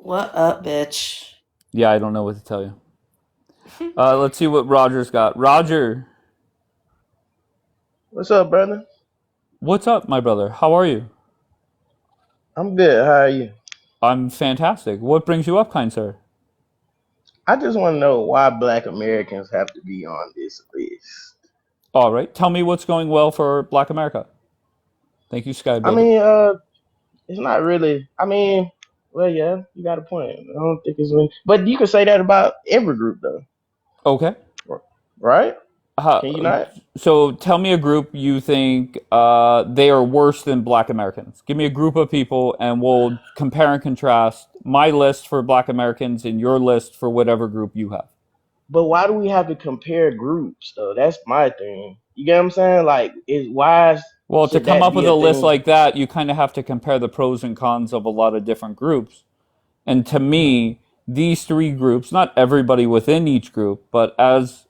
What up, bitch? Yeah, I don't know what to tell you. Let's see what Roger's got. Roger, What's up, brother? what's up, my brother? How are you? I'm good. How are you? I'm fantastic. What brings you up, kind sir? I just want to know why Black Americans have to be on this list. All right, tell me what's going well for Black America. Thank you, Sky I Baby. mean, it's not really. Well, yeah, you got a point. I don't think it's really, but you can say that about every group, though, Okay. right? Uh, Can you not? so tell me a group you think they are worse than Black Americans. Give me a group of people, and we'll compare and contrast my list for Black Americans and your list for whatever group you have. But why do we have to compare groups, though? That's my thing. You get what I'm saying? Like, is why Well, to should come that up be with a a list thing? like that, you kind of have to compare the pros and cons of a lot of different groups. And to me, these three groups, not everybody within each group, but as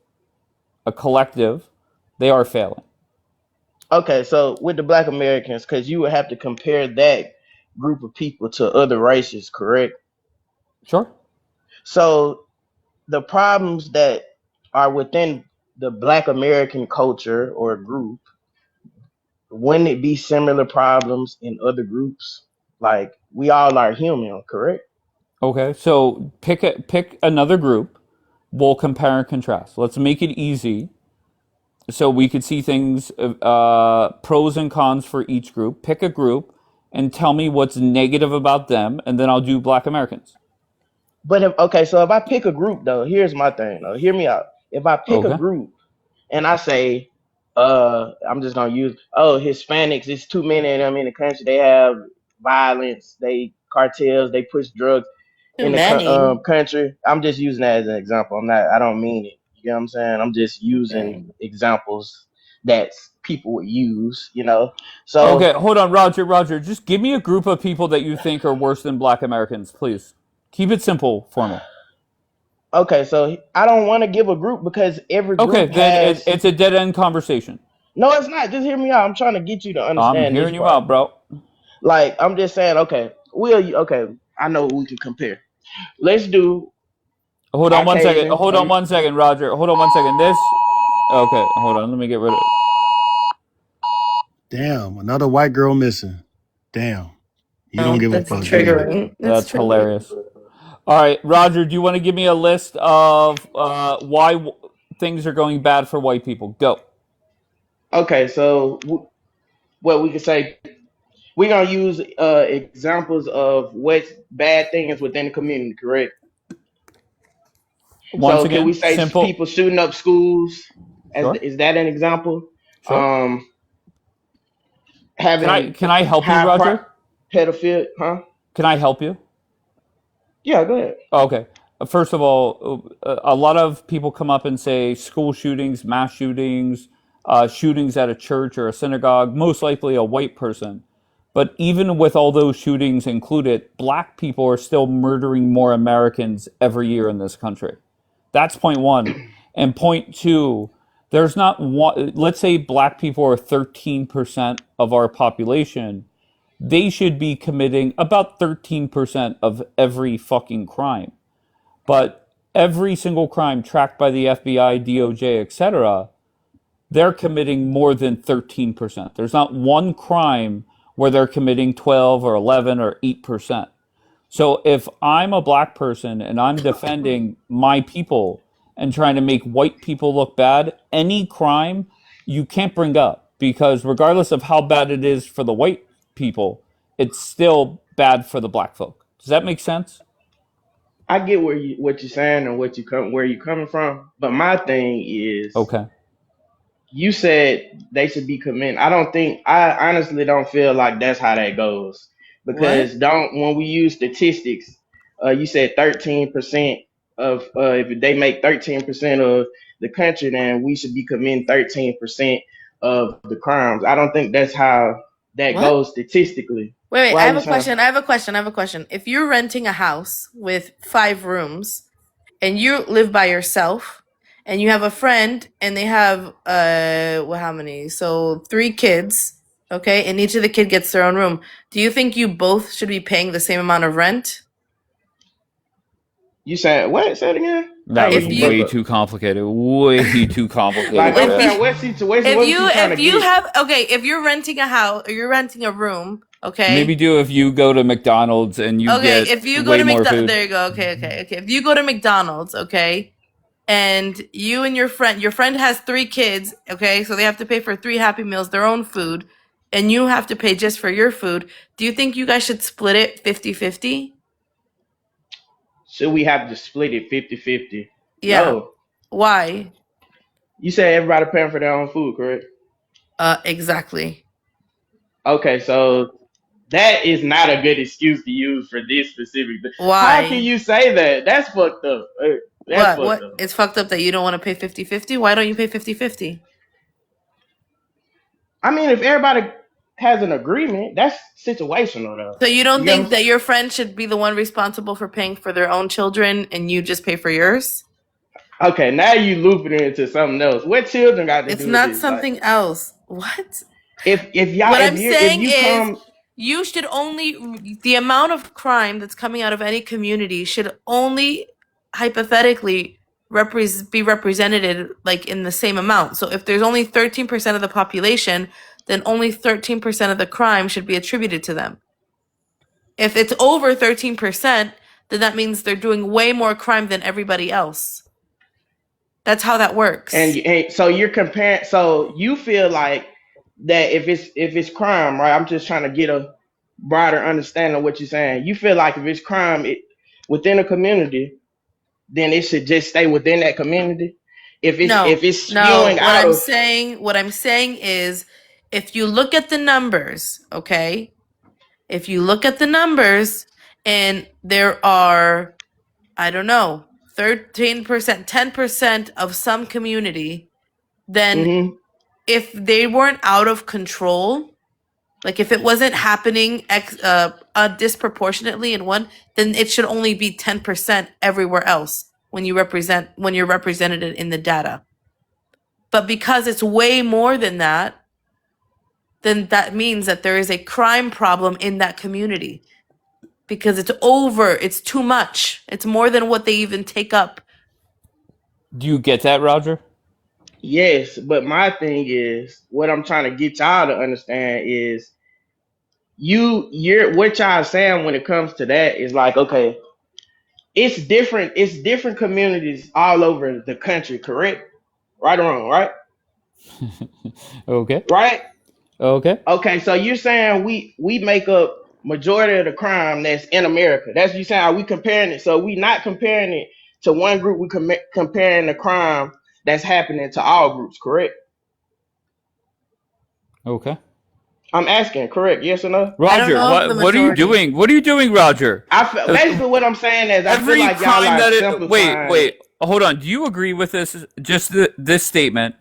a collective, they are failing. Okay, so with the Black Americans, because you would have to compare that group of people to other races, correct? Sure. So the problems that are within the Black American culture or group, wouldn't it be similar problems in other groups? Like we all are human, correct? Okay. So pick another group. We'll compare and contrast. Let's make it easy so we could see things, pros and cons for each group. Pick a group and tell me what's negative about them, and then I'll do Black Americans. But if okay, so if I pick a group though, here's my thing though. Hear me out. If I pick a Okay. group and I say, I'm just gonna use Hispanics, it's too many of them in the country. They have violence, they cartels, they push drugs Too in the many. country. I'm just using that as an example. I don't mean it. You know what I'm saying? I'm just using Okay. examples that people would use. So Okay, hold on, Roger. Roger, just give me a group of people that you think are worse than Black Americans, please. Keep it simple for me. okay, so I don't want to give a group because every Okay, group then has. it's a dead end conversation. No, it's not. Just hear me out. I'm trying to get you to I'm understand this hearing you part. out, bro. Like I'm just saying, okay, okay, I know we can compare. Let's do Hold on one second. Caucasian. Hold on one second, Roger. Hold on one second. This. Okay, hold on. Let me get rid of it. Damn, another white girl missing. Damn. You don't No, give a that's fuck, do you? triggering. That's That's triggering. hilarious. All right, Roger, do you want to give me a list of why things are going bad for white people? Go. Okay, so what we could say, we're gonna use examples of what's bad things within the community, correct? Once So can we again, say simple. people shooting up schools? As Sure. is that an example? Sure. Um, Can I having can I help you, high Roger? pedophilia, huh? Can I help you? Yeah, go ahead. Okay. First of all, a lot of people come up and say school shootings, mass shootings, shootings at a church or a synagogue, most likely a white person. But even with all those shootings included, black people are still murdering more Americans every year in this country. That's point one. And point two, there's not one, let's say black people are 13% of our population. They should be committing about 13% of every fucking crime. But every single crime tracked by the FBI, DOJ, etc., they're committing more than 13%. There's not one crime where they're committing 12 or 11 or 8%. So if I'm a black person and I'm defending my people and trying to make white people look bad, any crime you can't bring up because regardless of how bad it is for the white people, it's still bad for the black folk. Does that make sense? I get what you're saying and where you coming from, but my thing is, Okay. you said they should be commended. I honestly don't feel like that's how that goes because What? don't when we use statistics, you said 13% of if they make 13% of the country, then we should be commending 13% of the crimes. I don't think that's how that What? goes statistically. Wait. I Why have you a saying? question. I have a question. I have a question. If you're renting a house with 5 rooms and you live by yourself and you have a friend and they have well, how many? So 3 kids, okay, and each of the kid gets their own room. Do you think you both should be paying the same amount of rent? You saying what? Say it again. I That ain't hear was If you broke you way up. too complicated. Way too Like complicated for I'm if that. saying, you what situation? What was you trying to if you get? have okay, if you're renting a house or you're renting a room, Maybe okay? do if you go to McDonald's and you Okay, get if you go way to more McDonald's, food. there you go. Okay. If you go to McDonald's, okay, and you and your friend has 3 kids, okay, so they have to pay for 3 Happy Meals, their own food, and you have to pay just for your food. Do you think you guys should split it 50-50? Should we have to split it 50-50? Yeah. No. Why? You said everybody paying for their own food, correct? Exactly. Okay, so that is not a good excuse to use for this specific thing. How can Why? you say that? That's fucked up. That's What? fucked What? up. It's fucked up that you don't want to pay 50-50. Why don't you pay 50-50? I mean, if everybody has an agreement, that's situational though. So you don't You get what think I'm that saying? your friend should be the one responsible for paying for their own children and you just pay for yours? Okay, now you looping it into something else. What children got to It's do with not this? Like, something else. What? if What I'm if saying you is come, you should only the amount of crime that's coming out of any community should only hypothetically be represented like in the same amount. So if there's only 13% of the population, then only 13% of the crime should be attributed to them. If it's over 13%, then that means they're doing way more crime than everybody else. That's how that works. and so you're comparing. So you feel like that if it's crime, right? I'm just trying to get a broader understanding of what you're saying. You feel like if it's crime within a community, then it should just stay within that community. No, If it's no. spewing out of, What I'm saying is if you look at the numbers, okay? If you look at the numbers and there are, I don't know, 13%, 10% of some community, then mm-hmm, if they weren't out of control, like if it wasn't happening disproportionately in one, then it should only be 10% everywhere else when you're represented in the data. But because it's way more than that, then that means that there is a crime problem in that community because it's too much. It's more than what they even take up. Do you get that, Roger? yes, but my thing is what I'm trying to get y'all to understand is you're what y'all saying when it comes to that is like, okay, it's different communities all over the country, correct? Right or wrong, right? Okay. Right? Okay. Okay, so you're saying we make up majority of the crime that's in America. That's you saying, are we comparing it? So we not comparing it to one group, we comparing the crime that's happening to all groups, correct? Okay. I'm asking, correct? Yes or no? I don't Roger, know if the what are you majority. doing? What are you doing, Roger? I feel, Uh, basically what I'm saying is I feel Every like y'all crime are that it simplifying. wait, hold on. Do you agree with this this statement?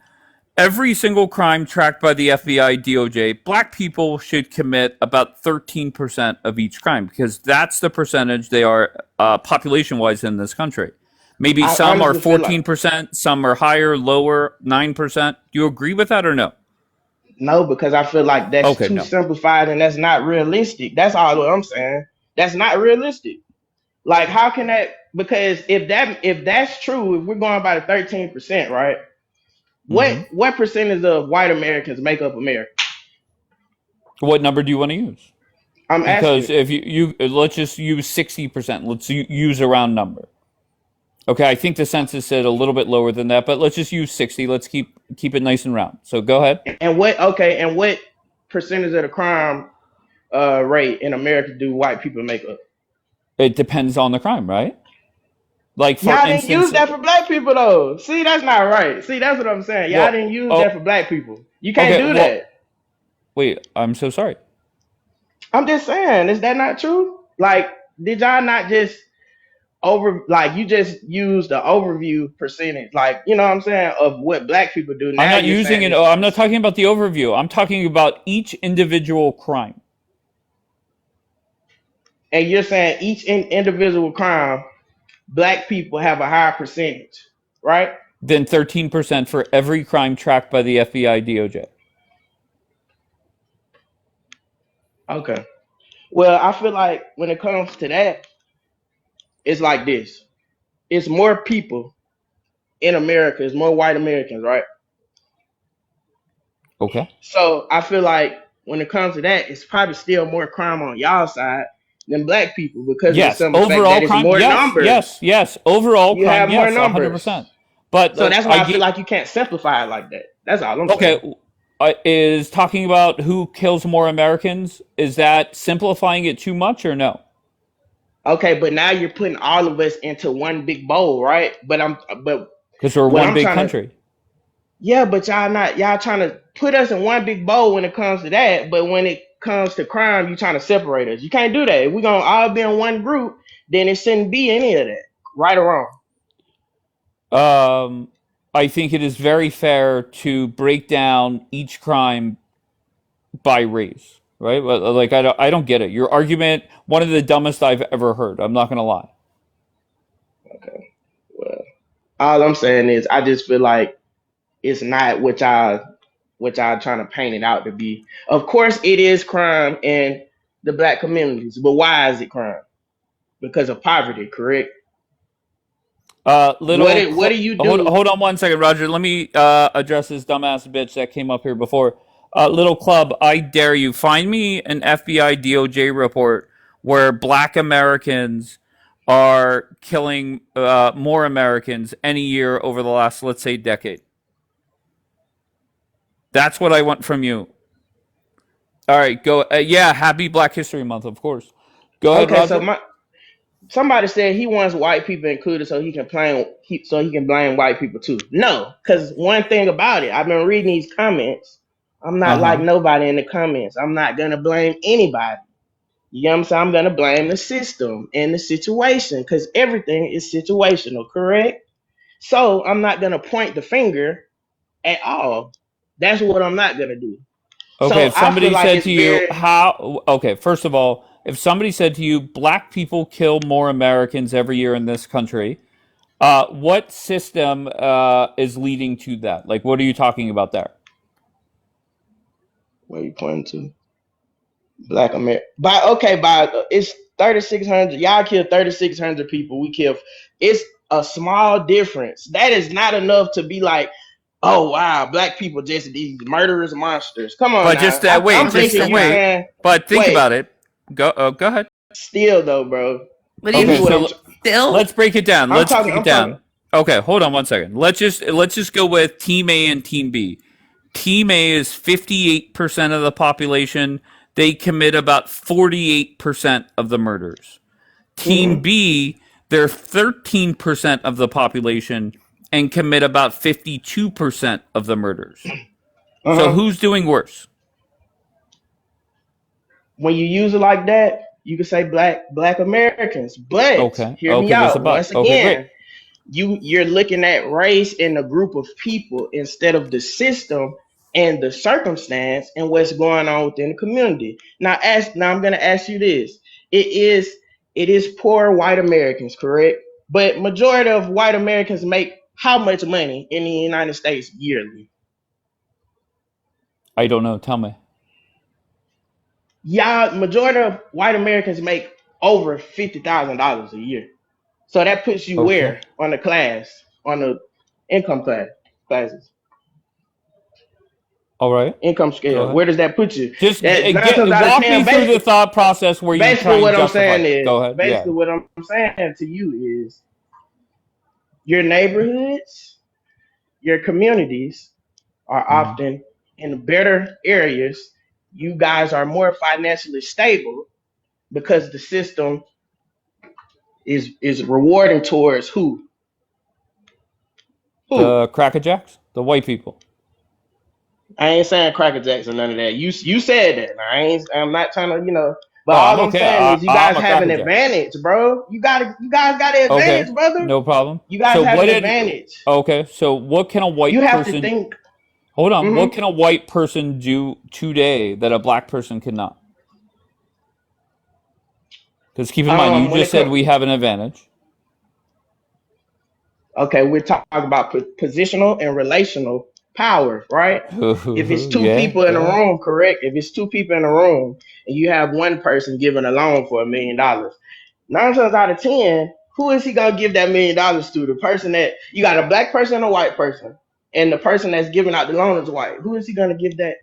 Every single crime tracked by the FBI, DOJ, black people should commit about 13% of each crime because that's the percentage they are population wise in this country. Maybe I some are honestly feel like 14%, some are higher, lower, 9%. Do you agree with that or no? no, because I feel like that's Okay, too no. simplified and that's not realistic. That's all what I'm saying. That's not realistic. Like, how can that? Because if that's true, if we're going by the 13%, right? Hmm. What percentage of white Americans make up America? What number do you want to use? I'm Because asking. if you let's just use 60%. Let's use a round number. Okay, I think the census said a little bit lower than that, but let's just use 60. Let's keep it nice and round. So go ahead. And what? Okay, and what percentage of the crime rate in America do white people make up? It depends on the crime, right? Like for Y'all didn't use instance, that for black people though. See, that's not right. See, that's what I'm saying. Y'all well, didn't use that for oh, black people. You can't okay, do well, that. wait, I'm so sorry. I'm just saying, is that not true? Like, did y'all not just like you just used the overview percentage, like you know what I'm saying, of what black people do. I'm Now not you're using saying it. it's Oh, I'm not talking about the overview. I'm talking about each individual crime. and you're saying each individual crime, black people have a higher percentage, right? Then 13% for every crime tracked by the FBI, DOJ. Okay. Well, I feel like when it comes to that, it's like this. it's more people in America, it's more white Americans, right? Okay. So I feel like when it comes to that, it's probably still more crime on y'all side than black people because of the Yes. simple fact Overall that it's crime. more Yes. numbers. Yes. Yes. Overall You crime. have more Yes. numbers. 100%. But So that's why I I feel get. like you can't simplify it like that. That's all I'm saying. Okay. Is talking about who kills more Americans, is that simplifying it too much or no? Okay, but now you're putting all of us into one big bowl, right? But Because we're what one I'm big trying to country. yeah, but y'all trying to put us in one big bowl when it comes to that, but when it comes to crime, you trying to separate us. You can't do that. If we're gonna all be in one group, then it shouldn't be any of that, right or wrong. I think it is very fair to break down each crime by race, right? Like I don't get it. Your argument, one of the dumbest I've ever heard. I'm not gonna lie. Okay. Well, all I'm saying is I just feel like it's not what y'all trying to paint it out to be. Of course it is crime in the black communities, but why is it crime? Because of poverty, correct? What do you do? Hold on 1 second, Roger. Let me address this dumbass bitch that came up here before. Little club, I dare you, find me an FBI DOJ report where Black Americans are killing more Americans any year over the last, let's say, decade. That's what I want from you. All right, go. Yeah, happy Black History Month, of course. Go ahead, Okay, so Roger. my somebody said he wants white people included so he can blame white people too. No, because one thing about it, I've been reading these comments. I'm Uh not like huh. nobody in the comments. I'm not gonna blame anybody. You know what I'm saying? I'm gonna blame the system and the situation because everything is situational, correct? So I'm not gonna point the finger at all. That's what I'm not gonna do. Okay, So if I feel somebody like said it's to you, very how, okay, first of all, if somebody said to you, black people kill more Americans every year in this country, what system is leading to that? Like, what are you talking about there? where you pointing to? Black America. By it's 3,600. Y'all kill 3,600 people. We kill. It's a small difference. That is not enough to be like, oh wow, black people just these murderous monsters. Come on But now. just I'm wait, just thinking you wait. saying, But think wait, about it. Go ahead. still though, bro. What do you This is Okay, what mean? I'm. so Still? let's break it down. I'm Let's talking. break it I'm talking. down. Okay, hold on 1 second. Let's just go with Team A and Team B. Team A is 58% of the population. They commit about 48% of the murders. Team Mm-hmm. B, they're 13% of the population and commit about 52% of the murders. So Uh-huh. who's doing worse? When you use it like that, you can say black Americans. But Okay. hear me Okay, there's a out. but. Once Okay, great. again, you're looking at race in a group of people instead of the system and the circumstance and what's going on within the community. Now I'm gonna ask you this. It is poor white Americans, correct? But majority of white Americans make how much money in the United States yearly? I don't know. Tell me. Y'all, majority of white Americans make over $50,000 a year. So that puts you Okay. where on the income classes, All right. income Go scale. ahead. Where does that put you? Just That nine times out of walk ten, me through the thought process where you try basically and what I'm justify saying it. is, Go ahead. Yeah. basically what I'm saying to you is your neighborhoods, your communities are Mhm. often in better areas. You guys are more financially stable because the system is rewarding towards who? Who? The Crackerjacks, the white people. I ain't saying Cracker Jacks or none of that. You said that. I'm not trying to, but Oh, I'm all I'm okay. saying is you I'm guys a have an Crackerjack. advantage, bro. You guys got an Okay, advantage, brother. no problem. You guys have an advantage. So what can a You white have to person, think. hold on, what Hmm. can a white person do today that a black person cannot? Because keep in mind, you When just it said comes, we have an advantage. okay, we're talking about positional and relational power, right? If it's two Yeah, people in go a ahead. room, correct? If it's two people in a room and you have one person giving a loan for $1 million, 9 times out of 10. Who is he gonna give that $1 million to? The person that you got a black person and a white person, and the person that's giving out the loan is white. Who is he gonna give that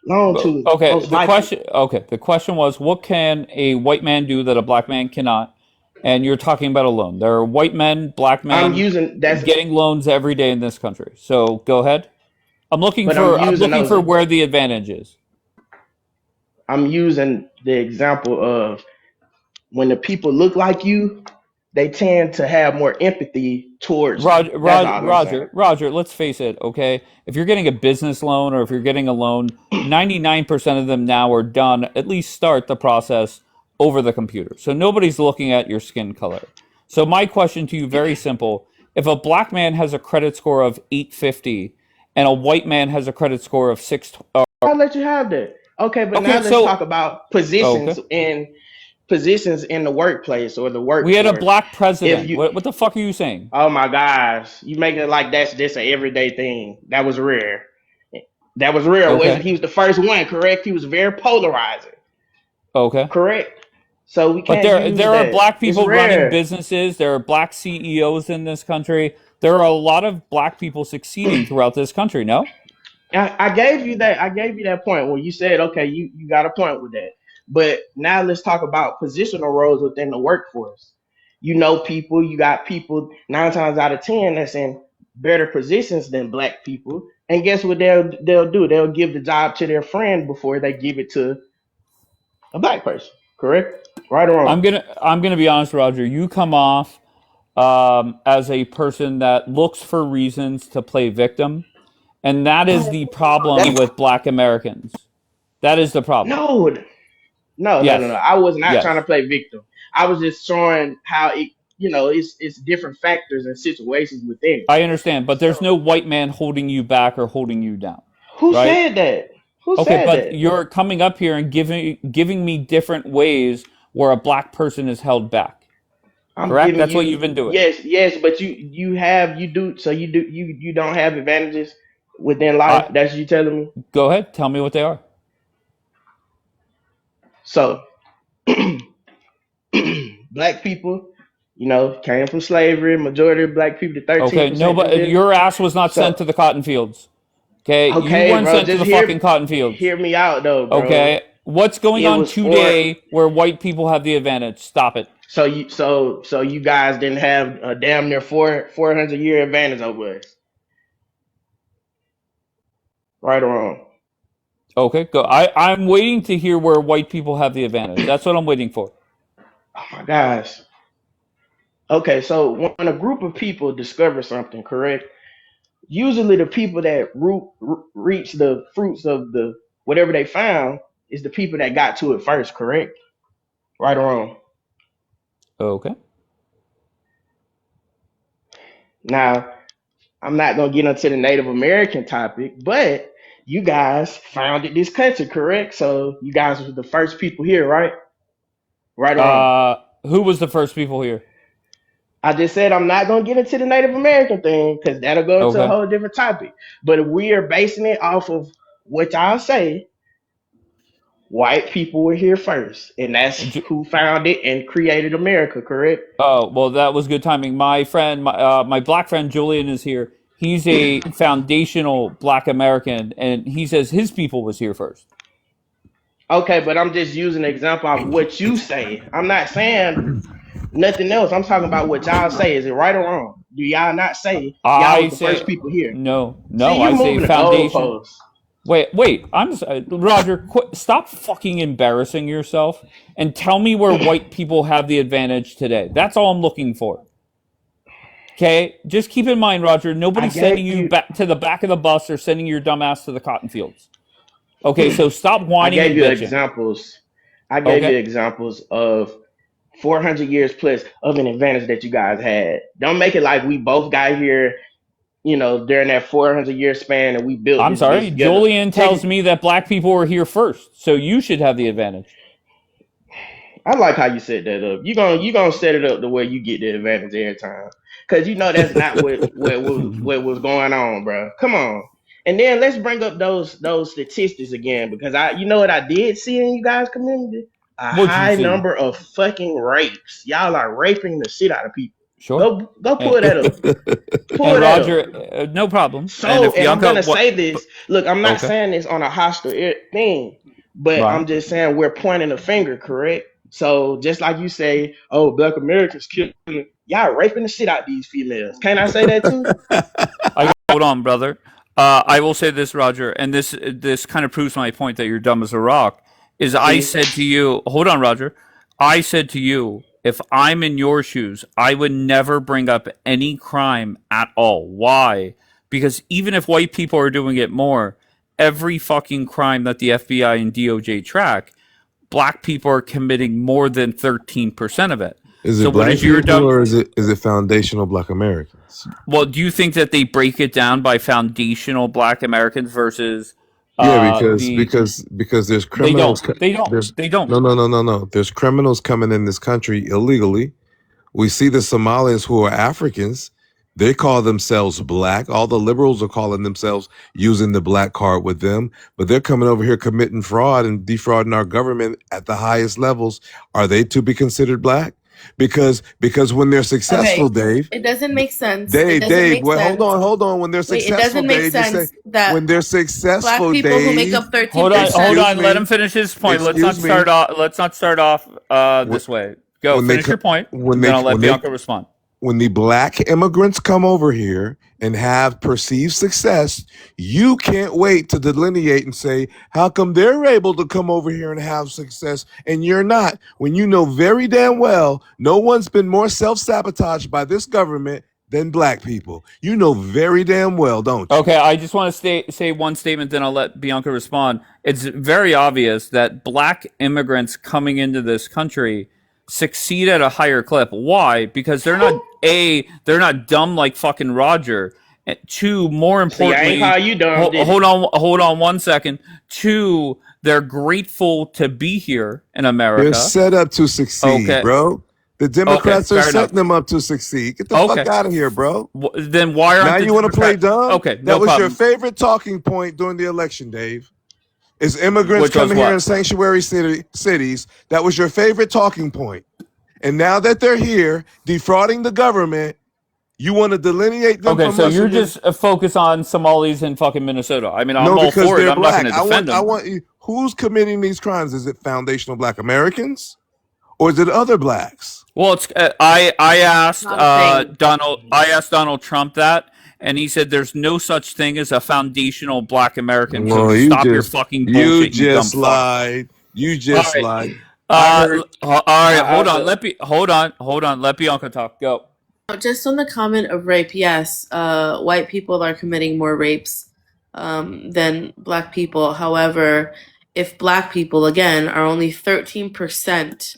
loan to? Okay, Most likely. the question was, what can a white man do that a black man cannot? And you're talking about a loan. There are white men, black I'm men using that's, getting loans every day in this country. So go ahead. but I'm I'm using looking those. for where the advantage is. I'm using the example of when the people look like you, they tend to have more empathy towards you. That's all I'm saying. Roger, let's face it, okay? If you're getting a business loan or if you're getting a loan, 99% of them now are done, at least start the process over the computer. So nobody's looking at your skin color. So my question to you, very simple. If a black man has a credit score of 850 and a white man has a credit score of 6, I'll let you have that. Okay, but now okay, let's talk so, about okay. positions in the workplace or the We had a workforce. black If president. you, What the fuck are you saying? oh my gosh, you making it like that's just an everyday thing. That was rare. That was rare. Was Okay. he was the first one? Correct. He was very polarizing. Okay. Correct. So we But can't use there are that. black It's people running rare. businesses. There are black CEOs in this country. There are a lot of black people succeeding throughout this country. No. I gave you that. I gave you that point where you said, okay, you got a point with that. But now let's talk about positional roles within the workforce. You know, people. You got people 9 times out of 10 that's in better positions than black people. And guess what they'll do? They'll give the job to their friend before they give it to a black person. Correct? Right or wrong? I'm gonna be honest, Roger. You come off as a person that looks for reasons to play victim, and that is the problem That's with black Americans. That is the problem. no, no. Yes. I was not trying to Yes. play victim. I was just showing how it, it's different factors and situations within it. I understand, but there's So no white man holding you back or holding you down, who right? said that? Who Okay, said but that? you're coming up here and giving me different ways where a black person is held back. I'm Correct? giving That's what you you've been doing. yes, but you do so you don't have advantages within life. I That's you telling me. Go ahead, tell me what they are. So black people, came from slavery. Majority of black people, the Okay, no, 13% that but didn't. your ass was not sent So to the cotton fields. Okay, you okay, weren't bro, sent to just the fucking cotton fields. hear me out though, bro. Okay, what's going It on was for today where white people have the advantage? Stop it. so you guys didn't have a damn near 400 year advantage over us, right or wrong? Okay, go. I'm waiting to hear where white people have the advantage. That's what I'm waiting for. Oh my gosh. Okay, so when a group of people discover something, correct? Usually the people that reach the fruits of the whatever they found is the people that got to it first, correct? Right or wrong? Okay. Now, I'm not gonna get into the Native American topic, but you guys founded this country, correct? So you guys were the first people here, right? Right or wrong? Who was the first people here? I just said I'm not gonna get into the Native American thing because that'll go into a Okay. whole different topic. But we are basing it off of what y'all say. White people were here first, and that's who founded and created America, correct? Oh, well, that was good timing. My black friend Julian is here. He's a foundational black American, and he says his people was here first. Okay, but I'm just using an example of what you say. I'm not saying nothing else. I'm talking about what y'all say. Is it right or wrong? Do y'all not say y'all I was the first say people here? See, no. you I say moving the foundation. goalposts. Wait. Roger. Stop fucking embarrassing yourself and tell me where white people have the advantage today. That's all I'm looking for. Okay, just keep in mind, Roger. I Nobody's sending gave you you, back to the back of the bus or sending your dumbass to the cotton fields. Okay, so stop I whining gave and you bitching. examples. I gave you Okay, examples of 400 years plus of an advantage that you guys had. Don't make it like we both got here, during that 400-year span and we built I'm this sorry. together. Julian tells me that black people were here first, so you should have the advantage. I like how you set that up. You gonna set it up the way you get the advantage every time, cause that's not what was going on, bro. Come on. And then let's bring up those statistics again, because I you know what I did see in you guys' community. a What'd you high see? number of fucking rapes. Y'all are raping the shit out of people. Sure. Go And, pull that up. and Pull that up. Roger, no problem. And So, if and I'm Bianca, gonna say this. Look, I'm not okay, saying this on a hostile thing, but right. I'm just saying we're pointing a finger, correct? So just like you say, oh, Black Americans killing, y'all raping the shit out these females. Can't I say that too? Hold on, brother. I will say this, Roger, and this kind of proves my point that you're dumb as a rock. Is I See, said to you, hold on, Roger. I said to you, if I'm in your shoes, I would never bring up any crime at all. Why? Because even if white people are doing it more, every fucking crime that the FBI and DOJ track, black people are committing more than 13% of it. Is So it what black is your people dumb? or is it foundational Black Americans? Well, do you think that they break it down by foundational Black Americans versus Yeah, because the? because because there's They criminals. don't. They don't. There's They don't. no. There's criminals coming in this country illegally. We see the Somalis who are Africans. They call themselves black. All the liberals are calling themselves using the black card with them, but they're coming over here committing fraud and defrauding our government at the highest levels. Are they to be considered black? Because when they're successful, Okay, Dave, it doesn't make sense. It Dave, doesn't Dave, make well, hold sense. on, hold on. When they're Wait, it successful, doesn't make Dave, you say sense that when they're black successful, people who make Dave. up Hold on. Hold 13%. Excuse on. Let me, him finish his point. excuse me. Let's not start off When, this way. Go. when they Finish co- your point, when and they then I'll let when they Bianca respond. when the black immigrants come over here and have perceived success, you can't wait to delineate and say, how come they're able to come over here and have success and you're not? When you know very damn well no one's been more self-sabotaged by this government than black people. You know very damn well, don't you? Okay, I just want to say one statement, then I'll let Bianca respond. It's very obvious that black immigrants coming into this country succeed at a higher clip. Why? Because they're not dumb like fucking Roger. And two, more see, I ain't importantly, call you dumb, did it? hold on one second. Two, they're grateful to be here in They're America. set up to succeed, Okay, bro. The okay, Democrats are fair enough. setting them up to succeed. Get the fuck Okay, out of here, bro. then why Now aren't the you want to play Democrats? dumb? Okay, That no was your problem. favorite talking point during the election, Dave. Is immigrants Which was coming here in what? sanctuary cities. That was your favorite talking point. And now that they're here defrauding the government, you want to delineate them Okay, from so us you're and just focused on Somalis in fucking Minnesota. I mean, I'm no, all because for it. they're I'm not going black. to defend I them. want you, who's committing these crimes? Is it foundational Black Americans or is it other blacks? Well, it's I asked Not a thing. Donald Trump that, and he said there's no such thing as a foundational Black American. So Well, stop your fucking bullshit, you dumb fuck. lied. You All just right, lied. I heard. all right. I Hold on. also Hold on. Let Bianca talk. Go. Just on the comment of rape, yes, white people are committing more rapes than black people. However, if black people, again, are only 13%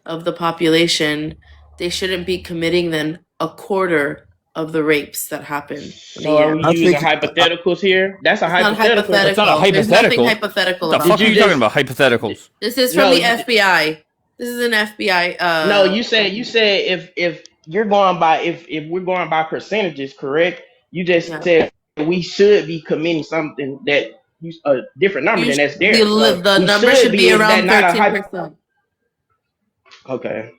of the population, they shouldn't be committing then a quarter of the rapes that happen in a so are year. we I using think. hypotheticals here? That's a It's not hypothetical. That's not a hypothetical. There's nothing hypothetical. hypothetical What the about fuck Did are you you that. talking just about? Hypotheticals. This is from no? the FBI. This is an FBI. No, you said if you're going by if we're going by percentages, correct? You just Yeah. said we should be committing something that a different number You than sh- that's there. So the we number should should be. be Is that around not a hype? 13%. Okay,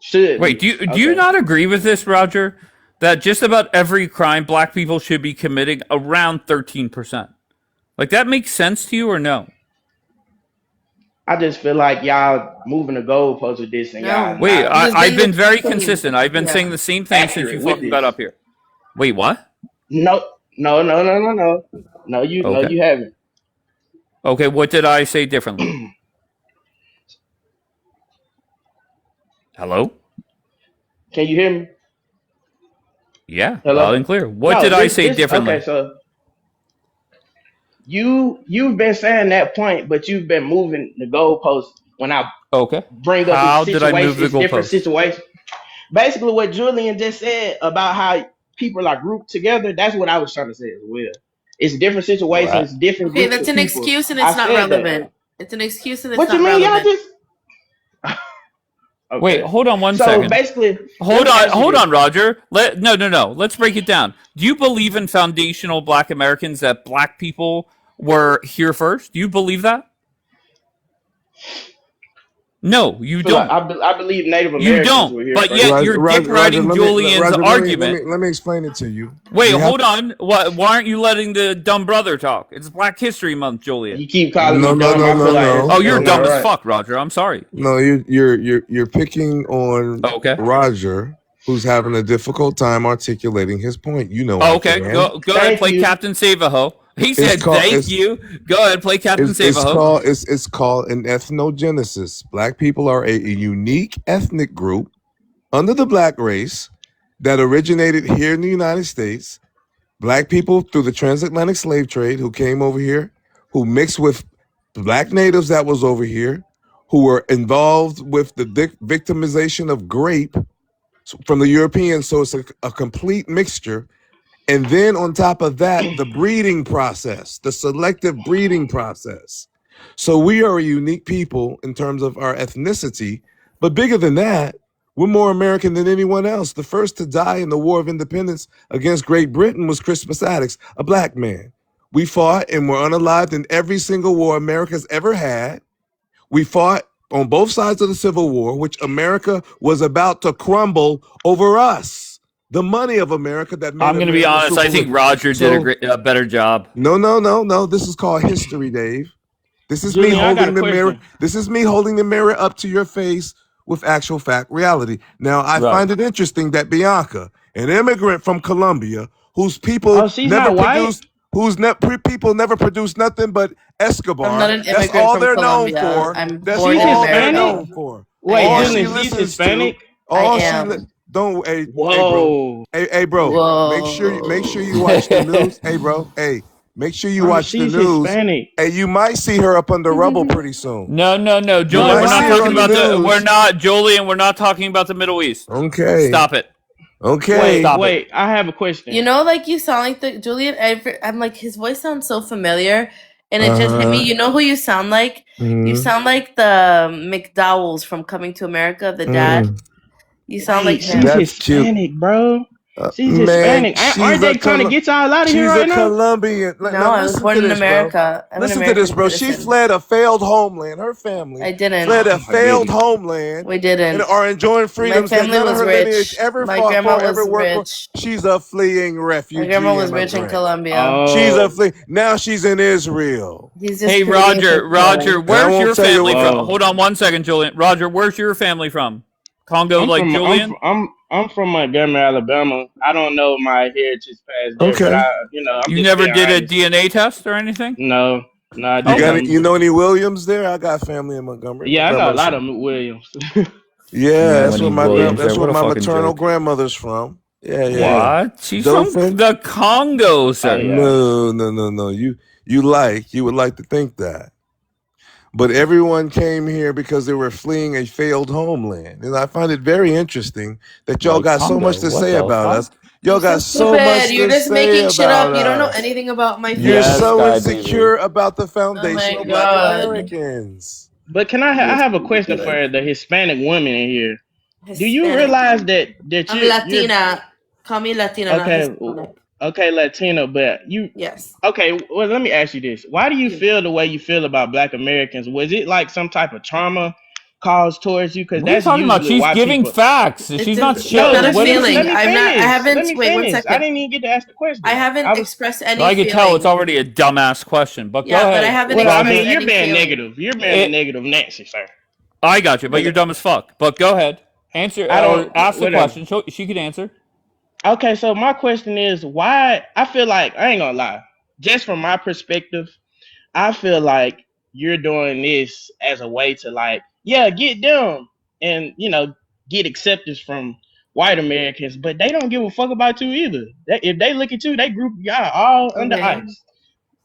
should Wait, be. do you Okay. not agree with this, Roger? That just about every crime black people should be committing around 13%. Like that makes sense to you or no? I just feel like y'all moving the goalposts with this, and y'all No, Wait, not this has I've been been the very same. consistent. I've been saying Yeah. the same thing since you accurate with fucking got this. up here. Wait, what? No, no. No, Okay. you haven't. Okay, what did I say differently? Hello? Can you hear me? Yeah, loud Hello. and clear. What No, did I say this. Okay, differently? so you've been saying that point, but you've been moving the goalposts when I Okay. bring up How did I move situation. the It's different goalposts? situations. Basically, what Julian just said about how people are grouped together, that's what I was trying to say as well. It's different situations, What? different Okay, groups that's of an people. excuse and I it's not said that. relevant. It's an excuse and it's What you not mean? Y'all relevant. just Wait, okay. hold on one So second. basically, let me ask you Hold this. on, Roger. No. Let's break it down. Do you believe in foundational Black Americans that Black people were here first? Do you believe that? No, you So like, don't. I believe Native You Americans don't. were here But first. yet Roger, you're dick Roger, Roger, riding Julian's Roger, argument. let me explain it to you. Wait, We have hold on. Why aren't you letting the dumb brother talk? It's Black History Month, Julian. You keep calling me dumb. I feel like Oh, you're that's not dumb as right. fuck, Roger. I'm sorry. No, you're picking on Okay. Roger, who's having a difficult time articulating his point. You know, Oh, I okay. can. Go ahead, Thank play you. Captain Save-A-Ho. He said, called "Thank you." Go ahead, play Captain Save-A-Ho. it's called an ethnogenesis. Black people are a unique ethnic group under the black race that originated here in the United States. Black people through the transatlantic slave trade who came over here, who mixed with black natives that was over here, who were involved with the victimization of grape from the Europeans. So it's a complete mixture. And then on top of that, the breeding process, the selective breeding process. So we are a unique people in terms of our ethnicity, but bigger than that, we're more American than anyone else. The first to die in the War of Independence against Great Britain was Crispus Attucks, a black man. We fought and were unalived in every single war America's ever had. We fought on both sides of the Civil War, which America was about to crumble over us. The money of America that made I'm going to be America honest. I think Roger did a better job. No. This is called history, Dave. This is Julian, me I got holding a the mirror. question. This is me holding the mirror up to your face with actual fact reality. Now, I Right. find it interesting that Bianca, an immigrant from Colombia, whose people Oh, she's never not white? produced, people never produced nothing but Escobar. I'm not an That's immigrant all from they're known Colombia. for. I'm That's born She's in all they're Hispanic? known America. for. Wait, I All am. she Julian, she's listens to, Hispanic? all I she am. don't, hey, bro, Whoa. hey, bro, make sure you watch the news. Hey, bro, hey, make sure you Bro, watch the she's news. Hispanic. Hey, you might see her up under rubble pretty soon. No, You Julian. might We're not see her talking on the about the. news. We're not, Julian. We're not talking about the Middle East. Okay. Stop it. Okay. Stop Wait, I have a question. You know, like you sound like the Julian. I'm like, his voice sounds so familiar, and it just hit me. You know who you sound like? You sound like the McDowells from Coming to America, the dad. You sound Wait, like she's him. That's cute. Hispanic, bro. She's Man, Hispanic. she's Aren't they trying to get y'all out of here she's right a now? Colombian. No, Now I was listen born to in this, bro. America. I'm Listen an to this, American bro. She citizen. fled a failed homeland. Her family I didn't. fled a failed didn't. homeland. We didn't. And are enjoying freedoms that family none of was her lineage rich. ever My fought grandma for, ever was worked rich. for. She's a fleeing refugee. My grandma was rich in immigrant. Colombia. She's Oh, a fleeing. Now she's in Israel. He's just Hey, creating Roger. control. Where's your tell you family what- from? Whoa. Hold on one second, Julian. Roger, where's your family from? Congo, I'm like from Julian? I'm from Montgomery, Alabama. I don't know my heritage past there, but Okay. I'm You just never being did a honest. DNA test or anything? No, I You didn't. you know any Williams there? I got family in Montgomery. Yeah, I know a lot Grandmother's of Williams. Yeah, that's where Williams that's there. where What a my fucking maternal joke. grandmother's from. Yeah. What? She's Dauphin? from the Congo, sir. yeah. No. You would like to think that. But everyone came here because they were fleeing a failed homeland. And I find it very interesting that y'all Like got so Congo, much to what say the about fuck? us. Y'all You're got so so much stupid. You're to just say making shit about up. You don't know us. anything about my You're Yes, family. so Guy insecure about the foundational black God. Americans. But I have a question for the Hispanic women in here. Do you Hispanic. realize that I'm you're Latina. Call me Latina, not okay? Hispanic. Okay, Latino, but you Yes. okay? Well, let me ask you this: why do you feel the way you feel about Black Americans? Was it like some type of trauma caused towards you? Because What are you that's talking about? usually She's why giving people. facts. She's not It's shit. not a What is feeling. she? Let me I'm not. I finish. haven't. Let me Wait, one finish. second. I didn't even get to ask the question. I haven't I was, expressed any. I can feeling. tell it's already a dumbass question. But Yeah, go but ahead. I haven't well, I expressed mean, you're any being feeling. negative. You're being a negative Nancy, sir. I got you, but you're dumb as fuck. But go ahead. Answer I or don't. ask the Whatever. question. She could answer. Okay, so my question is why I feel like I ain't gonna lie. Just from my perspective, I feel like you're doing this as a way to like, yeah, get them and get acceptance from white Americans, but they don't give a fuck about you either. If they look at you, they group y'all all under Okay. ice.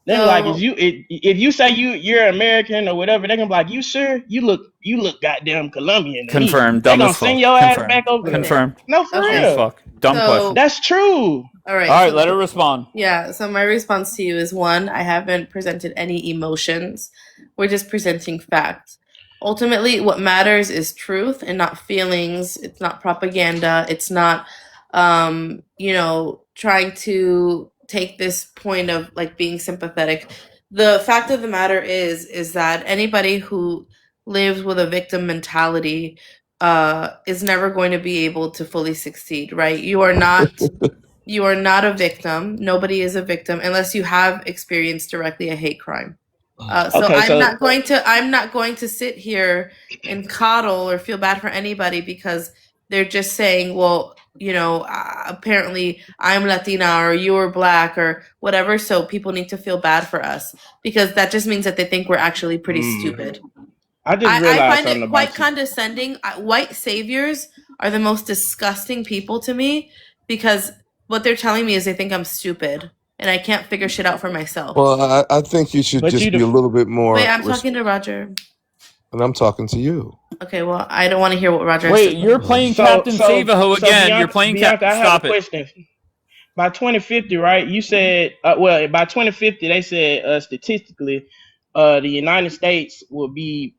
They're So- like, if you say you're American or whatever, they're gonna be like, you sure? You look goddamn Colombian. To me. Confirmed. They Dumb gonna as fuck. send your ass Confirmed. back over there. Confirmed. No, for Okay. Dumb as real. fuck. Dumb So- question. That's true. All right. All right, so- let her respond. Yeah, so my response to you is one, I haven't presented any emotions. We're just presenting facts. Ultimately, what matters is truth and not feelings. It's not propaganda. It's not, trying to take this point of like being sympathetic. The fact of the matter is that anybody who lives with a victim mentality is never going to be able to fully succeed, right? You are not a victim. Nobody is a victim unless you have experienced directly a hate crime. So Okay, so I'm not going to sit here and coddle or feel bad for anybody because they're just saying, well, apparently I'm Latina or you're black or whatever. So people need to feel bad for us because that just means that they think we're actually pretty stupid. I just I realized find something it quite about you. condescending. White saviors are the most disgusting people to me because what they're telling me is they think I'm stupid and I can't figure shit out for myself. Well, I think you should But you just be a the little bit more. Wait, I'm talking to Roger. And I'm talking to you. Okay, well, I don't want to hear what Roger has to Wait, say. you're playing Captain Save-A-Ho again. You're playing Bianca, I have a Stop it. question. By 2050, right? You said, well, by 2050, they said statistically, the United States will be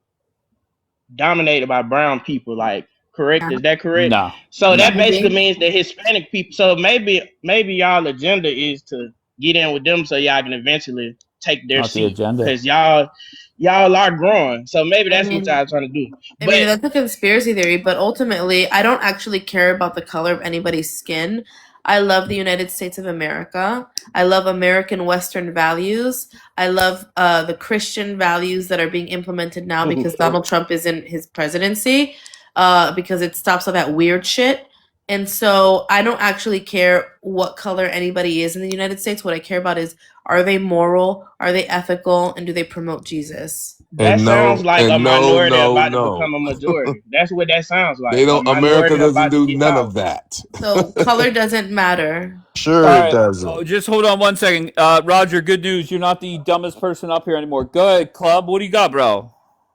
dominated by brown people. Like, correct? Is that correct? No. So that No. basically means that Hispanic people. So maybe y'all agenda is to get in with them so y'all can eventually take their Not the seat agenda. because y'all are growing. So maybe that's what mean- y'all trying to do. I mean, that's a conspiracy theory, but ultimately, I don't actually care about the color of anybody's skin. I love the United States of America. I love American Western values. I love the Christian values that are being implemented now because Donald Trump is in his presidency, because it stops all that weird shit. And so I don't actually care what color anybody is in the United States. What I care about is, are they moral? Are they ethical? And do they promote Jesus? That sounds like a minority about to no. become a majority. That's what that sounds like. They don't. A America minority doesn't about to do get none power. of that. So color doesn't matter. Sure, All it right. doesn't. Oh, just hold on one second. Roger, good news. You're not the dumbest person up here anymore. Go ahead, Club. What do you got, bro?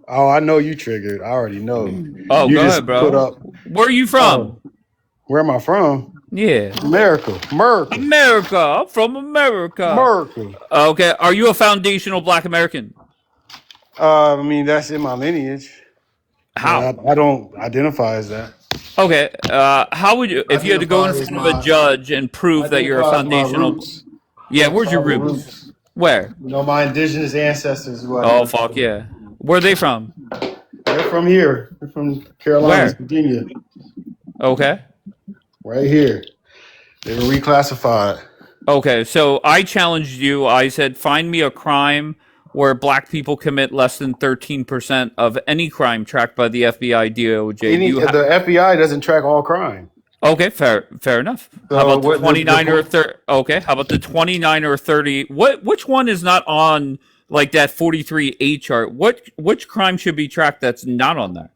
Oh, I know you triggered. I already know. Oh, You go just ahead, bro. put up. Where are you from? Where am I from? Yeah. America. I'm from America. America. Okay. Are you a foundational Black American? I mean, that's in my lineage. How? I don't identify as that. Okay. How would you, if you had to go in front of a judge and prove that you're a foundational? Yeah. Where's your roots? Where? You know, my indigenous ancestors. Oh, fuck yeah. Where are they from? They're from here. They're from Carolina, Virginia. Okay. Right here. They were reclassified. Okay, so I challenged you. I said, find me a crime where Black people commit less than 13% of any crime tracked by the FBI, DOJ. The FBI doesn't track all crime. Okay, fair enough. So how about the 29 or 30? Okay, how about the 29 or 30? Which one is not on like that 43A chart? Which crime should be tracked that's not on there?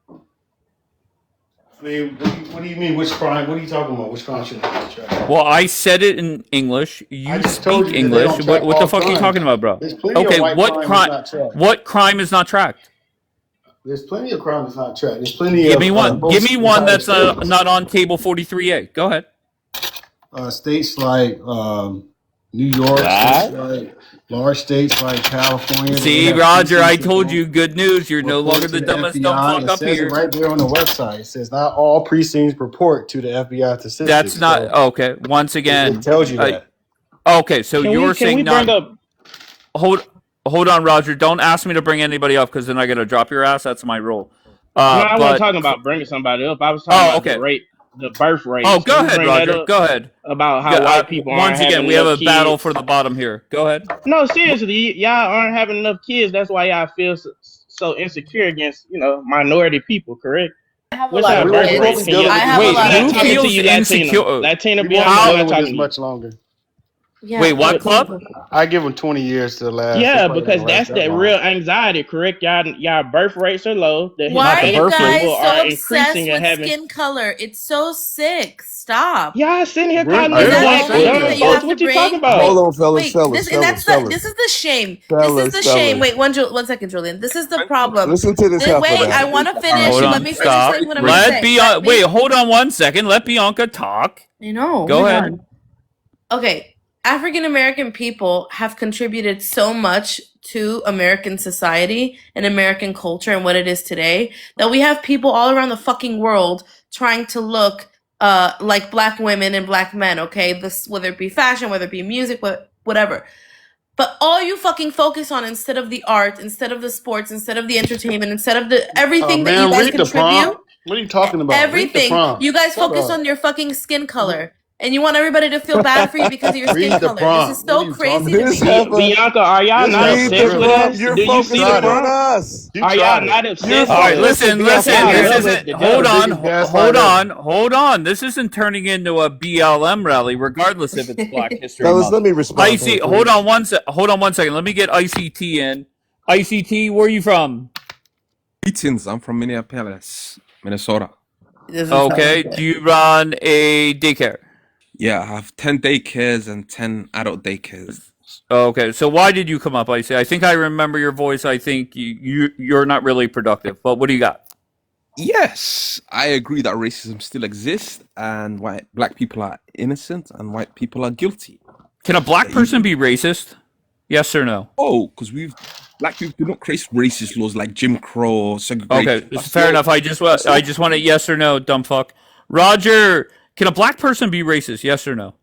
I mean, what do you mean? Which crime? What are you talking about? Which crime should I be tracked? Well, I said it in English. You speak English. What the fuck are you talking about, bro? Okay, what crime is not tracked? There's plenty of crime that's not tracked. There's plenty. Give me one. Give me one that's not on table 43A. Go ahead. States like New York, large states like California. See, Roger, I told you, good news. You're no longer the dumbest dumb fuck up here. It right there on the website. It says not all precincts report to the FBI statistics. That's not okay. Once again, it tells you that. Okay, so you're saying not. Hold on, Roger. Don't ask me to bring anybody up because then I gotta drop your ass. That's my rule. No, I wasn't talking about bringing somebody up. I was talking about the birth rate. Oh, go ahead, Roger. Go ahead. About how white people aren't having enough kids. Once again, we have a battle for the bottom here. Go ahead. No, seriously, y'all aren't having enough kids. That's why y'all feel so insecure against, minority people, correct? I have a lot of kids. Who feels insecure? Latina, be honest, much longer. Yeah, wait, what club? I give them 20 years to last. Yeah, because that's that real anxiety, correct? Y'all birth rates are low. Why are you guys so obsessed with skin color? It's so sick. Stop. Y'all sitting here calling me black. What you talking about? Hold on, fellas. This is the shame. This is the shame. Wait, one second, Julian. This is the problem. Listen to this. Wait, I want to finish. Let me finish saying what I'm saying. Wait, hold on one second. Let Bianca talk. I know. Go ahead. Okay. African American people have contributed so much to American society and American culture and what it is today that we have people all around the fucking world trying to look like black women and black men, okay? This, whether it be fashion, whether it be music, whatever. But all you fucking focus on, instead of the art, instead of the sports, instead of the entertainment, instead of the everything that you Man, guys read the contribute, prompt. What are you talking about? Read the everything, prompt. you guys Shut focus up. on your fucking skin color. And you want everybody to feel bad for you because of your skin Read the color. This is prompt. What are so you crazy talking to This about? me. heifer, Bianca, are y'all This not read heifer the obsessed with tripping. prompt. us? You're Do you see the focusing Got it. on prompt? us. You Are y'all tried it. not You're obsessed All with right, us? listen, listen. Bianca. Y'all This love Listen. us isn't. to That's Hold the death. on, biggest gaslight ever. hold on. This isn't turning into a BLM rally, regardless if it's Black History Fellas, Month. let me respond to him, IC, hold please. on hold on 1 second. Let me get ICT in. ICT, where are you from? Greetings, I'm from Minneapolis, Minnesota. This is how Okay. Do you run a daycare? Yeah, I have 10 daycares and 10 adult daycares. Okay. So why did you come up, IC? I think I remember your voice. I think you're not really productive. But what do you got? Yes, I agree that racism still exists and black people are innocent and white people are guilty. Can a black Yeah, person be racist? Yes or no? because black people do not create racist laws like Jim Crow, Okay, segregation. it's fair enough. I just want a yes or no, dumb fuck. Roger, can a black person be racist? Yes or no?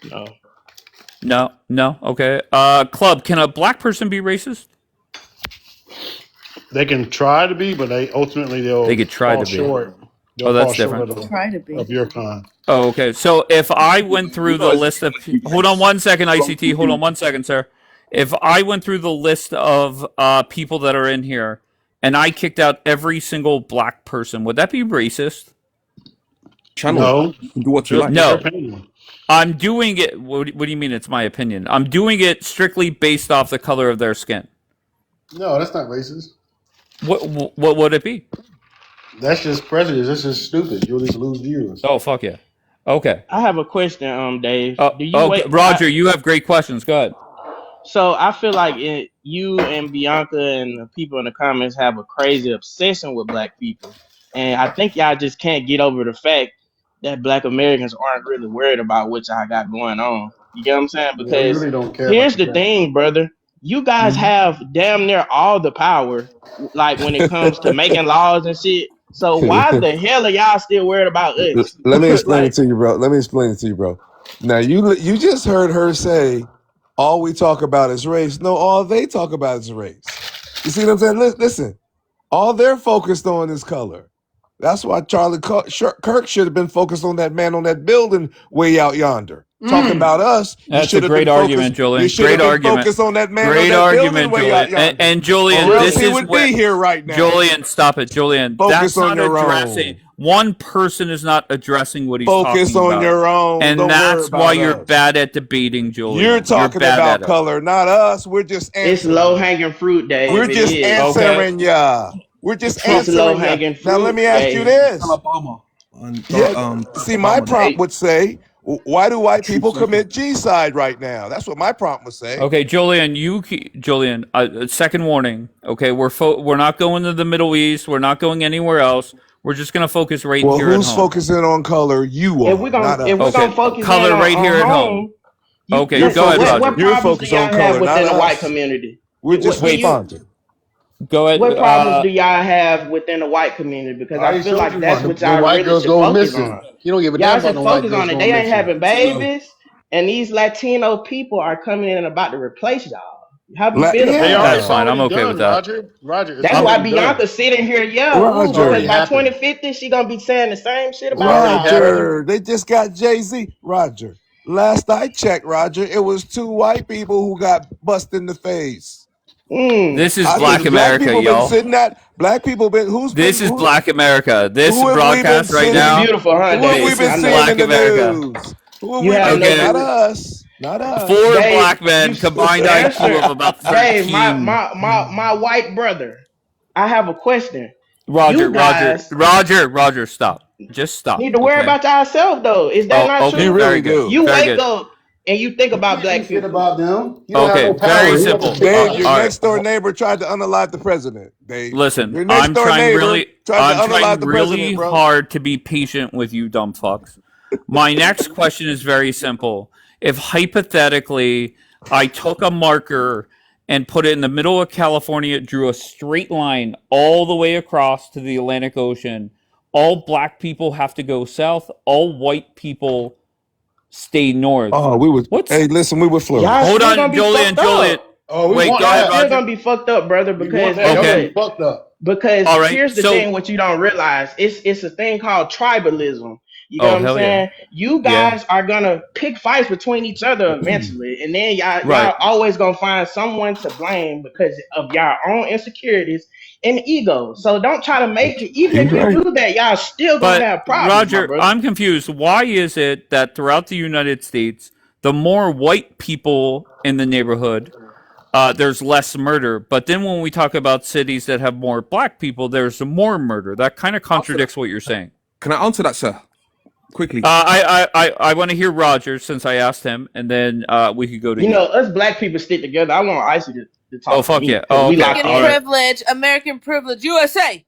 No. No, no. Okay. Club, can a black person be racist? They can try to be, but they'll They could try fall to be. short. Oh, They'll fall that's short different. try to be. of your kind. Oh, okay. So if I went You through know, the it's list of, black people hold on 1 second, from ICT. Hold on 1 second, sir. If I went through the list of people that are in here, and I kicked out every single black person, would that be racist? channel. No, You can do what you just like. your No. opinion. I'm doing it. What do you mean? It's my opinion. I'm doing it strictly based off the color of their skin. No, that's not racist. What would it be? That's just prejudice. That's just stupid. You'll just lose viewers. Oh fuck yeah. Okay. I have a question, Dave. Oh, Do you okay. wait? Roger, you have great questions. Go ahead. So I feel like you and Bianca and the people in the comments have a crazy obsession with black people, and I think y'all just can't get over the fact that Black Americans aren't really worried about what y'all got going on. You get what I'm saying? Yeah, we Because really don't care about here's the the fact. thing, brother. You guys Mhm. have damn near all the power, like when it comes to making laws and shit. So why the hell are y'all still worried about us? Let me explain Like, it to you, bro. Let me explain it to you, bro. Now you just heard her say, "All we talk about is race." No, all they talk about is race. You see what I'm saying? Listen, all they're focused on is color. That's why Charlie Kirk should have been focused on that man on that building way out yonder. Talking about us, you That's a should have great been focused. argument, You Julian. should have Great been argument. focused on that man on Great that building argument, way out Julian. yonder, And Julian, or else this he is would where be here right now. Julian, stop it, Julian. Focus That's on not your addressing. own. One person is not addressing what he's Focus talking on about. your own. And Don't worry that's why about you're us. bad at debating, You're Julian. You're talking bad at about it. color, not us. We're just it's low answering. hanging fruit, We're Dave. It just is. Okay. answering ya. We're just It's low answering ya. hanging Now let fruit, me ask you Dave. this. Obama and Yeah, Barack see, my Obama, prompt Hey, would say, why do white truth people seeker. commit G-side right now? That's what my prompt would say. Okay, Julian, Julian, second warning. Okay, we're not going to the Middle East. We're not going anywhere else. We're just gonna focus right Well, here at who's home. focusing on color? You are, not if we're us. gonna Okay, focus in color right on here at home. home, Okay, You're go ahead, focused. what Roger. You're problems do focused on y'all have color, not within the white us. community? We're just Can you? responding. Go ahead. What problems do y'all have within the white community? Because I I already feel showed like you that's one. what The y'all white really girls should go focus missing. on. You don't give a damn Y'all about should no white focus girls on it. going They ain't missing. having babies, and these Latino people are coming in and about to replace y'all. How do you feel They about Yeah, that? That's It's fine. I'm already okay with done, that. Roger. Roger, it's That's why already done. Bianca's sitting here, It's already because Roger. by happened. 2050 she gonna be saying the same shit It's about already y'all, brother. happened. Roger. They just got Jay-Z. Roger. Last I checked, Roger, it was two white people who got busted in the face. Mm. This is I Black said black America, people been y'all. sitting at black people been This is Black America. This who have we been broadcast right It's sitting now. beautiful, huh, who have we Dave? This been is I seeing know. in Black the America. news? Who have You we have been no Okay, not clue. us. Not us. four Dave, black men combined Sir, IQ of sir, about Dave, my, 13. my my my white brother. I have a question. Roger, You Roger, guys Roger, Roger. Stop. Just need stop. to worry Okay. about yourself though. Is that Oh, not okay. You true? Very really good. do. You Very wake good. up and you think You about can't do black shit people. about them. You don't have Okay. no Very power. You have to simple. stick Dave, your All quiet. right. next door neighbor tried to unalive the president. Dave, Listen, your next door neighbor tried to I'm unalive trying the really president, bro. hard to be patient with you dumb fucks. My next question is very simple. If hypothetically I took a marker and put it in the middle of California, drew a straight line all the way across to the Atlantic Ocean, all black people have to go south, all white people stay north. Oh, we would. What's Hey, listen, we would flourish. Y'all hold still on, gonna be Julian, fucked Julian. up. Oh, we Wait, want go Y'all ahead, that. still Roger. gonna be fucked up, brother. We want Because that. guess Y'all Okay. be what? fucked up. Because All right. here's the So, thing: what you don't realize, it's a thing called tribalism. You get oh what I'm hell yeah, saying? You yeah. guys are gonna pick fights between each other eventually, and then y'all Right. always gonna find someone to blame because of y'all own insecurities and ego. So don't try to make it. Even He's if you right. do that, y'all still gonna But have problems, my Roger, brother. I'm confused. Why is it that throughout the United States, the more white people in the neighborhood, there's less murder, but then when we talk about cities that have more black people, there's more murder? That kind of contradicts what you're saying. Can I answer that, sir? Quickly. I want to hear Roger since I asked him, and then we could go to You you. know, us black people stick together. I want Icy to Oh talk to fuck me yeah. because Oh we okay. locked American All in. right. privilege, American privilege, USA.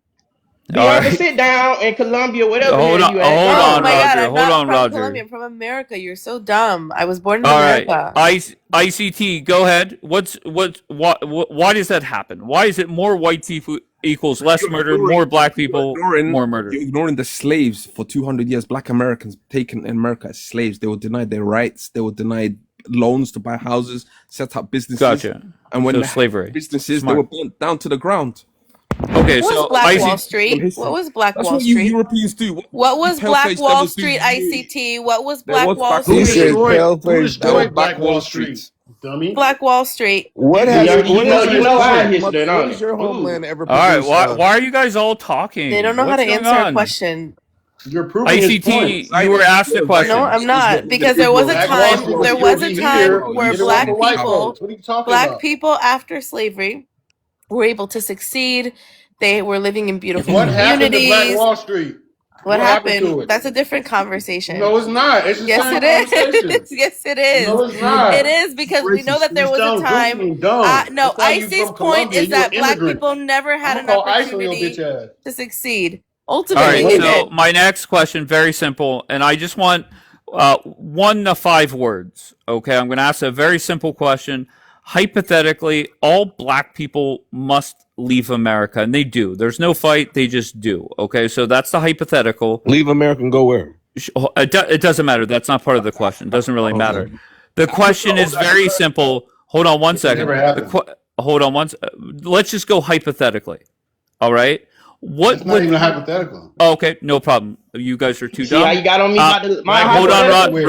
Be All able to right. sit down in Colombia, whatever Hold hell on. you at. Hold Oh on, my Go. God, Roger. I'm Hold not on, from Roger. Colombia. I'm from America. You're so dumb. I was born in All right, America. ICT, go ahead. Why does that happen? Why is it more white people equals less You're murder, more black you're people, ignoring, more murder? you're ignoring the slaves for 200 years. Black Americans taken in America as slaves. They were denied their rights. They were denied loans to buy houses, set up businesses. Gotcha. And when So they had slavery. businesses, they were Smart. burnt down to the ground. Okay, What was so Black Wall ICT. All Street? What history. was Black That's Wall what you Street? Europeans do. What What you was pale Black face Wall devils do, Street, you. ICT? What was There Black was Wall Black Who Wall He Street? said Street. destroyed? pale Who face There was destroyed devil. Black Black Wall Wall Street. Street? Dummy. Black Wall Street. What You has know, your you what know, has you your know our destroyed? history, what don't has it? your Ooh. homeland ever All right, produced? why are you guys all They don't talking? know how to What's going answer a on? question. You're proving his point. ICT, you were asked a You're invited. No, question. I'm It was not. written in the Because there was a Hebrew. Black Wall time, Street was there here. was a We time here. Bro, where you And it wasn't sound for white coward. folks. What are you talking black about? people after slavery were able to succeed. They were living in beautiful What happened to Black communities. Wall Street? What What happened happened? to it? That's a different conversation. No, it's not. It's the Yes, same it conversation. is. Yes, it is. No, it's It not. is It's because we know racist. that You there was a sound time. goofy and dumb. No, That's why you Icy's from point Colombia. is You an that black immigrant. people never I'm had gonna an call ICE on your bitch opportunity ass. to succeed. All Ultimately, right, they Wait. so did. my next question, very simple, and I just want 1 to 5 words. Okay, I'm going to ask a very simple question. Hypothetically, all black people must leave America, and they do. There's no fight; they just do. Okay, so that's the hypothetical. Leave America and go where? It doesn't matter. That's not part of the question. It doesn't really Okay. matter. The question is very simple. Hold on one It never second. happened. Hold on one. Let's just go hypothetically. All right. That's What not even a would? hypothetical. Oh, okay, no problem. You guys are too See how dumb. you got on me about my Black Hold people are on, hypothetical? everywhere.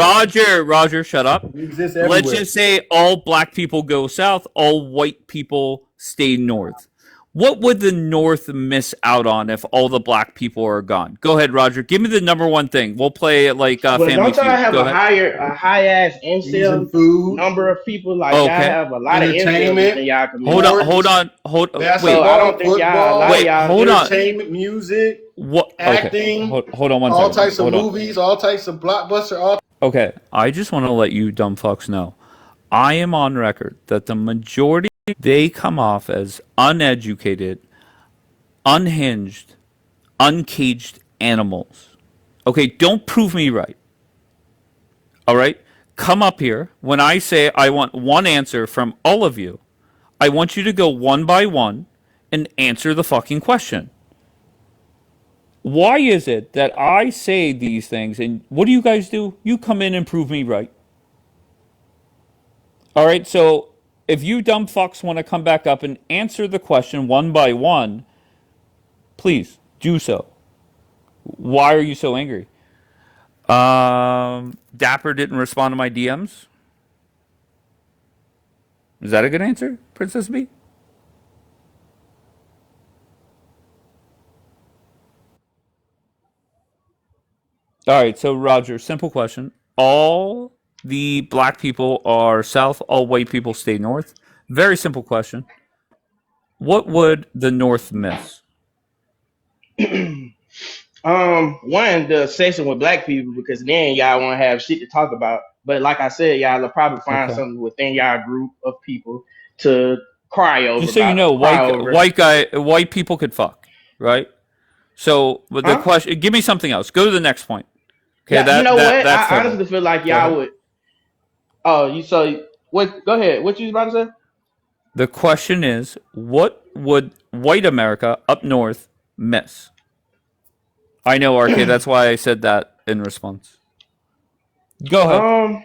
Roger, shut up. We exist Let's everywhere. just say all black people go south, all white people stay north. What would the North miss out on if all the black people are gone? Go ahead, Roger. Give me the number one thing. We'll play it like Well, Family don't y'all Feud. have Go a ahead. high ass Ease and incel food, number of people? Like Oh, y'all okay. have a lot of incels within entertainment, y'all Hold community. on, hold sports, on, hold. So Wait, I basketball, don't think y'all a lot of football, wait, y'all. hold on. entertainment, music, What? Okay, acting, hold on one all second. types of Hold on. movies, all types of blockbuster, all Okay, I just want to let you dumb fucks know. I am on record that the majority they come off as uneducated, unhinged, uncaged animals. Okay, don't prove me right. All right? Come up here. When I say I want one answer from all of you, I want you to go one by one and answer the fucking question. Why is it that I say these things and what do you guys do? You come in and prove me right. All right, so if you dumb fucks want to come back up and answer the question one by one, please do so. Why are you so angry? Dapper didn't respond to my DMs. Is that a good answer, Princess B? All right, so Roger, simple question. All the black people are south, all white people stay north. Very simple question. What would the north miss? One, the session with black people because then y'all won't have shit to talk about. But like I said, y'all will probably find Okay. something within y'all group of people to cry over Just so you know, cry over. white people could fuck, right? So, but the Huh? question, give me something else. Go to the next point. Okay, Yeah, you know what? that's I fair. honestly feel like Go y'all ahead. would. Oh, you so what? Go ahead. What you was about to say? The question is, what would white America up north miss? I know, RK. That's why I said that in response. Go ahead. Um,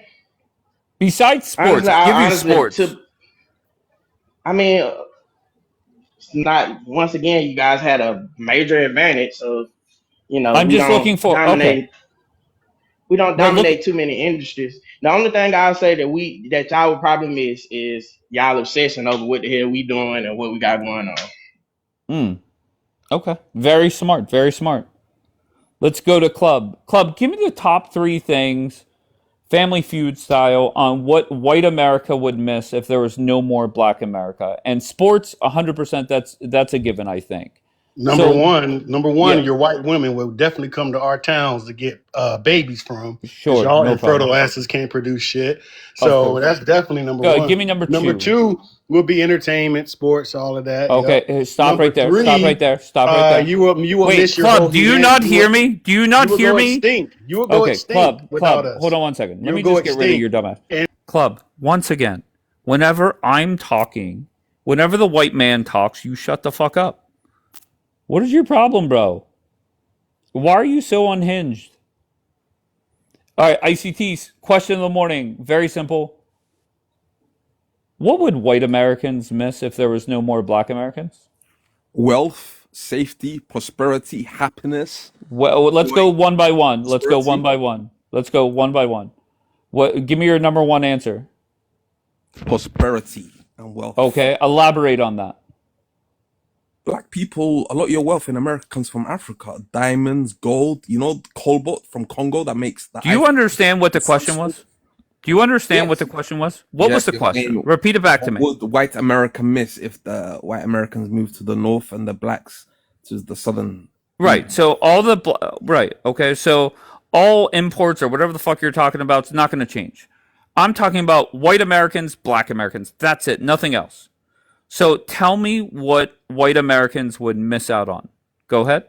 Besides sports, honestly, I'll give you honestly, sports. I mean, it's not. Once again, you guys had a major advantage, so I'm we just looking don't for, okay. dominate. We don't Well, look, dominate too many industries. The only thing I'll say that y'all would probably miss is y'all obsession over what the hell we doing and what we got going on. okay. Very smart. Very smart. Let's go to Club. Club, give me the top 3 things, Family Feud style, on what white America would miss if there was no more Black America. And sports, 100%. That's a given, I think. So Number one, yeah, your white women will definitely come to our towns to get babies from because sure, y'all no problem. infertile asses can't produce shit. Of So course. that's definitely number Go ahead, give one. me number Number 2. two will be entertainment, sports, all of that. Okay, Yep. stop Number right there. Stop right three, there. Stop right there. you will Wait, miss your Club, whole do you humanity. not hear me? Do you You not will hear go me? extinct. You will go Okay, extinct without Club, hold us. on one second. Let You'll me go just get rid of extinct. your dumbass. Club, once again, whenever I'm talking, whenever the white man talks, you shut the fuck up. What is your problem, bro? Why are you so unhinged? All right, ICT's question of the morning. Very simple. What would white Americans miss if there was no more Black Americans? Wealth, safety, prosperity, happiness, Well, let's joy, go one by one. Let's go one prosperity, by one. Let's go one by one. What? Give me your number one answer. prosperity, and wealth. Okay, elaborate on that. Black people, a lot of your wealth in America comes from Africa. Diamonds, gold, cobalt from Congo that makes the Do you iPhone, understand what the the question Samsung. was? Do you understand what Yes. the question was? What Yeah, was the you're question? saying Repeat it back to what me. would the white America miss if the white Americans moved to the north and the blacks to the southern Right. region? So right. Okay. So all imports or whatever the fuck you're talking about is not going to change. I'm talking about white Americans, Black Americans. That's it. Nothing else. So tell me what white Americans would miss out on. Go ahead.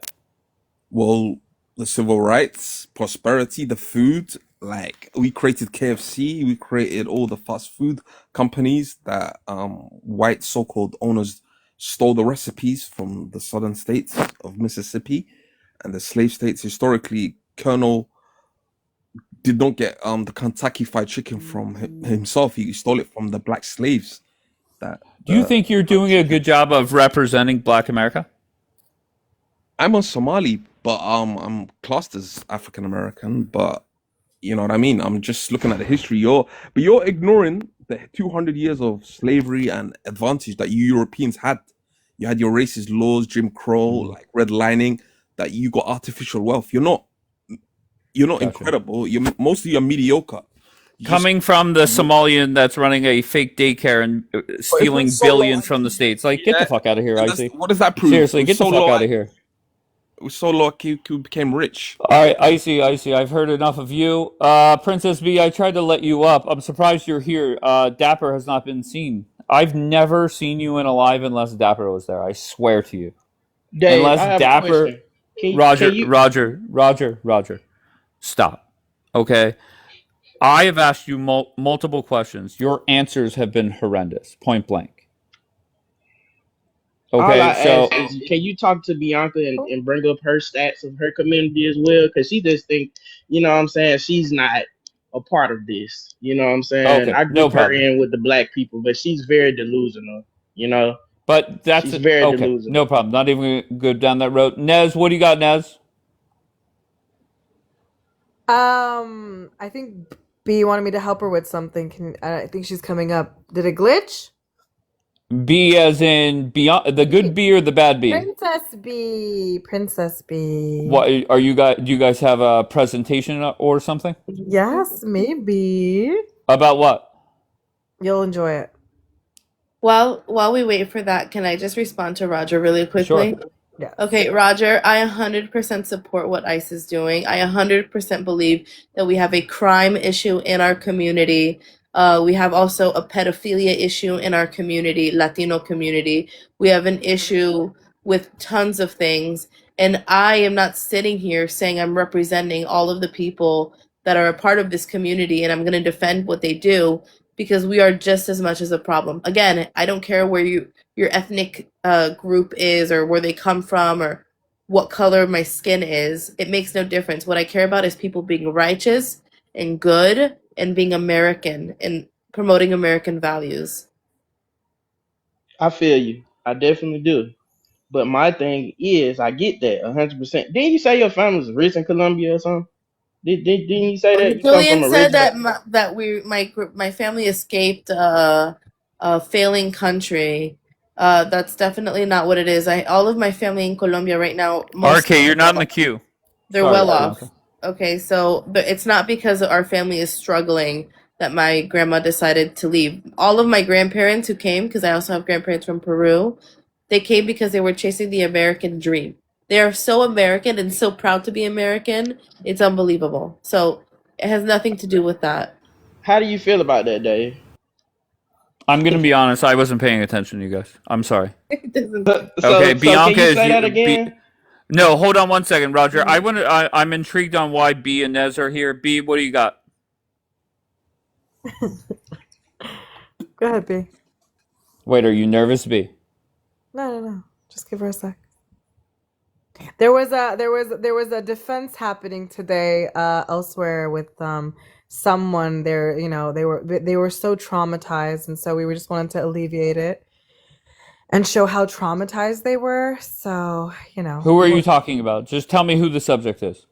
Well, the civil rights, prosperity, the food. Like we created KFC, we created all the fast food companies that white so-called owners stole the recipes from the southern states of Mississippi and the slave states. Historically, Colonel did not get the Kentucky Fried Chicken from himself. He stole it from the black slaves. That Do you the think you're fried doing a chicken. good job of representing Black America? I'm a Somali, but I'm classed as African American. But you know what I mean. I'm just looking at the history. You're ignoring the 200 years of slavery and advantage that you Europeans had. You had your racist laws, Jim Crow, like redlining. That you got artificial wealth. You're not Gotcha. incredible. You're mediocre. You just Coming from the Somalian that's running a fake daycare and But if we're stealing so low billions from the IQ, states, like get the yeah, fuck out of here, and that's Icy. what does that prove? Seriously, get the fuck out of here. We're so low IQ, we became rich. All right, Icy, I've heard enough of you. Princess B, I tried to let you up. I'm surprised you're here. Dapper has not been seen. I've never seen you in alive unless Dapper was there. I swear to you. Dave, I Unless have a Dapper, question. Can you Roger, stop. Okay? I have asked you multiple questions. Your answers have been horrendous, point blank. all I Okay, ask so is, can you talk to Bianca and bring up her stats of her community as well? Because she just think, what I'm saying, she's not a part of this. You know what I'm saying? okay, I no group her problem. in with the black people, but she's very delusional. You know, But that's she's very okay, delusional. no problem. Not even gonna go down that road. Nez, what do you got, Nez? I think B wanted me to help her with something. I think she's coming up. Did it glitch? B as in beyond the good B or the bad B? Princess B. Princess B. What are you guys? Do you guys have a presentation or something Yes, maybe. about what? You'll enjoy it. While we wait for that, can I just respond to Roger really Sure. quickly? Yes. Okay, Roger, I 100% support what ICE is doing. I 100% believe that we have a crime issue in our community. We have also a pedophilia issue in our community, Latino community. We have an issue with tons of things. And I am not sitting here saying I'm representing all of the people that are a part of this community and I'm going to defend what they do because we are just as much as a problem. Again, I don't care where your ethnic group is or where they come from or what color my skin is. It makes no difference. What I care about is people being righteous and good and being American and promoting American values. I feel you. I definitely do. But my thing is, I get that 100%. Didn't you say your family was rich in Colombia or something? Didn't you say that you come from Julian a said rich that family? my family escaped a failing country. That's definitely not what it is. All of my family in Colombia right now, most RK, you're not in the queue. they're Sorry, well off. Bianca. Okay, so but it's not because our family is struggling that my grandma decided to leave. All of my grandparents who came, because I also have grandparents from Peru, they came because they were chasing the American dream. They are so American and so proud to be American. It's unbelievable. So it has nothing to do with that. How do you feel about that, Dave? I'm gonna be honest. I wasn't paying attention to you guys. I'm sorry. It doesn't. Okay, So can Bianca you is say that you. again? No, hold on one second, Roger. I'm intrigued on why B and Nez are here. B, what do you got? Go ahead, B. Wait, are you nervous, B? No. Just give her a sec. There was a defense happening today elsewhere with someone there. They were so traumatized, and so we just wanted to alleviate it and show how traumatized they were. So Who are you talking about? Just tell me who the subject is.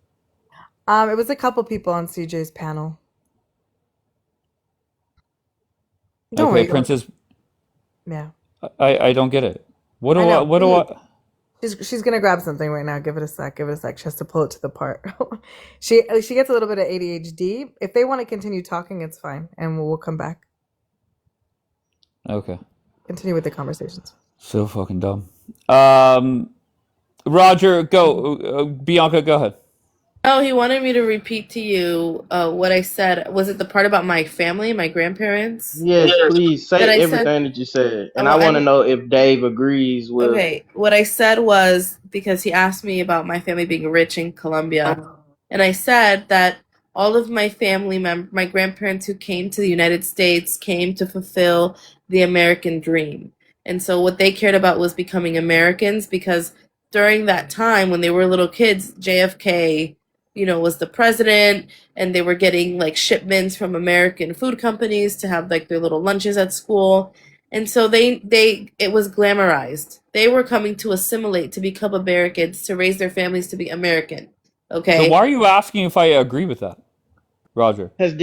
it was a couple people on CJ's panel. Don't Okay, worry. Princess. Yeah. I don't get it. What do I I? know. What do I? She's gonna grab something right now. Give it a sec. She has to pull it to the part. She gets a little bit of ADHD. If they want to continue talking, it's fine, and we'll come back. Okay. Continue with the conversations. So fucking dumb. Roger, go. Bianca, go ahead. Oh, he wanted me to repeat to you what I said. Was it the part about my family, my grandparents? Yes, please That say I said. everything that you said. And I Well, want to know if Dave agrees with. Okay, what I said was because he asked me about my family being rich in Colombia, and I said that all of my family my grandparents who came to the United States came to fulfill the American dream. And so what they cared about was becoming Americans because during that time when they were little kids, JFK, was the president and they were getting like shipments from American food companies to have like their little lunches at school. And so it was glamorized. They were coming to assimilate, to become Americans, to raise their families to be American. Okay. So why are you asking if I agree with that, Roger? Because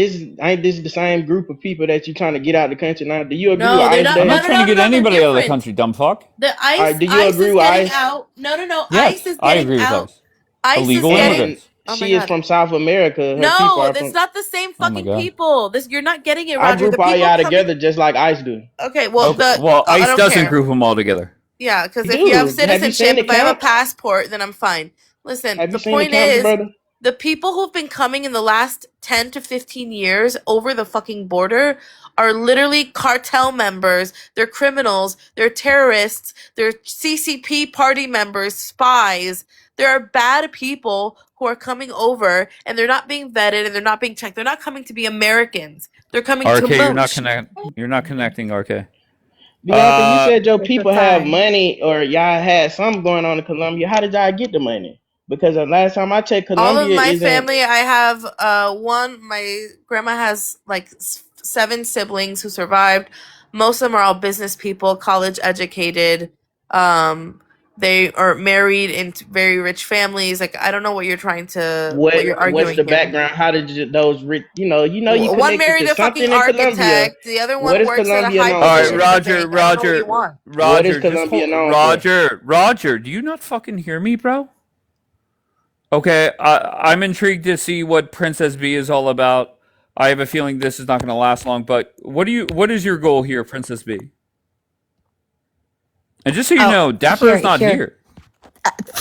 ain't this the same group of people that you trying to get out of the country now? Do you agree No, with they're ICE, not. I'm Dave? not trying to get They're anybody out of the different. country, dumb fuck. The All right, do you ICE agree is with getting ICE? out. No. Yes, ICE is I getting agree with out. ICE. ICE is Illegal getting. immigrants. Oh my She is God. from South America. Her people No, are that's from. not the same Oh my fucking God. people. You're not getting it, I Roger. group The all people y'all coming. together just like ICE do. Okay, well, Okay, well, I ICE don't doesn't care. group them all together. Yeah, because if you have Dude, have you seen citizenship, the if I have a camps? passport, then I'm fine. Listen, Have you the seen the point camps, is, brother? the people who've been coming in the last 10 to 15 years over the fucking border are literally cartel members. They're criminals. They're terrorists. They're CCP party members, spies. There are bad people who are coming over and they're not being vetted and they're not being checked. They're not coming to be Americans. They're coming RK, to you're mooch. not connecting, RK. Bianca, you said your It's a people have sign. money or y'all had something going on in Colombia. How did y'all get the money? Because the last time I checked, All of Colombia my isn't. family, I have my grandma has like 7 siblings who survived. Most of them are all business people, college educated. They are married into very rich families. Like I don't know what you're What's arguing the here. background? How did those rich? You One connected married to a fucking something in Colombia. architect. The other What one is works at a Colombia high known All right, for? position in the bank. I don't know what you want. What is Roger, just Colombia hold, known for? Roger. Do you not fucking hear me, bro? Okay, I'm intrigued to see what Princess B is all about. I have a feeling this is not going to last long, but what is your goal here, Princess B? And just so you know, Dapper is not here.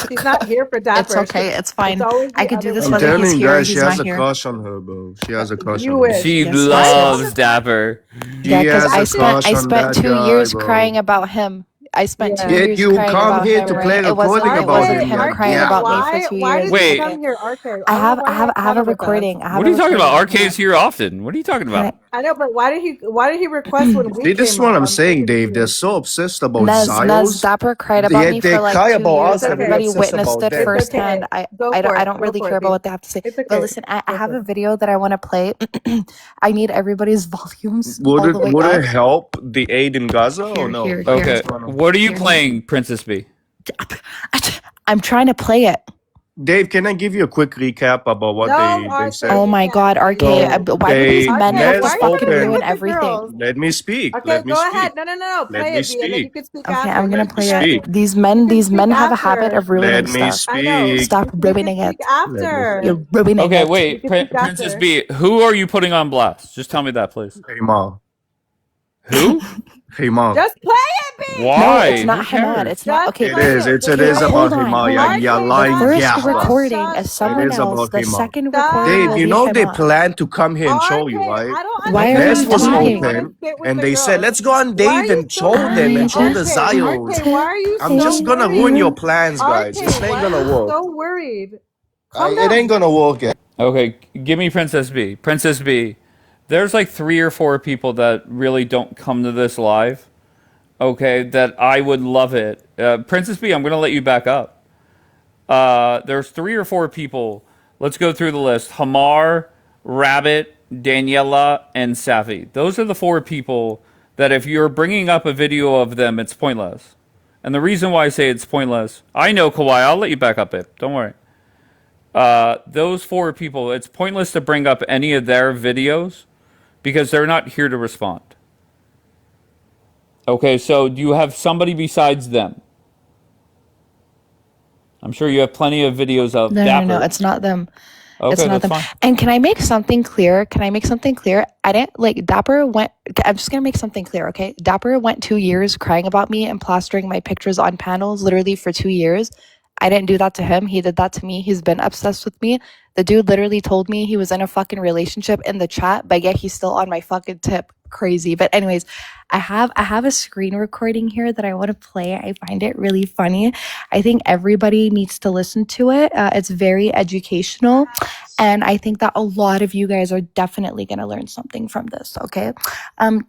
She's not here for Dapper. It's okay. It's fine. always I the could do other this way whether telling he's you here or guys, she he's has not a here. crush on her, bro. She has a crush You on wish. her. She Yes, loves Dapper. She Yeah, because has a I crush spent on 2 that years guy, crying bro. about him I spent 2 Yeah. Did years you crying come about here him, to play right? It recording wasn't about RK, him, him yeah? crying RK, about me Diabla. for why 2 why years. did you Wait, come here, RK? I I don't know have why I you have have I have a fun with us. recording. I have what a are you talking recording about? of RK him. is here often. What are you talking Can I about? I know, but why did he request when we See, this is came what up? I'm I'm so saying, Dave. They're confused. so obsessed about Nez Zios. Dapper cried about me They for like cry 2 about years. us and we Okay. Everybody obsess witnessed about it them. It's okay. firsthand. Go for I it. don't Go really for care it, about B. what they have to say. It's But okay. listen, I Go have for a it. video that I want to play. I need everybody's volumes Would all it the way would up. it help the aid in Gaza or Here, no? here, Like, here, Okay, what's going on? what are you here. playing, Princess B? I'm trying to play it. Dave, can I give you a quick recap about what No, they RK, said? Oh you my can't. God, No, RK, you So can't. why do these they men have RK, to why let's are you fucking coming in ruin open. with the everything? girls? Let me speak. Okay, Let me go ahead. speak. No. Let Play me it, B, and then you speak. can speak Okay, after. I'm You gonna can speak play it. Speak. after. These You men, can these speak men have a habit after. of Let ruining me stuff. I know. speak. Stop You can ruining speak it. Let me after. You're speak. ruining Okay, it. You wait, can speak Princess after. B, who are you putting on blast? Just tell me that, please. Hey Ma. Who? Hey Ma. Just play it, B. No, it's Why? Who not Hamad. cares? It's not Just okay. It play is. it. It Okay, is hold about on, Hima. hold Ya on. ya RK, The lying shush, first gafba. shush, recording shush, is It someone is shush. else. about The Hima. second recording Dave, will Stop. you be know they Hema. planned to come here and troll RK, you, right? I don't Why are Nest you understand was why you want to talking? open sit with and the they said, girls. let's go on Why are Dave you and so troll them I and troll the just RK, Zios. want why to are you I'm so just tell gonna ruin worried? your you. plans, guys. This RK, ain't why are gonna you work. so worried? Calm It ain't down. gonna work. Okay, give me Princess B. Princess B, there's like 3 or 4 people that really don't come to this live, okay, that I would love it. Princess B, I'm going to let you back up. There's 3 or 4 people. Let's go through the list. Hamar, Rabbit, Daniela, and Safi. Those are the 4 people that if you're bringing up a video of them, it's pointless. And the reason why I say it's pointless, I know, Kawhi, I'll let you back up, babe. Don't worry. Those 4 people, it's pointless to bring up any of their videos because they're not here to respond. Okay, so do you have somebody besides them? I'm sure you have plenty of videos of No. Dapper. It's not them. It's Okay, not that's them. fine. And can I make something clear? I didn't like Dapper went. I'm just gonna make something clear, okay? Dapper went 2 years crying about me and plastering my pictures on panels literally for 2 years. I didn't do that to him. He did that to me. He's been obsessed with me. The dude literally told me he was in a fucking relationship in the chat, but yet he's still on my fucking tip. Crazy. But anyways, I have a screen recording here that I want to play. I find it really funny. I think everybody needs to listen to it. It's very educational. And I think that a lot of you guys are definitely going to learn something from this, okay?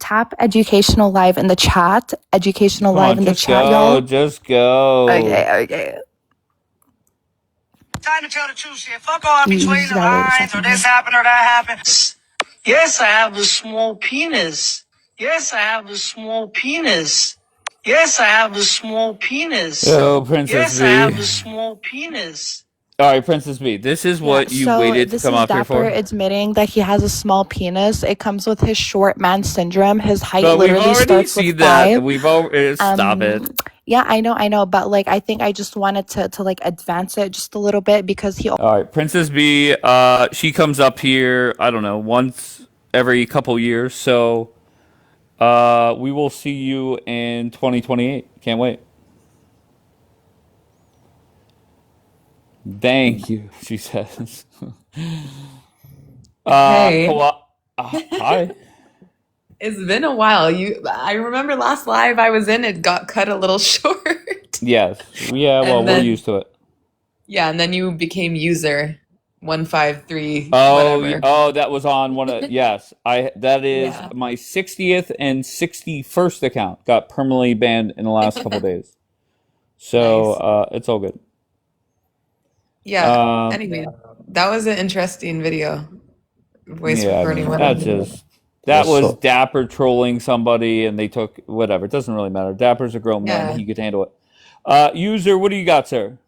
Tap Educational Live in the chat. Educational Come Live on, in the just chat, go, y'all. just go. Okay. Time to tell the truth, shit. Fuck all You between just the gotta wait a lines or second this here. happened or that happened. Yes, I have a small penis. Yes, I have a small penis. Yes, I have a small penis. Oh, Princess Yes, I B. have a small penis. All right, Princess B. This is Yeah, what you so waited to this come is up here Dapper for. admitting that he has a small penis. It comes with his short man syndrome. His height But we've literally already starts with seen that. 5. We've already stop Um, it. yeah, I know, but like I think I just wanted to like advance it just a little bit because he All right, Princess B. She comes up here. I don't know, once every couple years. So, we will see you in 2028. Can't wait. Thank you. She says. Hey, Hi. it's been a while. I remember last live I was in, it got cut a little short. Yes. Yeah. Well, And we're then, used to it. yeah, and then you became user 153, Oh, whatever. oh, that was on one of yes. That is Yeah. my 60th and 61st account got permanently banned in the last couple days. So Nice. it's all good. Yeah. Anyway, that was an interesting video. Voice Yeah, I recording, mean whatever. that What's was up? Dapper trolling somebody, and they took whatever. It doesn't really matter. Dapper's a grown man; Yeah. he could handle it. User, what do you got, sir?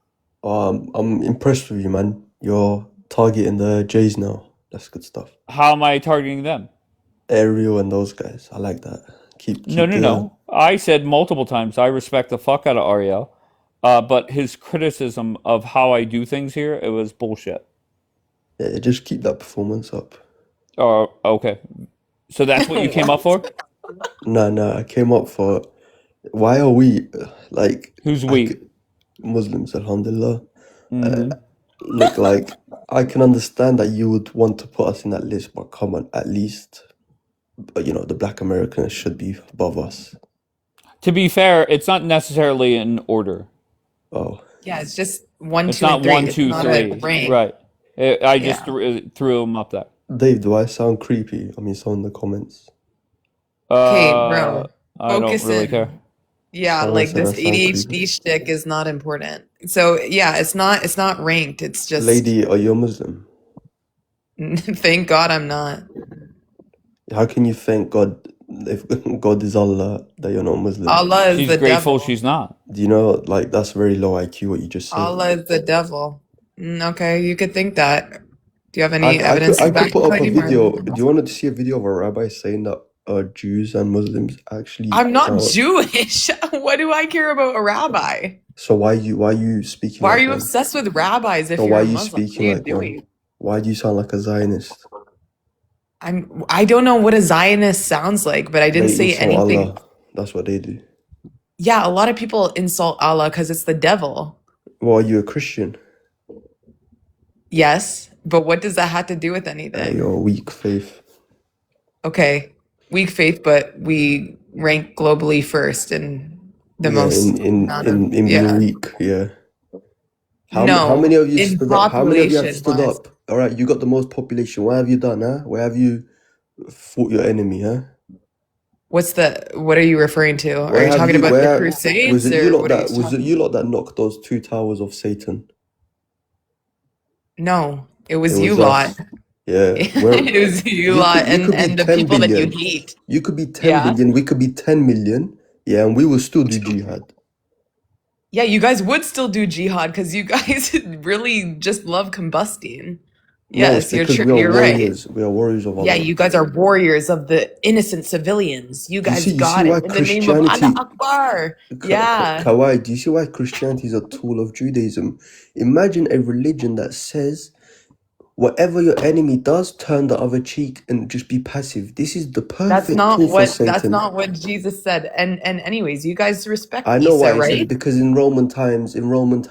I'm impressed with you, man. You're targeting the Jays now. That's good stuff. How am I targeting them? Ariel and those guys. I like that. No, Keep no, the no. I said multiple times I respect the fuck out of Ariel, but his criticism of how I do things here, it was bullshit. just keep that performance up. Oh, okay. So that's what you came up for? Nah. I came up for why are we like Who's we? Muslims? Alhamdulillah. Mm-hmm. Look, like I can understand that you would want to put us in that list, but come on, at least the Black Americans should be above us. To be fair, it's not necessarily in order. Oh, Yeah, it's just 1, It's 2, and not 3. 1, It's 2, not a 3. rank. Right. I just Yeah. threw them up there. Dave, do I sound creepy? I mean, someone in the comments. Okay, bro. I don't Focus really in. care. Yeah, Someone like said I this sound ADHD creepy. shtick is not important. So yeah, it's not ranked. It's just Lady, are you a Muslim? thank God I'm not. How can you thank God if God is Allah that you're not Muslim? Allah is She's the grateful devil. she's not. Do you know, like, that's very low IQ what you just said. Allah is the devil. Okay, you could think that. Do you have any evidence I to back could put your up a claim? video. Do you want to see a video of a rabbi saying that Jews and Muslims actually? I'm not Jewish. What do I care about a rabbi? So why you speaking? Why like are you one? obsessed with rabbis if So you're why a you Muslim? speaking What are like you one? doing? Why do you sound like a Zionist? I don't know what a Zionist sounds like, but I didn't They say insult anything. Allah. That's what they do. Yeah, a lot of people insult Allah because it's the devil. Well, are you a Christian? Yes, but what does that have to do with anything? You're a weak faith. Okay, weak faith, but we rank globally first in the most amount of being weak. Yeah. How No, many of you in stood up? How many of you have stood population-wise. up? All right, you got the most population. What have you done, huh? Where have you fought your enemy, huh? What are you referring to? Are Where you have talking you? about the Where Crusades, was it? or You lot what are you that was it? talking? You lot that knocked those 2 towers of Satan. No, it was It you was lot. us. Yeah, It was you lot, you could be and the 10 people that you billion. hate. You could be 10 Yeah, billion. We could be 10 million. Yeah, and we will still do jihad. yeah. You guys would still do jihad because you guys really just love combusting. No, it's Yes, because we are you're right. warriors. We are warriors of Yeah, Allah. you guys are warriors of the innocent civilians. You Do you guys see got why it in the name of Allah Christianity? Akbar. Yeah. Kawai, do you see why Christianity is a tool of Judaism? Imagine a religion that says whatever your enemy does, turn the other cheek and just be passive. This is the That's perfect not tool for what that's Satan. not what Jesus said. And anyways, you guys respect I know Isa, why he said it, right? because in Roman times, Romans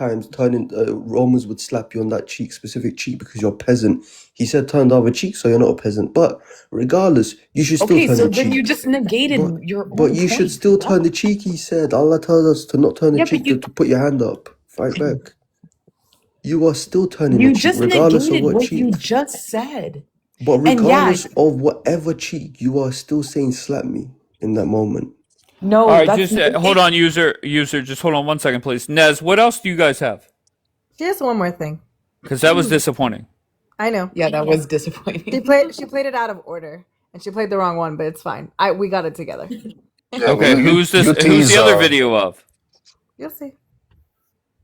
would slap you on that cheek, specific cheek, because you're a peasant. He said turn the other cheek, so you're not a peasant. But regardless, you should still Okay, turn so the then cheek. you just negated your But own you should point. still turn the cheek, he said. Allah tells us to not turn the Yeah, but cheek, to put your hand up. Fight back. You are still turning the you cheek, just regardless of negated what what you cheek. just said. But And yeah, regardless of whatever cheek, you are still saying slap me in that moment. no, All right, that's just hold on, user. Just hold on 1 second, please. Nez, what else do you guys have? Just one more thing. Because that was disappointing. I know. Yeah, that was disappointing. She played it out of order, and she played the wrong one, but it's fine. We got it together. Yeah, Okay, who's this? Who's the other video of? You'll see.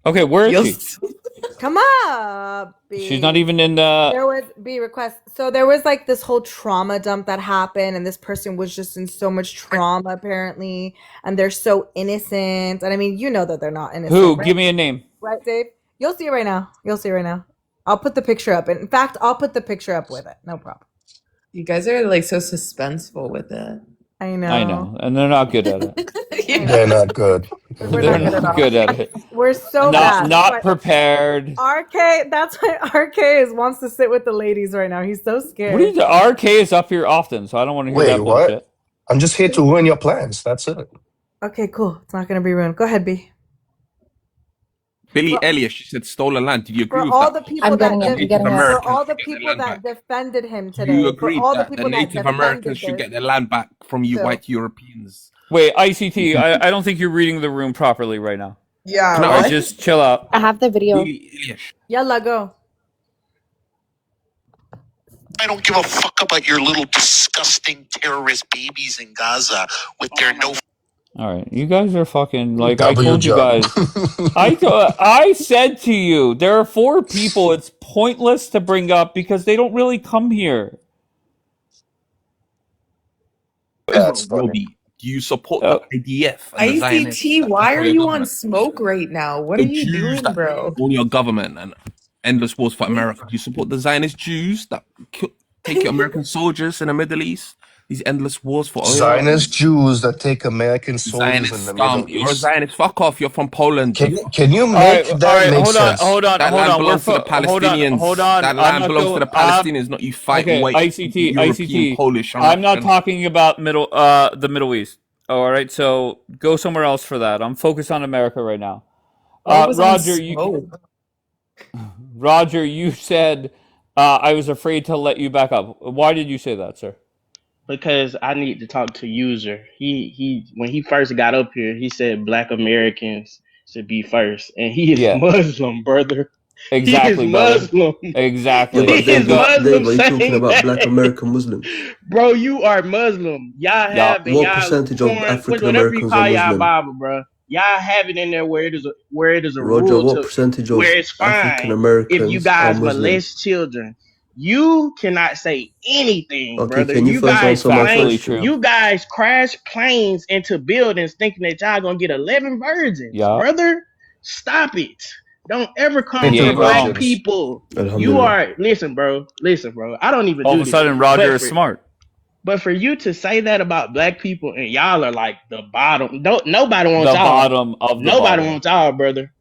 Okay, where is she? Come up, B. She's not even in the. There was B request. So there was like this whole trauma dump that happened, and this person was just in so much trauma apparently, and they're so innocent. And I mean, you know that they're not innocent. Who? Right? Give me a name. Right, Dave? You'll see it right now. I'll put the picture up. In fact, I'll put the picture up with it. No problem. You guys are like so suspenseful with it. I know. I know, and they're not good at it. They're not good. They're not good at it. We're so bad. Not prepared. RK, that's why RK wants to sit with the ladies right now. He's so scared. What are you? RK is up here often, so I don't want to hear that what? bullshit. I'm just here to ruin your plans. That's it. Okay, cool. It's not going to be ruined. Go ahead, B. Billy Elliot, she said stolen land. Did you agree with all that? the people for all the people that defended him today. You agree for all that the the people Native that Americans should get their land back from you white Europeans? Wait, ICT, I don't think you're reading the room properly right now. Yeah, All right, just chill out. I have the video. Yalla, go. I don't give a fuck about your little disgusting terrorist babies in Gaza with their no. All right, you guys are fucking like W I told you job. guys. I said to you, there are 4 people it's pointless to bring up because they don't really come here. That's funny. Robbie, do you support the IDF and the Zionists? ICT, why are you on smoke right now? What are The you Jews doing, that bro? own your government and endless wars for America. Do you support the Zionist Jews that take your American soldiers in the Middle East? These endless wars for oil. Zionist Jews that take American soldiers in the Middle You're a East. Zionist. Fuck off. You're from Poland. Can you make that make sense? Hold on. That land belongs to the Palestinians. Hold on. That land belongs to the Palestinians, not you white ICT, European, Polish. I'm not talking about the Middle East. All right, so go somewhere else for that. I'm focused on America right now. Well, it was on Roger, Roger, you said I was afraid to let you back up. Why did you say that, sir? Because I need to talk to user. He when he first got up here, he said Black Americans should be first, and he is Yeah, Muslim, brother. He is exactly, brother. Muslim. Yeah, Exactly. but He So is Dave, go. Muslim Dave, are you talking saying about Black that. American Muslims? Bro, you are Muslim. Y'all Yeah. have in What y'all percentage of Quran, African whatever you Americans are call y'all Muslim? Bible, bro. Y'all have it in there where it is a Roger, rule what to percentage of where it's African fine if you Americans are guys Muslim? molest children. You cannot say anything, Okay, brother. can you You first guys answer my claim Factually question? true. you guys crash planes into buildings thinking that y'all gonna get 11 virgins, Yeah. brother. Stop it. Don't ever come He for 15 ain't black wrong. virgins. people. You Alhamdulillah. are listen, bro. Listen, bro. I don't even All of do a this. sudden, Roger But is smart. for you to say that about black people and y'all are like the bottom. Nobody wants The y'all. bottom of the Nobody bottom. wants y'all, brother.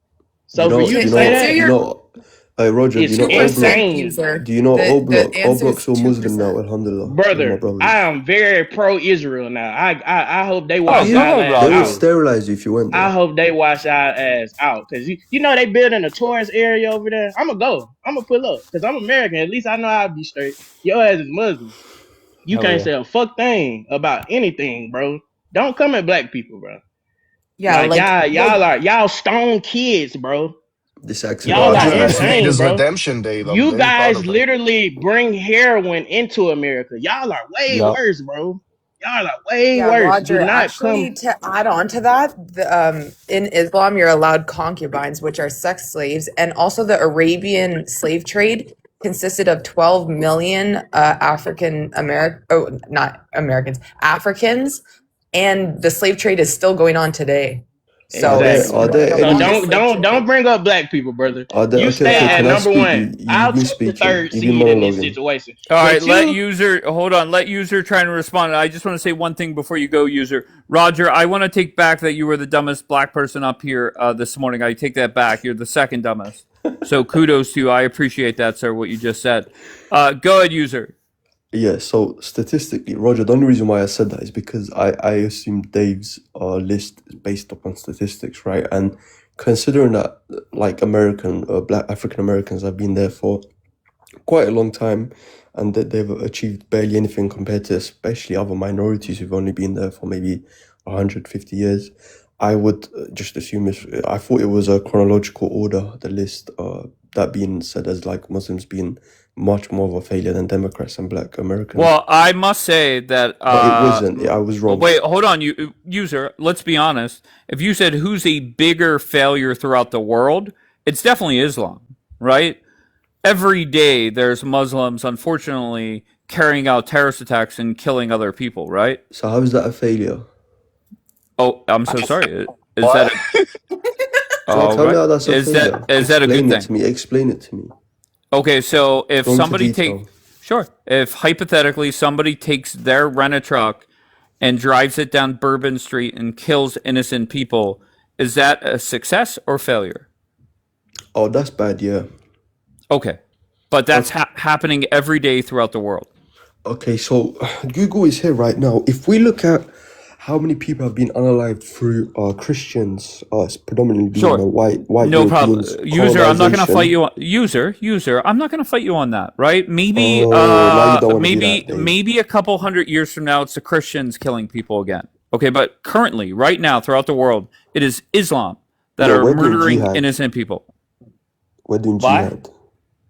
Do you So for know? you Do to you say know? do that, Do you your know? Hey, Roger, do you it's know O Block? 2% insane. user. Do you know O The Block? O answer is Block's all Muslim now. 2%. Alhamdulillah, they're my Brother, I brothers. am very pro-Israel now. I hope they Oh, wash go y'all ahead, ass They would Roger. out. sterilize you if you went I there. hope they wash y'all ass out. Cause you know they building a tourist area over there. I'ma go. I'ma pull up. Cause I'm American. At least I know I'll be straight. Your ass is Muslim. You Hell can't yeah. say a fuck thing about anything, bro. Don't come at black people, bro. Yeah, Like like y'all stone kids, bro. This accent Y'all is are Roger, very and today bad. insane, is bro. Redemption Day. I'm You very proud guys of it. literally bring heroin into America. Y'all are way Yep. worse, bro. Y'all are way yeah, worse. Do Roger. not come. Actually, to add on to that, in Islam, you're allowed concubines, which are sex slaves, and also the Arabian slave trade consisted of 12 million African American, oh, not Americans, Africans, and the slave trade is still going on today. Are So there it's Exactly. are like the there So any longest slave don't trade. bring up black people, brother. are there You okay, stay okay, Yeah. at can I number speak? one. You've I'll been take the speaking. third You've been seed in this monologuing. situation. All right, But let you, user hold on. Let user try and respond. I just want to say one thing before you go, user. Roger, I want to take back that you were the dumbest black person up here this morning. I take that back. You're the second dumbest. So kudos to you. I appreciate that, sir. What you just said. Go ahead, user. Yeah, so statistically, Roger, the only reason why I said that is because I assume Dave's list is based upon statistics, right? And considering that like Black African Americans have been there for quite a long time and that they've achieved barely anything compared to especially other minorities who've only been there for maybe 150 years, I would just assume I thought it was a chronological order, the list, that being said as like Muslims being much more of a failure than Democrats and Black Americans. Well, I must say that. But it wasn't. I was wrong. Wait, hold on, user. Let's be honest. If you said who's a bigger failure throughout the world, it's definitely Islam, right? Every day there's Muslims, unfortunately, carrying out terrorist attacks and killing other people, right? So how is that a failure? Oh, I'm so sorry. Is What? that No, all tell me right? how that's a failure. Is that a good Explain it thing? to me. Explain it to me. Okay, so if Go into somebody detail. if hypothetically somebody takes their rent truck and drives it down Bourbon Street and kills innocent people, is that a success or failure? Oh, that's bad, yeah. Okay, but that's Okay. happening every day throughout the world. Okay, so Google is here right now. If we look at how many people have been unalived through Christians, it's predominantly being Sure. the white No problem. Europeans, User, I'm not gonna fight colonization. you on user, I'm not gonna fight you on that, right? Maybe Oh, now you don't want to do that, Dave. maybe a couple hundred years from now it's the Christians killing people again. Okay, but currently, right now, throughout the world, it is Islam that Yeah, are we're doing murdering jihad. innocent people. We're doing Why? jihad.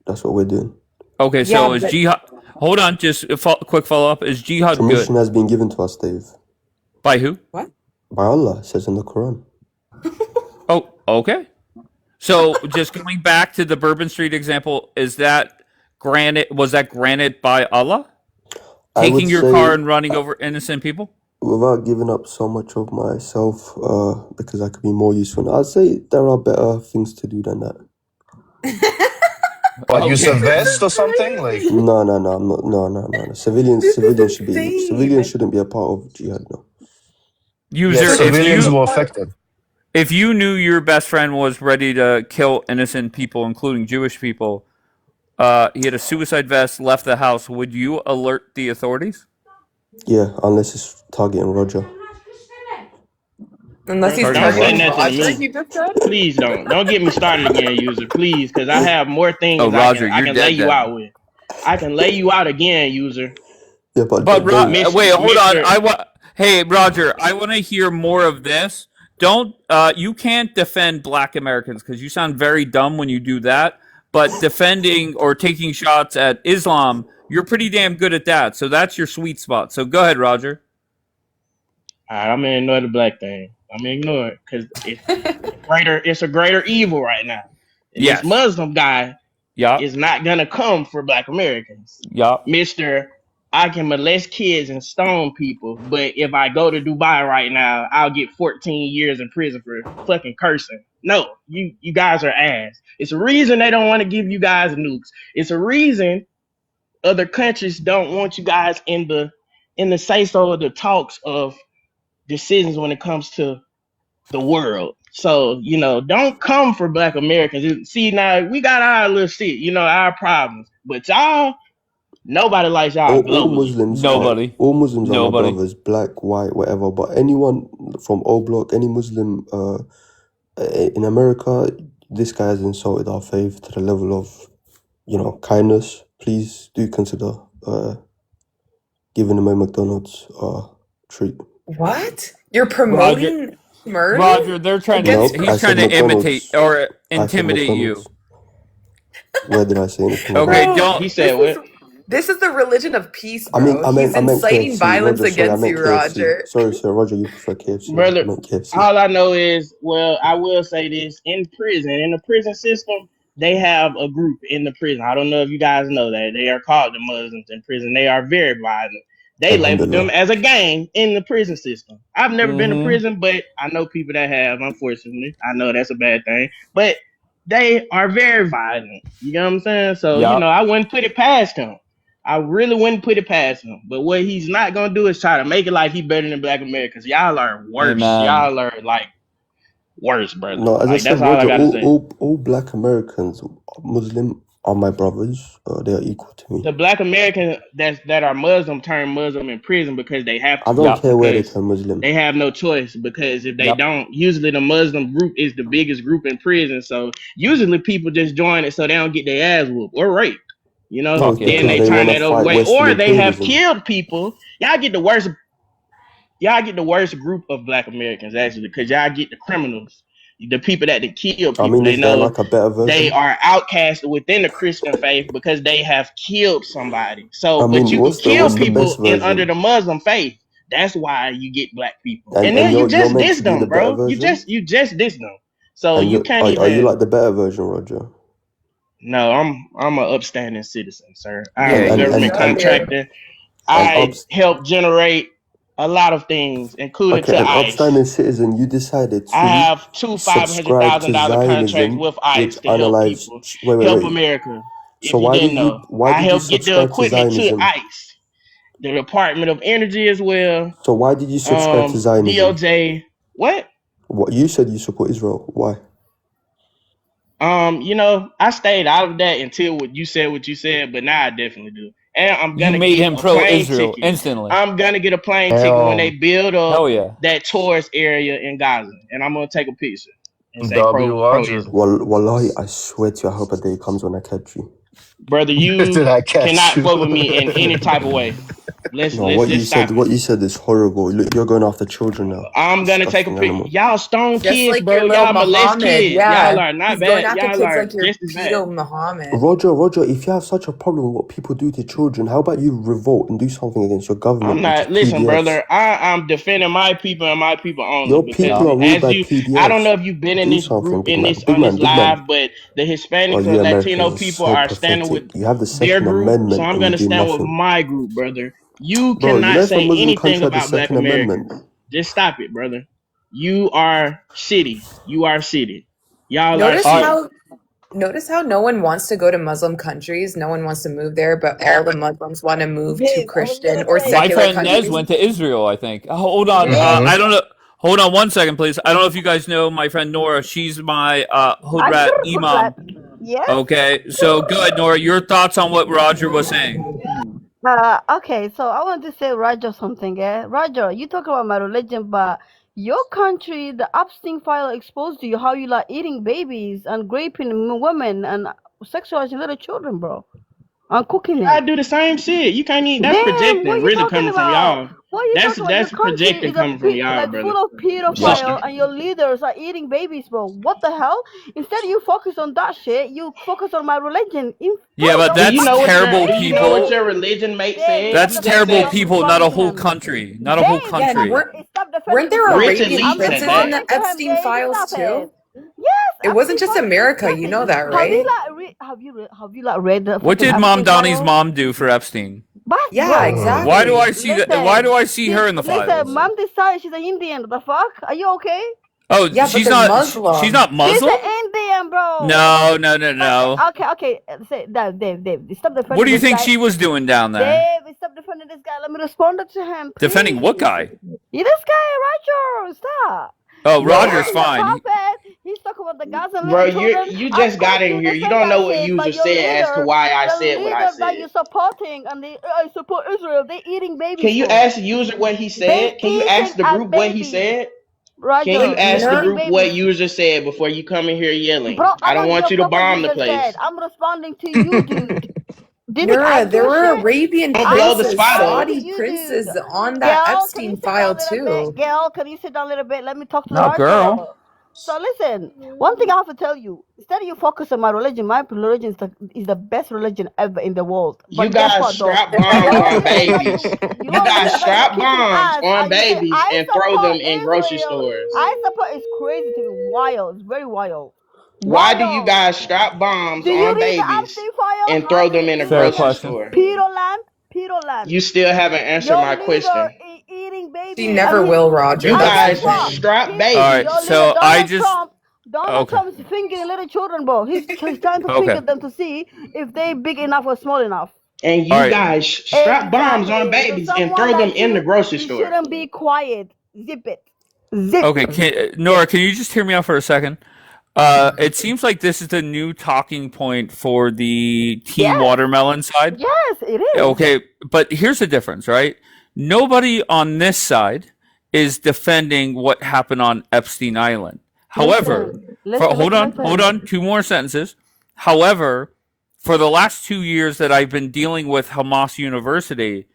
That's what we're doing. Okay, Yeah, so is but jihad hold on, just a quick follow up. Is jihad Permission good? has been given to us, Dave. By who? what? By Allah, it says in the Quran. Oh, okay. So just going back to the Bourbon Street example, was that granted by Allah? I would Taking your car say, and running over innocent people? without giving up so much of myself, because I could be more useful, I'd say there are better things to do than that. What, use a Okay. vest or something? Like, No, I'm not. No. Civilians Insane. shouldn't be a part of jihad. No. yeah, User, civilians were affected. if you knew your best friend was ready to kill innocent people, including Jewish people, he had a suicide vest, left the house, would you alert the authorities? Yeah, unless it's targeting Roger. Unless he's Don't say targeting nothing to Roger, me. he just said. Please don't get me started again, user. Please, because I have more things Oh, Roger, I you're can lay dead you then. out with. I can lay you out again, user. Yeah, but But Dave, wait, hold on. Mr. Hey, Roger, I want to hear more of this. Don't you can't defend Black Americans because you sound very dumb when you do that. But defending or taking shots at Islam, you're pretty damn good at that. So that's your sweet spot. So go ahead, Roger. All right, I'm gonna ignore the black thing. I'm gonna ignore it because it's a greater evil right now. And this Yes. Muslim guy Yeah. is not gonna come for Black Americans. Yeah. Mr. I can molest kids and stone people, but if I go to Dubai right now, I'll get 14 years in prison for fucking cursing. No, you guys are ass. It's a reason they don't want to give you guys nukes. It's a reason other countries don't want you guys in the say so of the talks of decisions when it comes to the world. So, don't come for Black Americans. See, now we got our little shit, our problems. But y'all, nobody likes y'all all globally. Muslims Nobody. all Muslims are my Nobody. brothers, black, white, whatever. But anyone from O Block, any Muslim in America, this guy has insulted our faith to the level of, kindness. Please do consider giving him a McDonald's treat. What? You're promoting murder? Roger, they're trying to. Against- He's trying to imitate or I said intimidate you. McDonald's. Where did I say anything? Okay, Bro, don't. He said what? This is the religion of peace, bro. I meant He's inciting KFC. violence Roger, sorry, I against meant you, KFC. Roger. Sorry, sir, Roger, you prefer KFC. Brother, I meant KFC. all I know is, well, I will say this: in the prison system, they have a group in the prison. I don't know if you guys know that. They are called the Muslims in prison. They are very violent. They label them as a gang in the prison system. I've never been to prison, but I know people that have, unfortunately. I know that's a bad thing. But they are very violent. You know what I'm saying? So, I wouldn't put it past him. I really wouldn't put it past him. But what he's not going to do is try to make it like he's better than Black Americans. Y'all are worse. Amen. Y'all are, worse, brother. No, as I That's said, all Roger, I got to say. all Black Americans, Muslim, are my brothers. They are equal to me. The Black Americans that are Muslim turn Muslim in prison because they have to. I don't care where they turn Muslim. They have no choice because if they don't, usually the Muslim group is the biggest group in prison. So usually people just join it so they don't get their ass whooped or raped. No, Then they turn it over way, or they have killed people. Y'all get the worst. Y'all get the worst group of Black Americans actually, because y'all get the criminals, the people that kill people. I mean, they is there know like a better version? they are outcast within the Christian faith because they have killed somebody. So, I mean, but you can what's kill the people best version? under the Muslim faith. That's why you get Black people, And then you you're just meant diss to be the them, better bro. You version? just diss them. So And you can't even. Are you like the better version, Roger? No, I'm an upstanding citizen, sir. I'm Yeah, a government and- contractor. I help generate a lot of things, including Okay, to an ICE. upstanding citizen, you decided to I have two subscribe to $500,000 contracts Zionism, with ICE which to help analyze. people, help Wait. America. So If you didn't know, why I did you help get the subscribe to equipment to Zionism? ICE, the Department of Energy as well. So why did you subscribe to Zionism? DOJ. What? What you said you support Israel? Why? I stayed out of that until what you said, but now I definitely do. And I'm You gonna made get him a plane pro-Israel ticket. instantly. I'm gonna get a plane ticket when they build up Hell yeah. that tourist area in Gaza, and I'm gonna take a picture and say W. pro Roger. Israel. Wallahi, I swear to you, I hope a day comes when I catch you. Brother, you Did I catch cannot you? fuck with me in any type of way. Let's What you just stop said, it. is horrible. Look, you're going after children now. I'm gonna take a Disgusting picture. animal. Y'all stone Just kids, like bro. your little Y'all molest Muhammad, kids. yeah. Y'all are not He's bad. going after Y'all kids are like your just as bad. pedo Muhammad. Roger, if you have such a problem with what people do to children, how about you revolt and do something against your government? I'm not. which is Listen, PDFs? brother. I'm defending my people and my people only. Your Because people are ruled as by you, PDFs. I don't know if you've been in Do this something, group, big in man. this Big on this man, big man. live, but the Hispanic Oh, or you Latino Americans are people so are standing with pathetic. You have the their Second group, so Amendment I'm and you gonna do stand with nothing. my group, brother. You Bro, cannot if a say Muslim anything country had the about Black Second Americans. Amendment, Just stop it, brother. You are shitty. You are shitty. Y'all are Notice shitty. how no one wants to go to Muslim countries. No one wants to move there, but all the Muslims want to move to Christian or My secular friend countries. Nez went to Israel, I think. Hold on. Yeah. I don't know. Hold on 1 second, please. I don't know if you guys know my friend Nora. She's my Hudrat Imam. Yeah. Okay, so go ahead, Nora. Your thoughts on what Roger was saying? Okay, so I want to say Roger something. Roger, you talk about my religion, but Your country, the Epstein file exposed to you how you like eating babies and raping women and sexualizing little children, bro. And cooking I it. do the same shit. You can't even. That's Damn, what projecting, are you really talking coming from about? y'all. What are you talking about? Your That's country projecting is a coming from y'all, brother. full of So pedophile, and your leaders are eating babies, bro. What the hell? Instead, you focus on that shit. You focus on my religion. Yeah, but Do you that's know what your terrible Do you know what people. your religion mate Dave, said? stop That's He defending just him. terrible said I'm people, not a responding to whole him. country. Not a whole Dave, Yeah, and country. stop weren't defending this there guy. Rich Arabian elites I'm said princes in that. the responding to him, Epstein Dave. files Stop too? it. Yes, It wasn't Epstein just file is America, you disgusting. know that, Have you right? have you like read the What fucking did Mom Epstein Donnie's file? mom do for Epstein? But Yeah, bro, Why do I exactly. see that? Why do I see her in the listen, files? mom decided she's an Indian. What the fuck? Are you okay? Oh, Yeah, but she's they're not. She's Muslim. not She's Muslim. an Indian, bro. No, no, no, no. Okay. Say that, Dave. Stop defending What do you this think guy. she was doing down there? Dave, stop defending this guy. Let me respond to him, please. Defending what guy? Yeah, this guy, Roger. Stop. Oh, Bro, Roger's fine. He's talking about the Gaza and bro, little children. you Of just course, got in you here. You defend don't that know what shit, but user your said as to leader, why I the said what I leader that said. you're supporting, and I support Israel. They eating babies. Can you bro. ask the user what he said? They Can you eating ask the a group what he baby. said? Roger, Can you ask the eating group what babies. user said before you come in here yelling? Bro, I I don't don't want give you a to fuck what bomb the user place. said. I'm responding to you, dude. Didn't I Nura, there do were shit? Arabian Don't blow the princes, spot up. Saudi You, princes dude. on that Gail, can you Epstein sit down file a little too. bit? Gail, can you sit down a little bit? Let me talk to the Not Roger. girl. So listen, one thing I have to tell you, instead of you focus on my religion is the best religion ever in the world. But You guess guys what, though? strap You bombs on only say that babies. you You only guys say that you're strap kissing bombs ass, on and you say babies I and throw support them in grocery Israel. stores. I support. It's crazy to me. Wild. It's very wild. Why do you Wild. guys strap bombs Do you on read the babies Epstein file? and throw them in a Fair grocery question. store? Peter Land. You still haven't answered Your my question. leader is eating She babies, never will, Roger. You and That's the guess guys what? thing. strap All babies. right. Your leader So I Donald just. Okay. Trump is fingering little children, bro. He's trying to Okay. finger them to see if they big enough or small enough. And All you right. guys strap bombs on Exactly. So babies and someone throw them like in the grocery you store. shouldn't be quiet. Zip it. Zip. Okay. Nora, can you just hear me out for a second? It seems like this is the new talking point for the Team Yes. Watermelon side. Yes, it is. Okay, but here's the difference, right? Nobody on this side is defending what happened on Epstein Island. However, hold on, two more sentences. However, for the last 2 years that I've been dealing with Hamas University,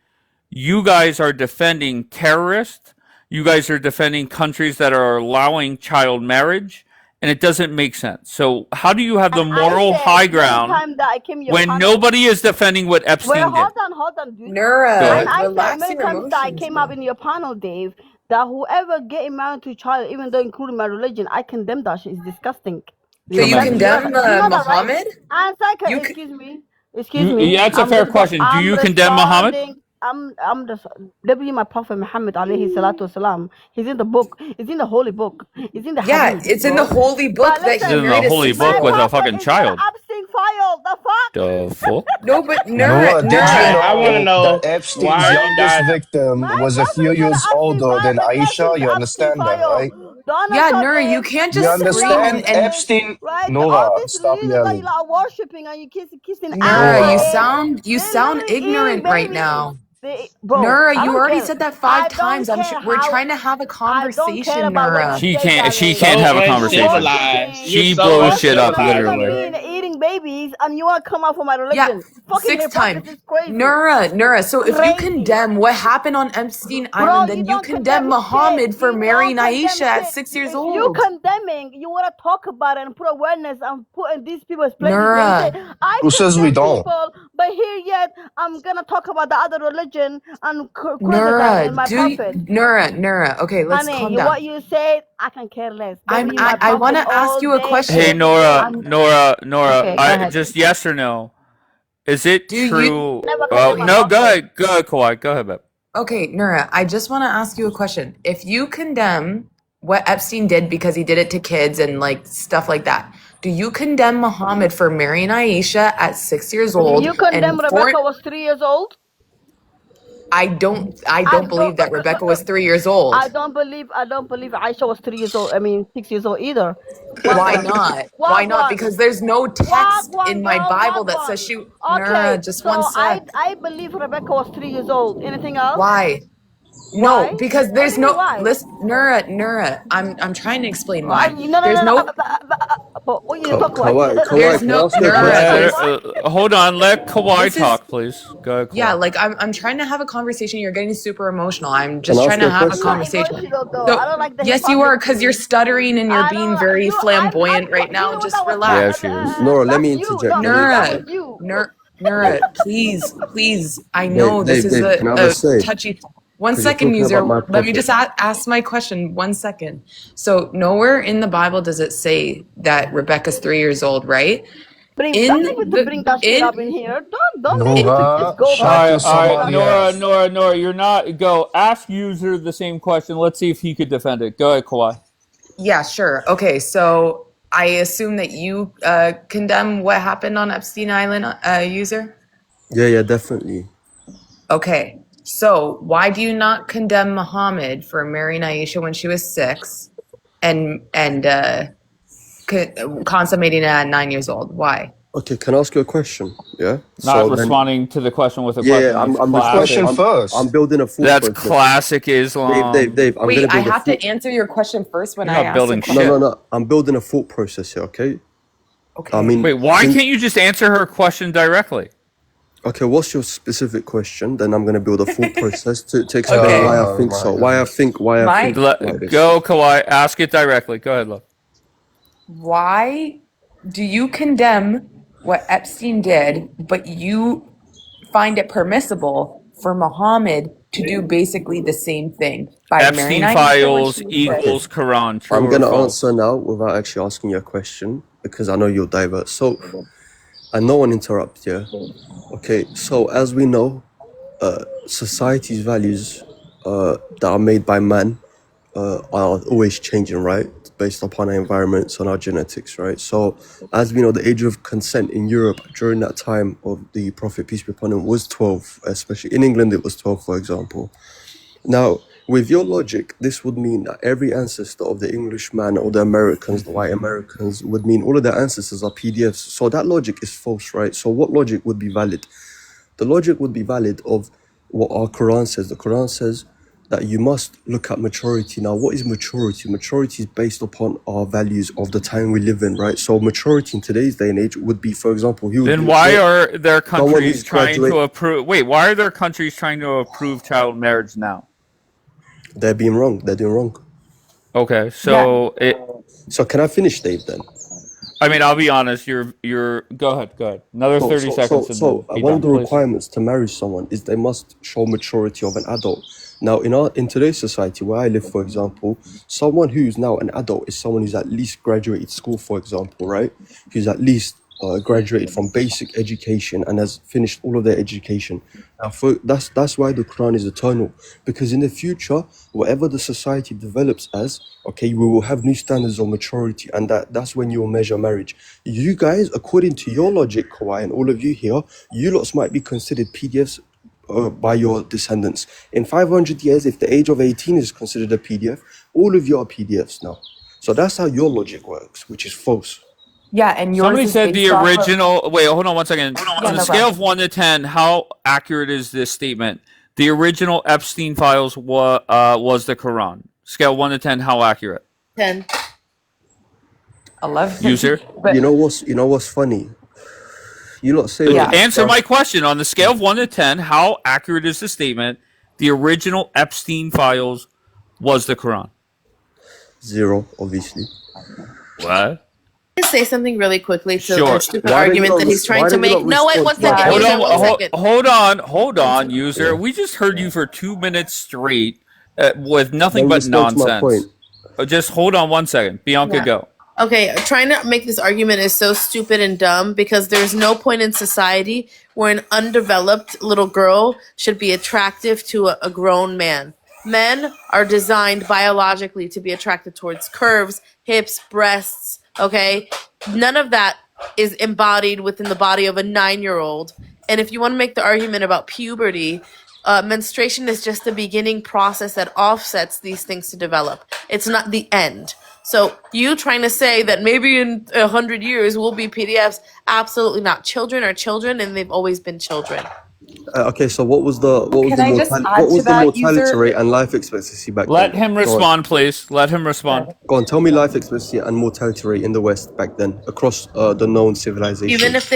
you guys are defending terrorists. You guys are defending countries that are allowing child marriage, and it doesn't make sense. So how do you have the moral high ground when nobody is defending what Epstein did? Hold on, dude. Nura, I relax said many your times that I emotions, came man. up in your panel, Dave, that whoever getting married to a child, even though including my religion, I condemn that shit. It's disgusting. So you condemn you know that, Muhammad? right? And second, You excuse me. Yeah, it's a fair question. Do you condemn Muhammad? I'm just W my Prophet Muhammad alayhi salatu wasalam. He's in the book. He's in the holy book. He's in the hadith, it's in the holy book that He's he in married the a holy book 6-year-old. with a fucking child. Epstein file. The fuck? The fuck? No, but Nora, did you I want to know know that Epstein's why are you youngest guys. victim was a few years older than Aisha? You understand that, right? Yeah, Nura, you can't You just scream understand? and Epstein. Right? All Nora, these stop leaders that you yelling. are worshipping and you kissing Nura, ass. you sound ignorant right now. Bro, Nura, I you don't already care. said that I 5 don't times. care We're how- trying to have a I don't care conversation, about what Nura. you say, She darling. can't have a So conversation. uncivilized. You're She so blows shit up, uncivilized, literally. bro. Eating babies, and you want to come out for my Yeah, religion? Fucking 6 times. hypocrisy is crazy. Nura, so if you Crazy. condemn what happened on Epstein Island, then you condemn Muhammad for marrying Aisha at 6 years If you old. condemning, you want to talk about it and put awareness and put in these people's places. Nura. But you say, I Who says we condemn don't? people, but here yet I'm gonna talk about the other religion and criticize my prophet. Nura. Okay, let's Honey, calm down. what you said, I can care less. I want to ask you a question. Hey, Nora. Okay, go ahead. Just yes or no? Is it Do you- true? Never Oh, condemn no, my go ahead, Kawhi. Go ahead, babe. Okay, Nura, I just want to ask you a question. If you condemn what Epstein did because he did it to kids and like stuff like that, do you condemn Muhammad for marrying Aisha at 6 years old? You condemn and Rebecca was 3 years old? I don't believe that Rebecca was 3 years old. I don't believe Aisha was 3 years old. I mean 6 years old either. Why not? Why not? Because there's no text in my Bible that says she. Okay, Nura, just one sec. I believe Rebecca was 3 years old. Anything else? Why? No, Why? because What do there's you mean no why? listen, Nura. I'm trying to explain I, why. no, no, There's no, no. no But what you talk about? there's Kawhi, can I no ask you a Nura. question? There's Hold on. Let Kawhi this is talk, please. Go ahead, yeah. Kawhi. Like I'm trying to have a conversation. You're getting super emotional. I'm Can just I trying ask you to a have a I'm not question? conversation. emotional though. So I don't like the yes, you are because you're hypocrisy. stuttering and you're I being don't. very You. flamboyant right You now. know what Just that was for? Yeah, relax. she is. Nora, let That's me you. interject. No, Let me that was Nura, interject. you. Nura, please. I know this Dave, is can I have a a say? touchy. One Because you're second, talking about user. my Let me prophet. just ask my question. 1 second. So nowhere in the Bible does it say that Rebecca's 3 years old, right? Don't make me to bring that shit up in In here. Don't make me to just Nora, go All back shut right, your and all forth right, on Somali this. ass. Nora, you're not. Go ask user the same question. Let's see if he could defend it. Go ahead, Kawhi. yeah, sure. Okay, so I assume that you condemn what happened on Epstein Island, user. Yeah, definitely. Okay, so why do you not condemn Muhammad for marrying Aisha when she was 6 and consummating it at 9 years old? Why? Okay, can I ask you a question? Yeah. Not So then, responding to the question with a yeah, question. That's I'm The responding. question classic. I'm first. building a thought That's process. classic Islam. Dave, I'm Wait, gonna I build a have to thought. answer your question first when You're I not ask the building question. shit. No. I'm building a thought process here. Okay. I Okay. mean, Wait, why can't you just answer her question directly? okay, what's your specific question? Then I'm gonna build a thought process to explain Okay. why I Oh think my so. goodness. Why I think My like this. Go, Kawhi. Ask it directly. Go ahead, love. Why do you condemn what Epstein did, but you find it permissible for Muhammad to do basically the same thing by marrying Epstein Aisha when files she was Okay, 6? equals Quran. I'm True or gonna answer false? now without actually asking you a question because I know you'll divert. So, and no one interrupt. Yeah. Okay. So as we know, society's values that are made by man are always changing, right? Based upon our environments and our genetics, right? So, as we know, the age of consent in Europe during that time of the Prophet, peace be upon him, was 12, especially in England, it was 12, for example. Now, with your logic, this would mean that every ancestor of the Englishman or the Americans, the white Americans, would mean all of their ancestors are PDFs. So that logic is false, right? So what logic would be valid? The logic would be valid of what our Quran says. The Quran says that you must look at maturity. Now, what is maturity? Maturity is based upon our values of the time we live in, right? So maturity in today's day and age would be, for example, he would Then be why are there someone countries who's trying to graduate. approve? Wait, why are there countries trying to approve child marriage now? They're being wrong. They're doing wrong. Okay, Yeah. so So can I finish, Dave, then? I mean, I'll be honest. You're. Go ahead. Go ahead. Another 30 seconds, and then be One of done, the please. requirements to marry someone is they must show maturity of an adult. Now, in today's society where I live, for example, someone who's now an adult is someone who's at least graduated school, for example, right? Who's at least graduated from basic education and has finished all of their education. Now, that's why the Quran is eternal, because in the future, whatever the society develops as, okay, we will have new standards of maturity, and that's when you will measure marriage. You guys, according to your logic, Kawhi, and all of you here, you lots might be considered PDFs by your descendants. In 500 years, if the age of 18 is considered a PDF, all of you are PDFs now. So that's how your logic works, which is false. Yeah, and yours Somebody is said the based off of original. Wait, hold on one second. yeah, On a no scale problem. of 1 to 10, how accurate is this statement? The original Epstein files was the Quran. Scale 1 to 10, how accurate? 10. 11. User. But You know what's funny? You lot say all of yeah. this Answer stuff. my question. On the scale of 1 to 10, how accurate is the statement? The original Epstein files was the Quran. 0, obviously. What? Say something really quickly to Sure. the stupid argument that he's trying to make. No, wait, one Yeah, second, I was user, one second. Hold on, user. Yeah. We just heard you for 2 minutes straight with nothing Then but respond to my nonsense. point. Just hold on 1 second. Bianca, Yeah. go. Okay, trying to make this argument is so stupid and dumb because there's no point in society where an undeveloped little girl should be attractive to a grown man. Men are designed biologically to be attracted towards curves, hips, breasts, okay? None of that is embodied within the body of a 9-year-old. And if you want to make the argument about puberty, menstruation is just the beginning process that offsets these things to develop. It's not the end. So you trying to say that maybe in 100 years we'll be PDFs? Absolutely not. Children are children, and they've always been children. Okay, so what was the Can I just add what to was the that, mortality user? rate and life expectancy back Let then? him Go on. respond, please. Let him respond. Go on, tell me life expectancy and mortality rate in the West back then across the known civilizations. Even if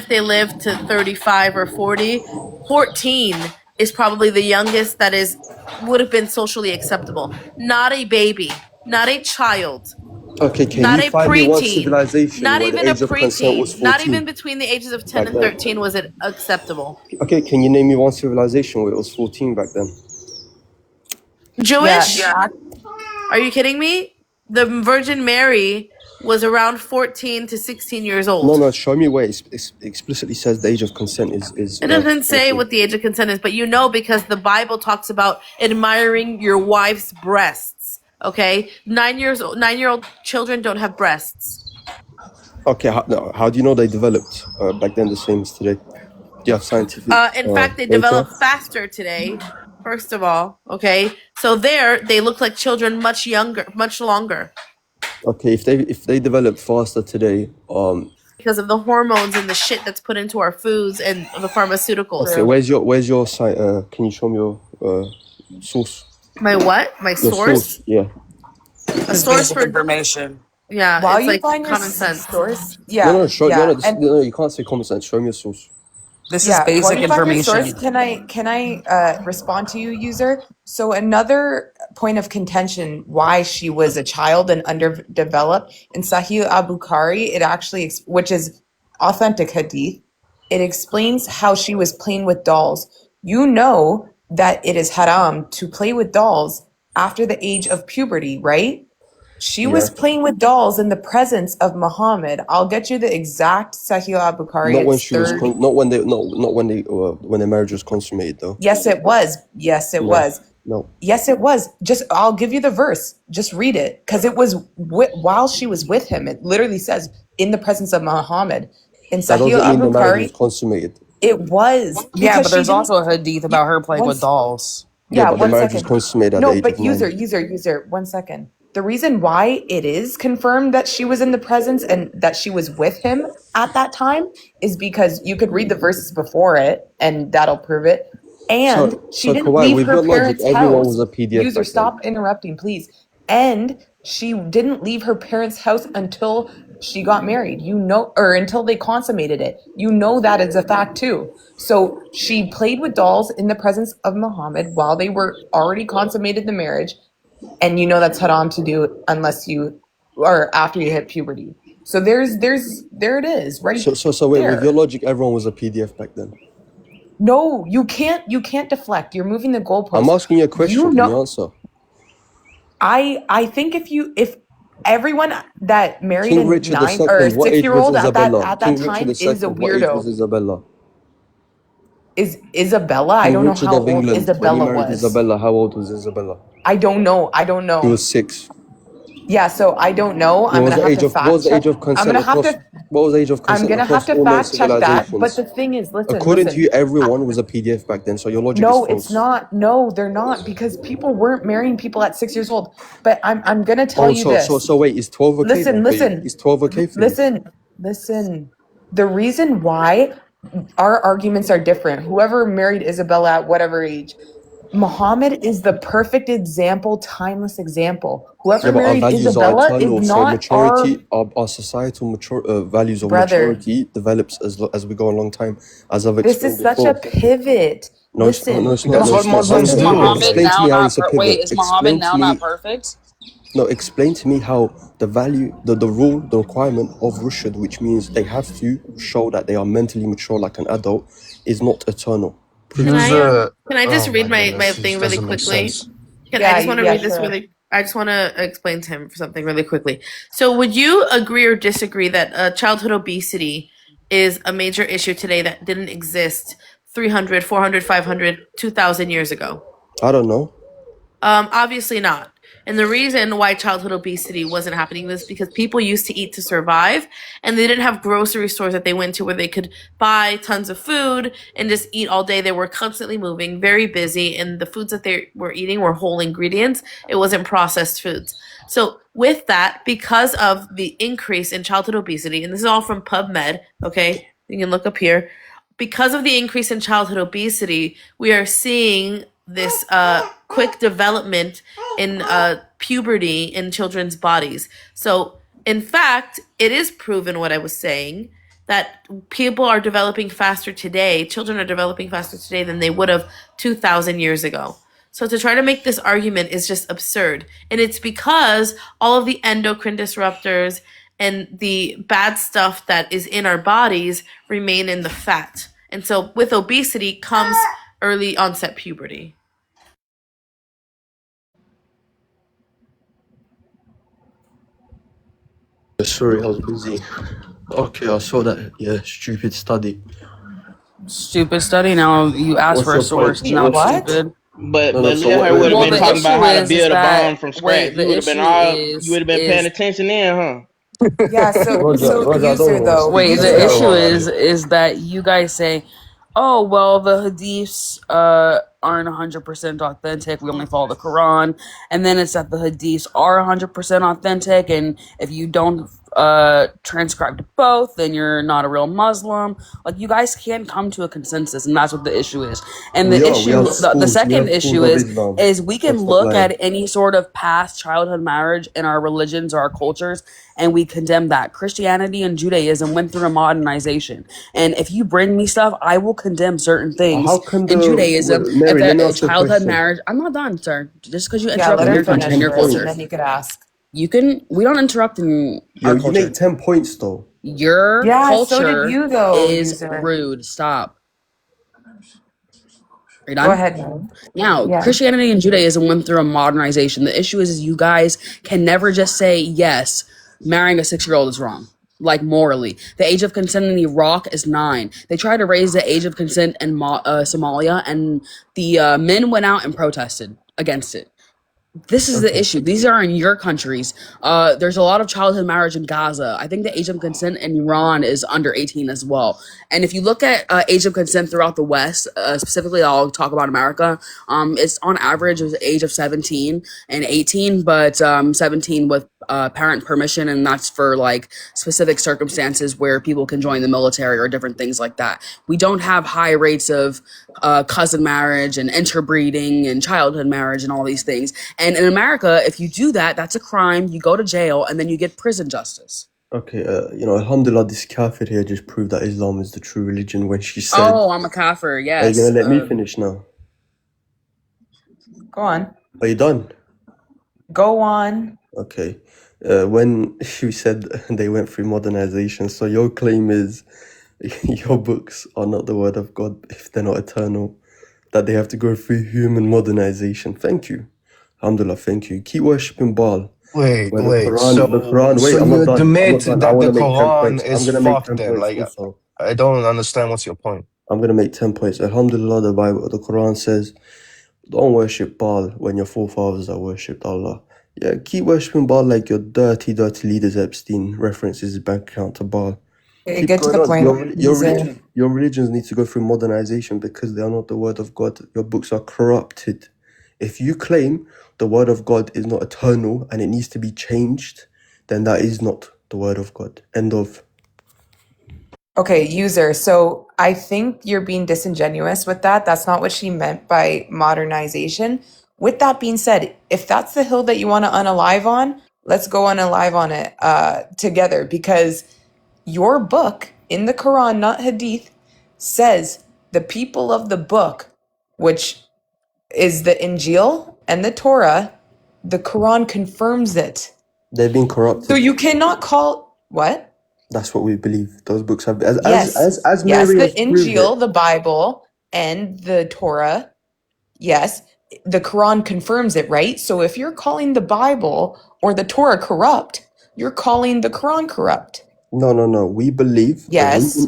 they lived to 35 or 40, 14 is probably the youngest that would have been socially acceptable. Not a baby, not a child, Okay, can not you a find me one preteen, civilization not where the even a age of consent was preteen, not 14 even between the ages of 10 back and then? 13 was it acceptable. Okay, can you name me one civilization where it was 14 back then? Jewish? Yeah. Are you kidding me? The Virgin Mary was around 14 to 16 years old. No, show me where it explicitly says the age of consent is It doesn't say 14. what the age of consent is, but you know because the Bible talks about admiring your wife's breasts. Okay, 9-year-old children don't have breasts. Okay, how do you know they developed back then the same as today? Do you have scientific In fact, they data? develop faster today. First of all, okay, so they look like children much younger, much longer. Okay, if they developed faster today, because of the hormones and the shit that's put into our foods and the pharmaceuticals. Okay, where's your site? Can you show me your source? My what? My Your source? Yeah. A source for information. Yeah, While it's you like find your common sense. source, yeah, No, you can't say common sense. Show me your source. This is basic information. Can I respond to you, user? So another point of contention why she was a child and underdeveloped in Sahih al-Bukhari, it actually, which is authentic hadith, it explains how she was playing with dolls. You know that it is haram to play with dolls after the age of puberty, right? She was playing with dolls in the presence of Muhammad. I'll get you the exact Sahih al-Bukhari. Not when she was when the marriage was consummated, though. Yes, it was. Yes, it was. No. Yes, it was. I'll give you the verse. Just read it, because it was while she was with him. It literally says in the presence of Muhammad. In Sahih al-Bukhari, consummated. It was. Yeah, but there's also a hadith about her playing with dolls. Yeah, but the marriage was consummated at the age of 9. User, 1 second. The reason why it is confirmed that she was in the presence and that she was with him at that time is because you could read the verses before it, and that'll prove it. And she didn't leave her parents' house. Was a PDF User, stop interrupting, please. And she didn't leave her parents' house until she got married. Or until they consummated it. You know that is a fact too. So she played with dolls in the presence of Muhammad while they were already consummated the marriage. And you know that's haram to do unless or after you hit puberty. So there it is, right? So wait, with your logic, everyone was a PDF back then. No, you can't deflect. You're moving the goalpost. I'm asking you a question. Can you answer? I think if everyone that married King a Richard 9 II, or what age 6-year-old was at that Isabella? time King Richard is a II, what age weirdo. was Isabella? Is Isabella? I King don't know Richard how of old England, Isabella when he married was. Isabella, how old was Isabella? I don't know. He was 6. Yeah, so I don't know. I'm gonna have to fact check. What was the age of consent? What was the age of consent? I'm gonna have to fact check that. But the thing is, according to you, everyone was a PDF back then. So your logic is false. No, it's not. No, they're not, because people weren't marrying people at 6 years old. But I'm gonna tell you this. So wait, is 12 okay? Listen. Is 12 okay for you? Listen. The reason why our arguments are different. Whoever married Isabella at whatever age, Muhammad is the perfect example, timeless example. Whoever married Isabella is not maturity. Our societal values of maturity develops as we go a long time. As I've explained This is such a pivot. No, it's not. That's what Muslims do. Explain to me how it's a pivot. Wait, is Muhammad now not perfect? No, explain to me how the value, the rule, the requirement of rushd, which means they have to show that they are mentally mature like an adult, is not eternal. Can I just read my thing really quickly? I just want to read this really. I just want to explain to him something really quickly. So would you agree or disagree that childhood obesity is a major issue today that didn't exist 300, 400, 500, 2,000 years ago? I don't know. Obviously not. And the reason why childhood obesity wasn't happening was because people used to eat to survive, and they didn't have grocery stores that they went to where they could buy tons of food and just eat all day. They were constantly moving, very busy, and the foods that they were eating were whole ingredients. It wasn't processed foods. So with that, because of the increase in childhood obesity, and this is all from PubMed, okay? You can look up here. because of the increase in childhood obesity, we are seeing this quick development in puberty in children's bodies. So, in fact, it is proven what I was saying, that people are developing faster today, children are developing faster today than they would have 2,000 years ago. So to try to make this argument is just absurd. And it's because all of the endocrine disruptors and the bad stuff that is in our bodies remain in the fat. And so with obesity comes early onset puberty. Sorry, I was busy. Okay, I saw that. Yeah, stupid study. Stupid study. Now you ask What's for a your source. point? Now it's What? stupid. But No, no. but So Lil what? her would have Well, been the talking about issue how to is build a bomb that from scratch. wait. You The would have been issue you would have been paying is attention then, huh? Yeah, so Roger, I don't user know. though, wait. Speak to user The her. though. issue is that you guys say, oh well, the hadiths aren't 100% authentic. We only follow the Quran, and then it's that the hadiths are 100% authentic, and if you don't transcribe to both, then you're not a real Muslim. Like, you guys can't come to a consensus, and that's what the issue is. And the We issue, have the schools. We second have schools issue of Islam. is we can Let's stop look lying. at any sort of past childhood marriage in our religions or our cultures, and we condemn that. Christianity and Judaism went through a modernization, and if you bring me stuff, I will condemn certain things How can in Judaism. If Mary? Let me a ask you a childhood question. marriage, I'm not done, sir. Just because you Yeah, interrupt let in Can him you your give country, in finish 10 your first, and culture, then points? you could ask. we don't interrupt in our You culture. make 10 points though. Your Yeah, so did culture you though, is user. rude. Stop. Are you Go done? ahead, man. Now, Yeah. Christianity and Judaism went through a modernization. The issue is you guys can never just say, yes, marrying a 6-year-old is wrong. Like, morally. The age of consent in Iraq is 9. They tried to raise the age of consent in Somalia, and the men went out and protested against it. This is the Okay. issue. These are in your countries. There's a lot of childhood marriage in Gaza. I think the age of consent in Iran is under 18 as well. And if you look at age of consent throughout the West, specifically, I'll talk about America. It's on average the age of 17 and 18, but 17 with parent permission, and that's for like specific circumstances where people can join the military or different things like that. We don't have high rates of cousin marriage and interbreeding and childhood marriage and all these things. And in America, if you do that, that's a crime. You go to jail, and then you get prison justice. Okay, alhamdulillah, this kafir here just proved that Islam is the true religion when she said... Oh, I'm a kafir, Are you yes. going to let me finish now? Go on. Are you done? Go on. Okay. When she said they went through modernization, so your claim is your books are not the word of God if they're not eternal, that they have to go through human modernization. Thank you. Alhamdulillah, thank you. Keep worshipping Baal. Wait. Where the Quran, So wait, I'm you not done. admit I that want the to make 10 Quran points. I'm is going to make fucked 10 then? points Like, also. I don't understand what's your point. I'm going to make 10 points. Alhamdulillah, the Quran says, don't worship Baal when your forefathers have worshipped Allah. Yeah, keep worshipping Baal like your dirty, dirty leaders. Epstein references his bank account to Baal. Keep Get to going the on. point, user. Your religions need to go through modernization because they are not the word of God. Your books are corrupted. If you claim the word of God is not eternal and it needs to be changed, then that is not the word of God. End of. Okay, user. So I think you're being disingenuous with that. That's not what she meant by modernization. With that being said, if that's the hill that you want to unalive on, let's go unalive on it together, because your book in the Quran, not Hadith, says the people of the book, which is the Injil and the Torah, the Quran confirms it. They've been So corrupted. you cannot call what? That's what we believe. Those books have, as Yes, Mary the has proved it. Injil, the Bible, and the Torah. Yes, the Quran confirms it, right? So if you're calling the Bible or the Torah corrupt, you're calling the Quran corrupt. No. We believe Yes.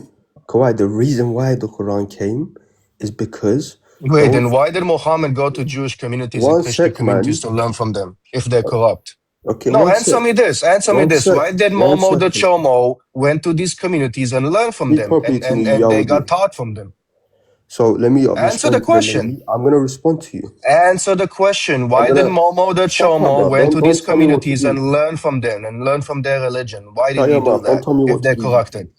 the reason why the Quran came is because Wait, then why did Muhammad go to Jewish communities and one Christian sec, man. communities to learn from them if they're corrupt? Okay, No, one answer sec. me this. Answer me One this. sec. Why did One Momo the second. Chomo went to these communities and learned from Speak them properly to me, and they Yahudi. got taught from them? So let me Answer the respond to the question. lady. I'm gonna respond to you. Answer the question. Why did Momo the shut up, Chomo bro. went to Don't these tell me what to communities do. and learn from them and learn from their religion? Why did Shut he your do mouth. Don't that tell me if what to they're do. corrupted?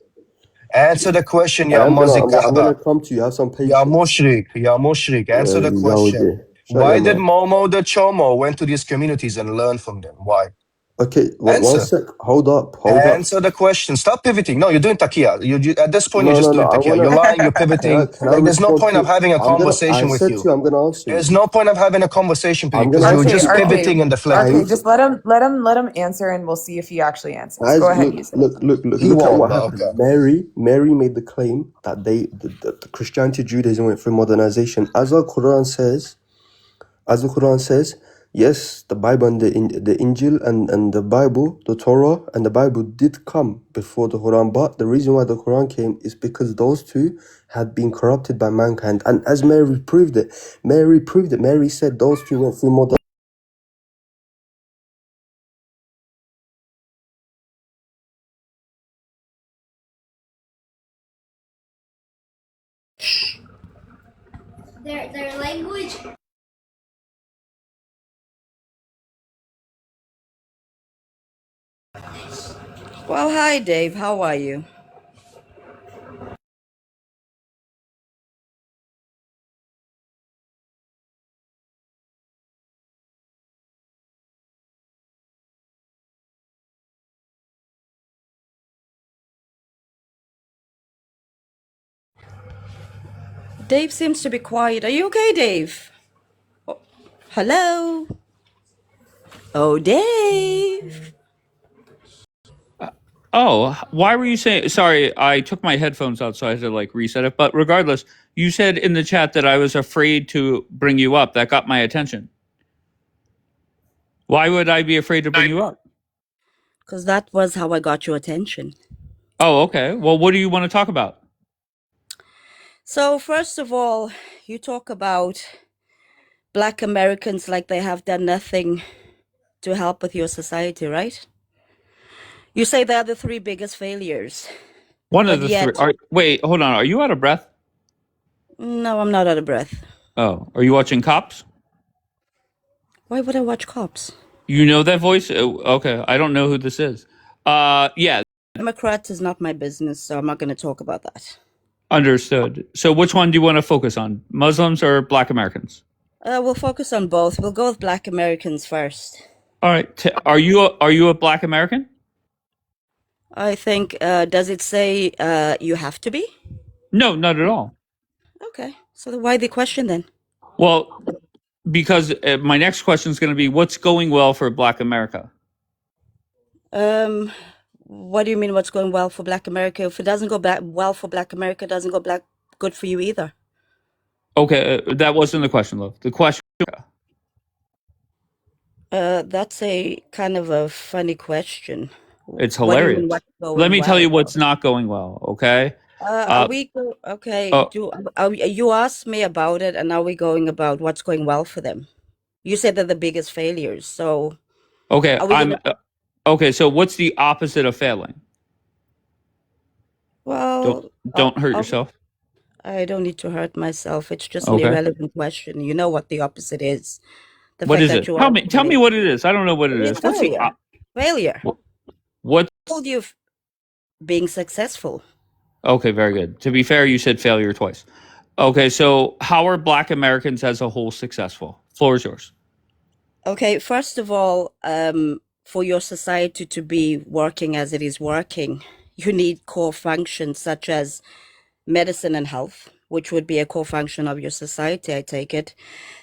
Answer the question, I Ya am gonna, I'm gonna Mozikaba. come to you. Have some Ya patience. Mushrik. Ya Mushrik. Answer the question. Yahudi. Shut your Why did mouth. Momo the Chomo went to these communities and learned from them? Why? Okay, one Answer. sec. Hold up. Answer the question. Stop pivoting. No, you're doing takia. You at this point, you're No, just no, no. doing I takia. wanna. You're lying. You're pivoting. Can I Like, there's no respond point of to? having a I conversation with said to you. you, I'm gonna answer There's you. no point of having a conversation with you I'm because gonna you were answer RK, just you. pivoting and RK, deflecting. just let him answer, and we'll see if he actually answers. Go Guys, ahead, look, Yusuf. look, look, look, He look at won't, what but happened. okay. Mary made the claim that the Christianity, Judaism went through modernization. As the Quran says, yes, the Bible and the Injil and the Bible, the Torah and the Bible did come before the Quran, but the reason why the Quran came is because those two had been corrupted by mankind. And as Mary proved it, Mary said those two went through modernization. Their language. Well, hi, Dave. How are you? Dave seems to be quiet. Are you okay, Dave? Oh, hello? Oh, Dave. Oh, why were you saying? Sorry, I took my headphones out, so I had to like reset it. But regardless, you said in the chat that I was afraid to bring you up. That got my attention. Why would I be afraid to bring you up? Because that was how I got your attention. Oh, okay. Well, what do you want to talk about? So, first of all, you talk about Black Americans like they have done nothing to help with your society, right? You say they're the three biggest failures. One of But the three. yet, Wait, hold on. Are you out of breath? no, I'm not out of breath. Oh, are you watching Cops? Why would I watch Cops? You know that voice? Oh, okay, I don't know who this is. Yeah, Democrats is not my business, so I'm not going to talk about that. understood. So, which one do you want to focus on? Muslims or Black Americans? We'll focus on both. We'll go with Black Americans first. All right. Are you a Black American? I think, does it say you have to be? No, not at all. Okay, so why the question then? Well, because my next question is going to be, what's going well for Black America? What do you mean what's going well for Black America? If it doesn't go well for Black America, it doesn't go good for you either. Okay, that wasn't the question, love. The question. That's a kind of a funny question. It's What do you mean hilarious. what's Let going me tell well? you what's not going well. Okay. Are we okay? Oh, You asked me about it, and are we going about what's going well for them? You said they're the biggest failures, so okay. are we gonna? Okay. So, what's the opposite of failing? Well, Don't hurt yourself. I don't need to hurt myself. It's just an Okay. irrelevant question. You know what the opposite is. The What fact is that it? you Tell are me. Tell me what it is. I don't know what it is. What's the failure. Failure. what? Told you being successful. Okay, very good. To be fair, you said failure twice. Okay, so how are Black Americans as a whole successful? Floor is yours. Okay, first of all, for your society to be working as it is working, you need core functions such as medicine and health, which would be a core function of your society, I take it.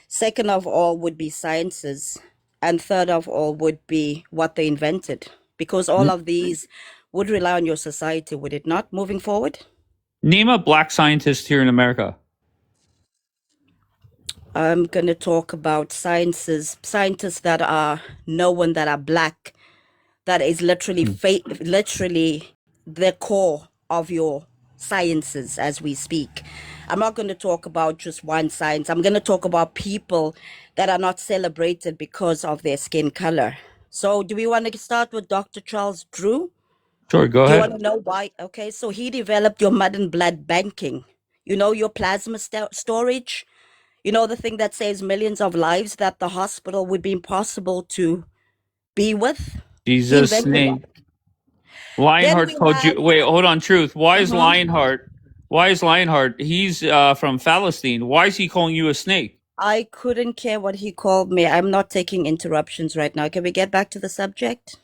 Second of all would be sciences. And third of all would be what they invented. Because all of these would rely on your society, would it not, moving forward? Name a Black scientist here in America. I'm going to talk about scientists that are known that are Black, that is literally literally the core of your sciences as we speak. I'm not going to talk about just one science. I'm going to talk about people that are not celebrated because of their skin color. So do we want to start with Dr. Charles Drew? Sure, go Do you ahead. want to know why? Okay, so he developed your mud and blood banking. You know, your plasma storage. You know, the thing that saves millions of lives that the hospital would be impossible to be with. He Jesus' invented that. name. Then we Lionheart called you. have Wait, hold on, Truth. Why is uh-huh. Lionheart? Why is Lionheart? He's from Palestine. Why is he calling you a snake? I couldn't care what he called me. I'm not taking interruptions right now. Can we get back to the subject?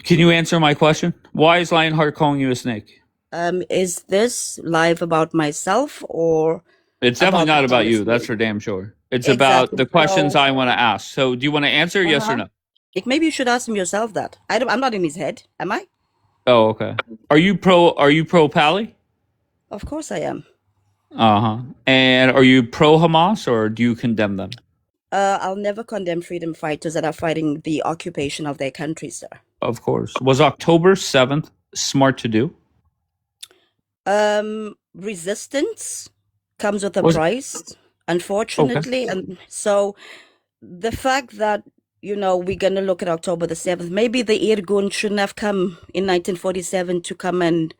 Can you answer my question? Why is Lionheart calling you a snake? Is this live about myself or It's definitely about the not about you. That's policy? for damn sure. It's about Exactly. the questions So, I want to ask. So, do you want to answer? Yes or no? maybe you should ask him yourself that. I'm not in his head, am I? Oh, okay. Are you pro Pally? Of course I am. Uh-huh. And are you pro Hamas or do you condemn them? I'll never condemn freedom fighters that are fighting the occupation of their country, sir. Of course. Was October 7th smart to do? Resistance comes with a Was price, okay. unfortunately. And so the fact that, we're going to look at October the 7th, maybe the Irgun shouldn't have come in 1947 to come and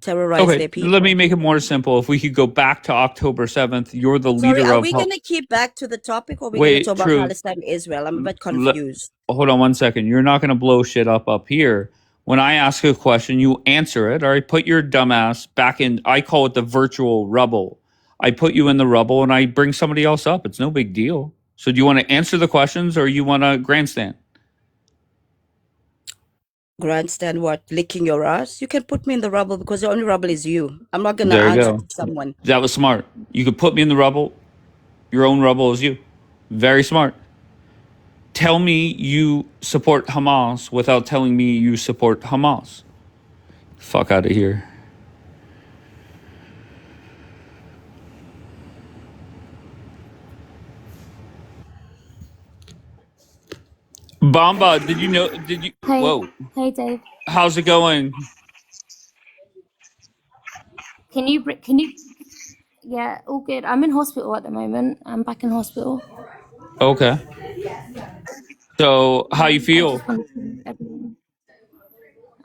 terrorize Okay, their let me people. make it more simple. If we could go back to October 7th, you're the Sorry, leader are of we going to keep back to the topic or are we going to talk Wait, about Truth. Palestine, Israel? I'm a bit confused. Hold on one second. You're not going to blow shit up here. When I ask a question, you answer it. All right, put your dumbass back in. I call it the virtual rubble. I put you in the rubble and I bring somebody else up. It's no big deal. So do you want to answer the questions or you want to grandstand? Grandstand what? Licking your ass? You can put me in the rubble because the only rubble is you. I'm not going to There you answer go. to someone. That was smart. You could put me in the rubble. Your own rubble is you. Very smart. Tell me you support Hamas without telling me you support Hamas. Fuck out of here. Bamba, did you know? Did you? Hey, Whoa. hey, Dave. How's it going? Can you? Yeah, all good. I'm in hospital at the moment. I'm back in hospital. Okay. So, how you I feel? just want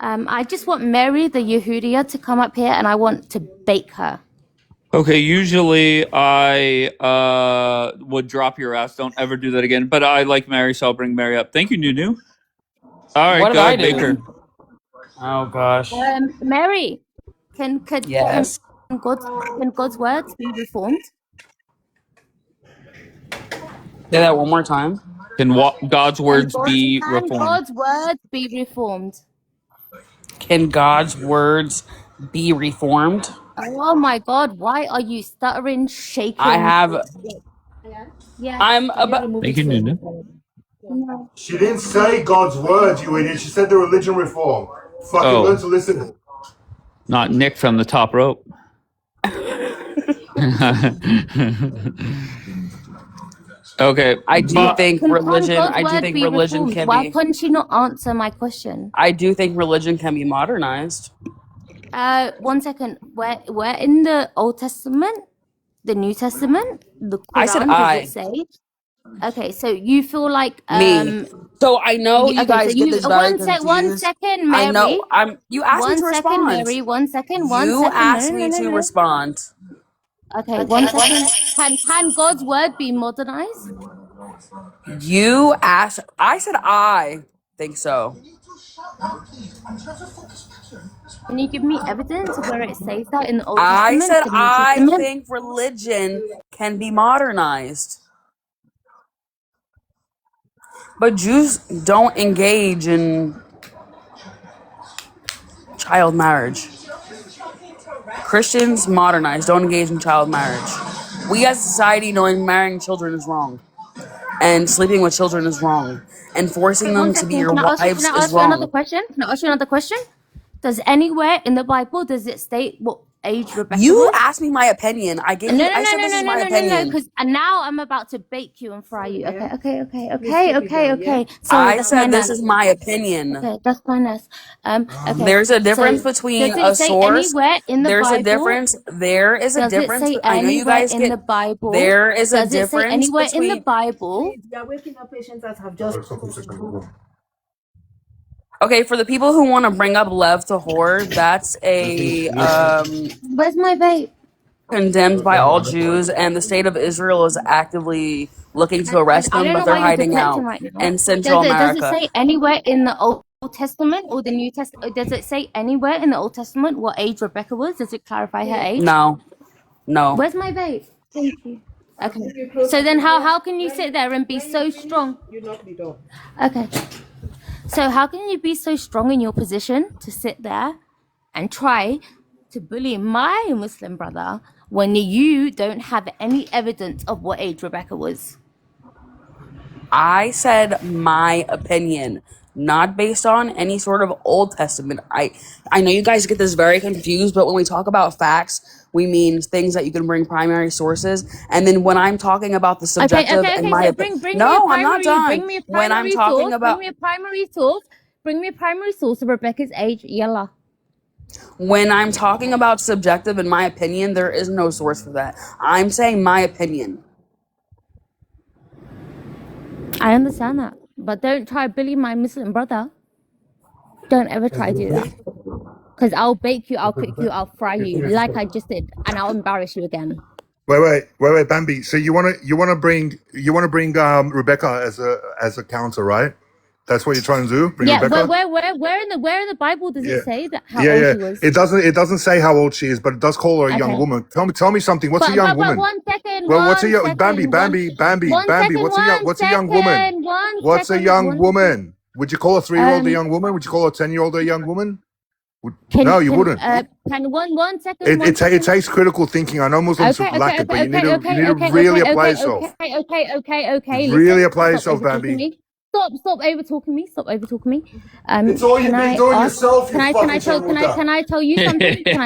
I just want Mary, the Yehudia, to come up here, and I want to bake her. Okay, usually I would drop your ass. Don't ever do that again. But I like Mary, so I'll bring Mary up. Thank you, Nunu. All right, What did go I ahead, do? Baker. Oh gosh. Mary, can Yes. God's words be reformed? Say that one more time. Can God's words be Can reformed? God's words be reformed? Can God's words be reformed? Oh my God! Why are you stuttering, shaking? I have. Yeah. I'm about. Thank you, Nunu. No. She didn't say God's words, you idiot. She said the religion reform. Fucking learn to listen. Not Nick from the top rope. Okay. I do think Can religion. God's I do word think be religion reformed? can Why be. couldn't she not answer my question? I do think religion can be modernized. 1 second. Where in the Old Testament, the New Testament, the I said Quran, does it I. say? Okay, so you feel like Me. So I know you okay, so guys get you this very 1 confused. second, I know. Mary. You asked me to 1 second, respond. Mary. 1 second. 1 You second. asked me to No. respond. Okay, 1 second. Can God's word be modernized? You asked. I said I think so. Can you give me evidence of where it says that in the Old I Testament, said the New I Testament? think religion can be modernized. But Jews don't engage in child marriage. Christians modernize, don't engage in child marriage. We as a society knowing marrying children is wrong. And sleeping with children is wrong. And forcing Okay, them 1 to be second. your Can wives I is ask you another wrong. question? Can I ask you another question? Does anywhere in the Bible does it state what age Rebecca You was? asked me my opinion. I gave you. I said this is my opinion. Because now I'm about to bake you and fry you. Okay. Sorry, I that's said my this nerves. is my opinion. Okay, that's my nerves. Okay. There's a difference So between does a it say source. anywhere in the There's a Bible? difference. There is a Does it difference. say I know you anywhere guys in the get. Bible? There is a Does it say difference anywhere in the between. Bible? You're waking up patients that have just. Okay, for the people who want to bring up Lev Tahor, that's a Where's my vape? condemned by all Jews, and the state of Israel is actively looking to arrest I them, don't but know they're why you're hiding deflecting out right now. in Central Does it America. say anywhere in the Old Old Testament or the New Testament? Does it say anywhere in the Old Testament what age Rebecca was? Does it clarify her age? No. Where's my vape? Thank you. Okay. So then how can you sit there and be so strong? Okay. So how can you be so strong in your position to sit there and try to bully my Muslim brother when you don't have any evidence of what age Rebecca was? I said my opinion, not based on any sort of Old Testament. I know you guys get this very confused, but when we talk about facts, we mean things that you can bring primary sources. And then when I'm talking about the subjective and my So opinion, bring no, me a I'm not primary. done. Bring me a When I'm primary talking source. about Bring me a primary source. Bring me a primary source of Rebecca's age. Yalla. when I'm talking about subjective and my opinion, there is no source for that. I'm saying my opinion. I understand that, but don't try to bully my Muslim brother. Don't ever try to do that. Because I'll bake you, I'll cook you, I'll fry you, like I just did, and I'll embarrass you again. Wait, Bambi. So you wanna bring Rebecca as a counter, right? That's what you're trying to do. Bring Rebecca. Where in the Bible does it say that how Yeah, old yeah. she was? It doesn't say how old she is, but it does call her a young Okay. woman. Tell me something. What's a young woman? One second, Well, what's a one young second, Bambi? What's a young woman? What's a young woman? Would you call a 3-year-old a young woman? Would you call a 10-year-old a young woman? No, you wouldn't. One second. It takes critical thinking. I know Muslims lack it, but you need to really apply yourself. Okay. Really apply yourself, Bambi. Stop over talking me. It's all you've been doing yourself. Can I tell you something? Can I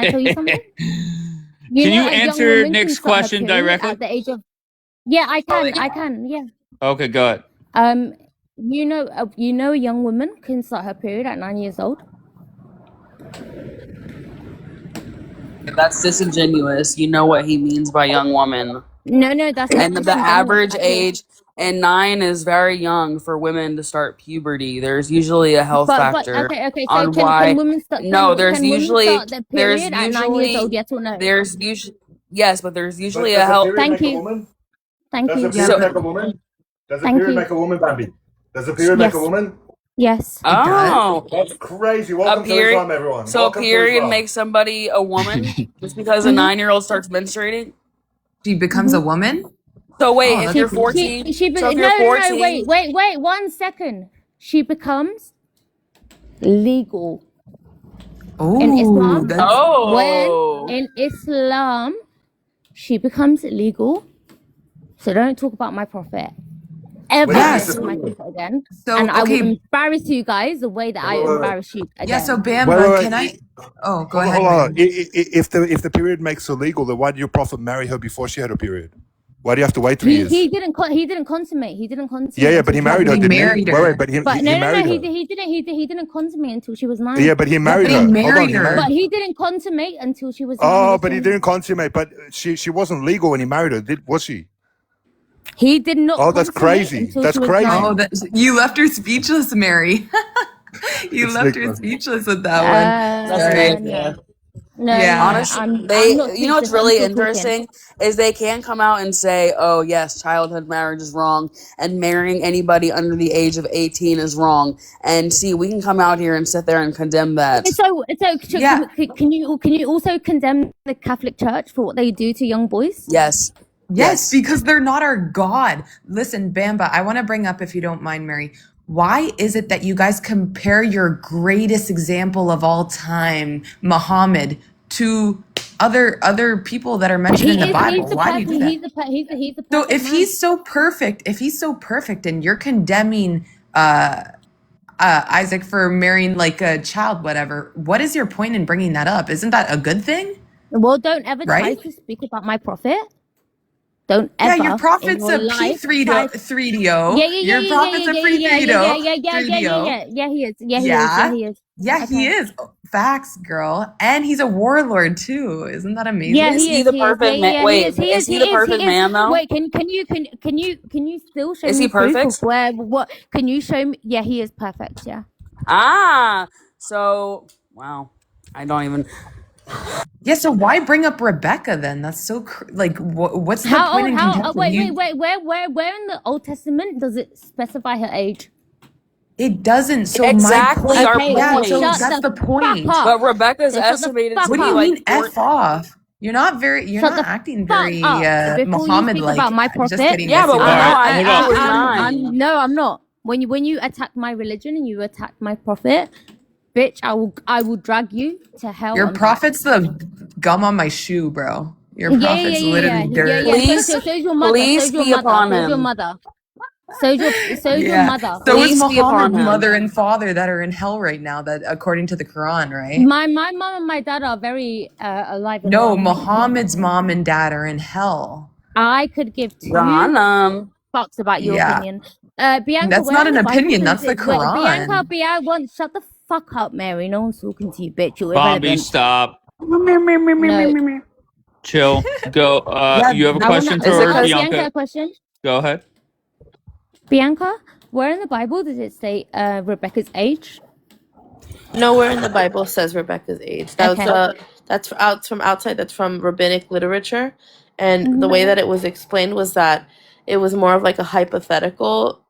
tell you something? Can you answer Nick's question directly? At the age of, yeah, I can. Yeah. Okay, go ahead. You know, a young woman can start her period at 9 years old. That's disingenuous. You know what he means by young woman. No, that's not. And the average age and 9 is very young for women to start puberty. There's usually a health factor okay. So on why. Can women start? There's usually start their period at 9 years old? Yes or no? There's usually yes, but there's usually a health. Thank you. Does a period make a woman? Does a period make a woman, Bambi? Does a period make a woman? Yes. Oh, that's crazy. Welcome to Islam, everyone. So a period makes somebody a woman just because a 9-year-old starts menstruating? She becomes a woman? So wait, if you're 14, wait, 1 second. She becomes legal. In Islam. When in Islam she becomes legal. So don't talk about my prophet ever my prophet again. So, and I will embarrass you guys the way that I embarrass you again. Yeah, so Bamba, can I? Oh, go ahead. Hold on. If the period makes her legal, then why did your prophet marry her before she had her period? Why do you have to wait 3 years? He didn't consummate. Yeah, but he married her. He married her. But he married her. He didn't consummate until she was 9. Yeah, but he married her. But he didn't consummate until she was 9. Oh, but he didn't consummate. But she wasn't legal when he married her, was she? He did not. Oh, that's crazy. That's crazy. Oh, you left her speechless, Mary. You left her speechless with that one. That's great. No, honestly, I'm you know what's really interesting is they can come out and say, "Oh yes, childhood marriage is wrong, and marrying anybody under the age of 18 is wrong." And see, we can come out here and sit there and condemn that. So can you also condemn the Catholic Church for what they do to young boys? Yes, because they're not our God. Listen, Bamba, I want to bring up, if you don't mind, Mary, why is it that you guys compare your greatest example of all time, Muhammad, to other people that are mentioned in the Bible? Why do you do that? He's the So if he's so perfect, and you're condemning Isaac for marrying like a child, whatever, what is your point in bringing that up? Isn't that a good thing? Well, don't ever try to speak about my prophet. Don't ever. Yeah, your prophet's a P3DO. Yeah. Your prophet's a P3DO. Yeah, he is. Yeah, he is. Facts, girl. And he's a warlord too. Isn't that amazing? Yeah, is he the perfect man? Wait, is he the perfect man though? Wait, can you still show me? Is he perfect? What can you show me? Yeah, he is perfect. Yeah. So wow, I don't even. Yeah, so why bring up Rebecca then? That's so what's the point in contention? Wait. Where in the Old Testament does it specify her age? It doesn't. So Exactly our point. so that's the point. But Rebecca's estimated to What be do you like mean F off? You're not acting very Muhammad-like. Just kidding. Yeah, but we know hold I on. was 9. No, I'm not. When you attack my religion and you attack my prophet, bitch, I will drag you to hell. Your prophet's the gum on my shoe, bro. Your prophet's literally dirt. So's your mother. Please be upon So's your him. mother. So's your mother. So is Please be upon Muhammad's him. mother and father that are in hell right now, that according to the Quran, right? My mom and my dad are very alive. And No, well. Muhammad's mom and dad are in hell. I could give 2 fucks about your opinion. Bianca, that's not an opinion. That's the Quran. Bianca, shut the fuck up, Mary. No one's talking to you, bitch. You're Bombi, irrelevant. stop. No. Chill. Go. You have a question for Bianca, Bianca? a question? Go ahead. Bianca, where in the Bible does it say Rebecca's age? Nowhere in the Bible says Rebecca's age. That's from outside. That's from rabbinic literature, and the way that it was explained was that it was more of like a hypothetical,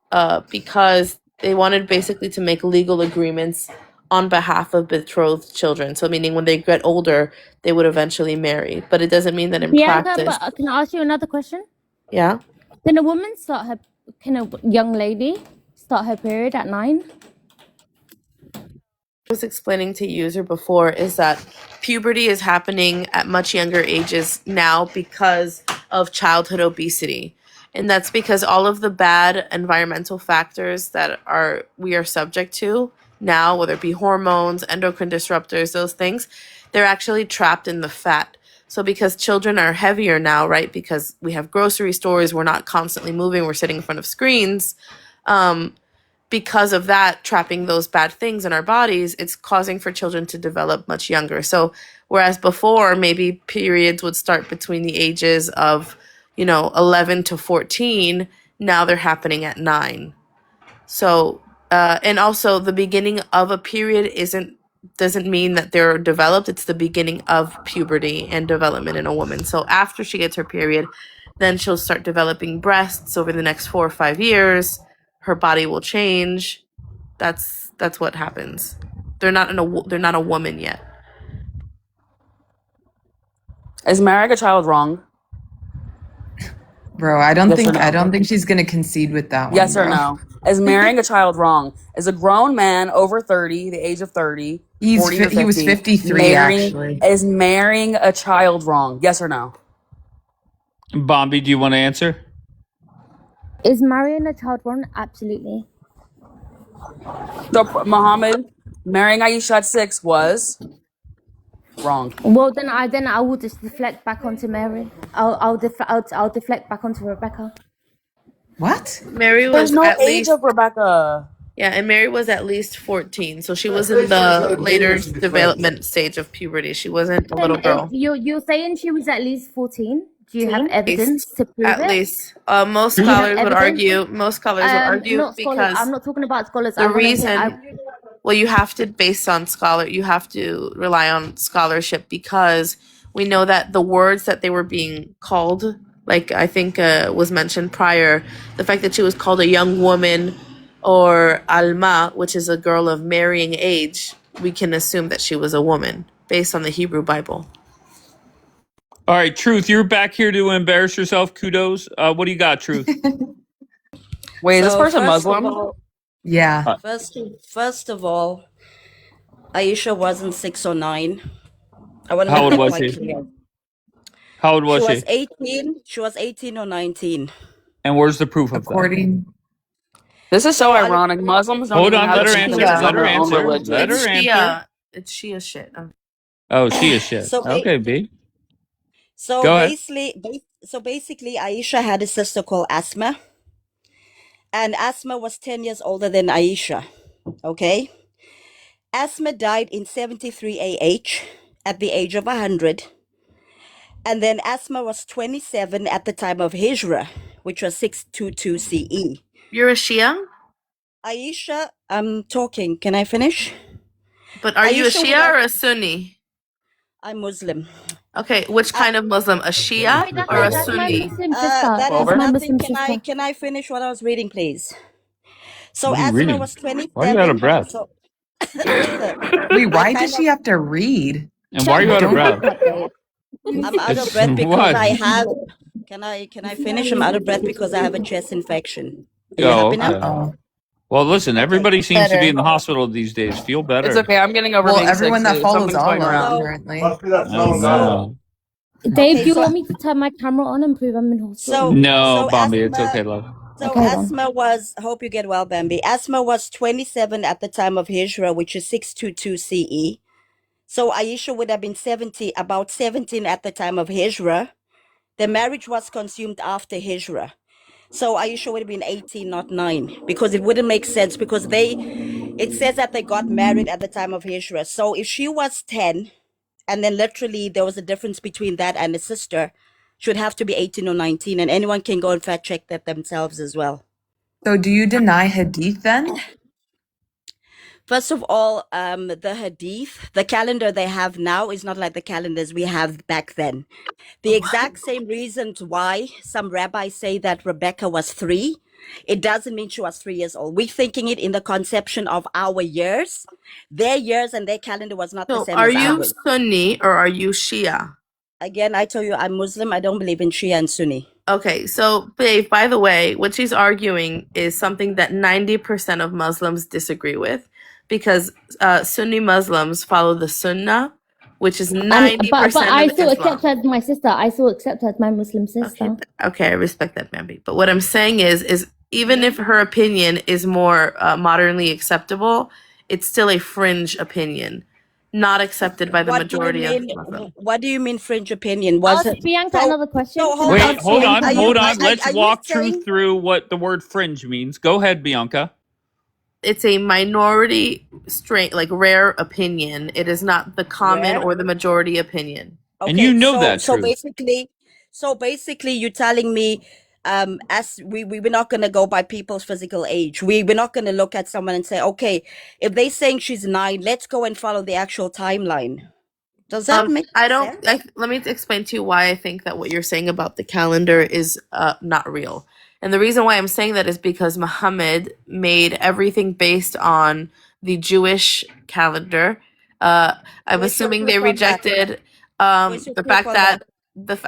because they wanted basically to make legal agreements on behalf of betrothed children. So meaning when they get older, they would eventually marry. But it doesn't mean that in practice. But can I ask you another question? Yeah. Can a young lady start her period at 9? I was explaining to user before is that puberty is happening at much younger ages now because of childhood obesity. And that's because all of the bad environmental factors that we are subject to now, whether it be hormones, endocrine disruptors, those things, they're actually trapped in the fat. So because children are heavier now, right? Because we have grocery stores, we're not constantly moving, we're sitting in front of screens. Because of that, trapping those bad things in our bodies, it's causing for children to develop much younger. So whereas before, maybe periods would start between the ages of, 11 to 14, now they're happening at 9. So, and also the beginning of a period doesn't mean that they're developed. It's the beginning of puberty and development in a woman. So after she gets her period, then she'll start developing breasts over the next 4 or 5 years. Her body will change. That's what happens. They're not a woman yet. Is marrying a child wrong? Bro, I don't think she's gonna concede with that one. Yes or no? Is marrying a child wrong? Is a grown man over 30, the age of 30, he was 53 actually. Is marrying a child wrong? Yes or no? Bombi, do you want to answer? Is marrying a child wrong? Absolutely. So Muhammad marrying Aisha at 6 was wrong. Well, then I will just deflect back onto Mary. I'll deflect back onto Rebecca. What? Mary was There's no at age least of Rebecca. Yeah, and Mary was at least 14, so she was in the later development stage of puberty. She wasn't a little girl. You're saying she was at least 14? Do you have evidence to prove it? At least, most scholars would argue. Most scholars would argue not because scholars. I'm not talking about scholars. the reason. Well, you have to you have to rely on scholarship because we know that the words that they were being called, like I think was mentioned prior, the fact that she was called a young woman or alma, which is a girl of marrying age, we can assume that she was a woman based on the Hebrew Bible. All right, Truth, you're back here to embarrass yourself. Kudos. What do you got, Truth? Wait, is this person Muslim? Yeah. First of all, Aisha wasn't 6 or 9. How old was she? How old was she? She was 18. She was 18 or 19. And where's the proof of that? This is so ironic. Muslims don't Hold even on, have let her a answer. chance Let her on their own answer. religion. Let her answer. It's Shia shit. Oh, Shia shit. Okay, B. So Go ahead. basically, Aisha had a sister called Asma, and Asma was 10 years older than Aisha. Okay, Asma died in 73 AH at the age of 100, and then Asma was 27 at the time of Hijrah, which was 622 CE. You're a Shia? Aisha, I'm talking. Can I finish? But are you a Shia or a Sunni? I'm Muslim. Okay, which kind of Muslim? A Shia or a Sunni? Can I finish what I was reading, please? So What are you Asma reading? was Why are you out of 27. breath? So Wait, I why kind does she of have to read? And why are you out of breath? I'm out of It's breath because what? I have. Can I finish? I'm out of breath because I have a chest infection. Are you Oh, happy now? okay. Well, listen, Okay. everybody seems to be in the hospital these days. Feel better. It's okay. I'm getting over Well, being sick everyone that too. follows Something's going Allah, around. apparently. Must be that Oh, smelling no. Dave, Okay, do you so want me to turn my camera on and prove I'm in hospital? No, Bombi, it's okay, love. So Okay, then. Asma was. Hope you get well, Bambi. Asma was 27 at the time of Hijra, which is 622 CE. So Aisha would have been 70, about 17 at the time of Hijra. The marriage was consumed after Hijra. So Aisha would have been 18, not 9, because it wouldn't make sense because it says that they got married at the time of Hijra. So if she was 10, and then literally there was a difference between that and a sister, she would have to be 18 or 19, and anyone can go and fact check that themselves as well. So do you deny hadith then? First of all, the hadith, the calendar they have now is not like the calendars we have back then. The exact same reasons why some rabbis say that Rebecca was 3, it doesn't mean she was 3 years old. We're thinking it in the conception of our years. Their years and their calendar was not the So, same are as you ours. Sunni or are you Shia? Again, I tell you, I'm Muslim. I don't believe in Shia and Sunni. Okay, so babe, by the way, what she's arguing is something that 90% of Muslims disagree with because Sunni Muslims follow the Sunnah, which is 90% But I of still accept Islam. her as my sister. I still accept her as my Muslim sister. Okay, I respect that, Bambi. But what I'm saying is even if her opinion is more modernly acceptable, it's still a fringe opinion, not accepted by the What do you majority of mean? Muslims. What do you mean fringe opinion? Was Ask it Bianca so? another question. So Can hold I Wait, on. ask hold on, Bianca hold another on. Let's Are you walk saying? through what the word fringe means. Go ahead, Bianca. It's a minority straight, like rare opinion. It is not the common Rare? or the majority opinion. And you Okay, know so that truth. basically you're telling me as we're not gonna go by people's physical age. We're not gonna look at someone and say, okay, if they're saying she's 9, let's go and follow the actual timeline. Does that make sense? Let me explain to you why I think that what you're saying about the calendar is not real. And the reason why I'm saying that is because Muhammad made everything based on the Jewish calendar. I'm Where's your assuming they proof on that? rejected Where's your the proof fact on that?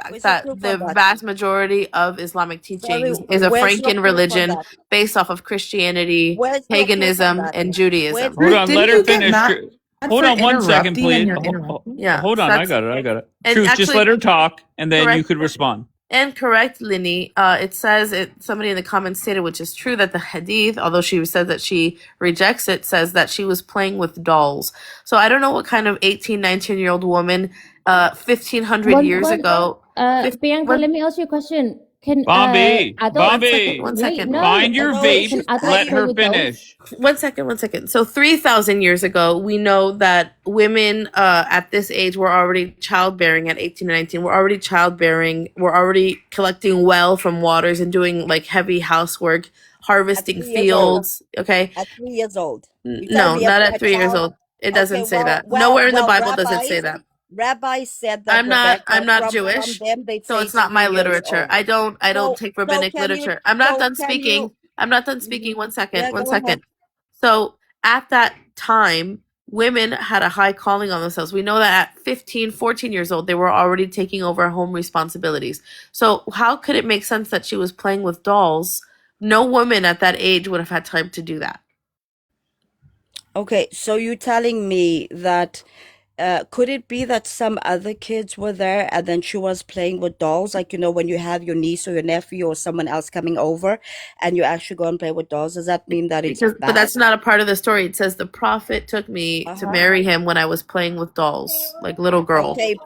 Where's your proof the on that? vast majority of Islamic Sorry, teachings is a where's your Franken proof on religion that? based off of Christianity, Where's your proof on paganism, that? and Where's Judaism. Hold on, Didn't let her you get finish. mad Hold for on one second, interrupting and please. you're interrupting? Yeah, Hold so on, I that's got it. and Truth, just actually let her talk, and then you correct. could respond. And correct, Linny. It says somebody in the comments stated, which is true, that the hadith, although she said that she rejects it, says that she was playing with dolls. So I don't know what kind of 18, 19-year-old woman, 1,500 years ago. Bianca, let me ask you a question. Can Bombi, adults One wait? second. No. find your Wait, vape. Can adults Let play her with dolls? finish. One second. So 3,000 years ago, we know that women at this age were already childbearing at 18 and 19. We're already childbearing. We're already collecting well from waters and doing like heavy housework, harvesting 3 years old. fields. Okay. At 3 years old. You No, tell me not a at 3 years child. old. It Okay, doesn't say that. Nowhere in the Bible does it say that. Rabbis said that I'm not from Jewish, them they'd so say it's not my 3 years literature. old. I don't take rabbinic can you literature. I'm not so done can you speaking. I'm not done speaking. One yeah, go second. ahead. So at that time, women had a high calling on themselves. We know that at 15, 14 years old, they were already taking over home responsibilities. So how could it make sense that she was playing with dolls? No woman at that age would have had time to do that. Okay, so you're telling me that could it be that some other kids were there and then she was playing with dolls? Like, when you have your niece or your nephew or someone else coming over and you actually go and play with dolls, does that mean that it's But bad? that's not a part of the story. It says the prophet took me to marry him when I was playing with dolls, like little girl. Okay,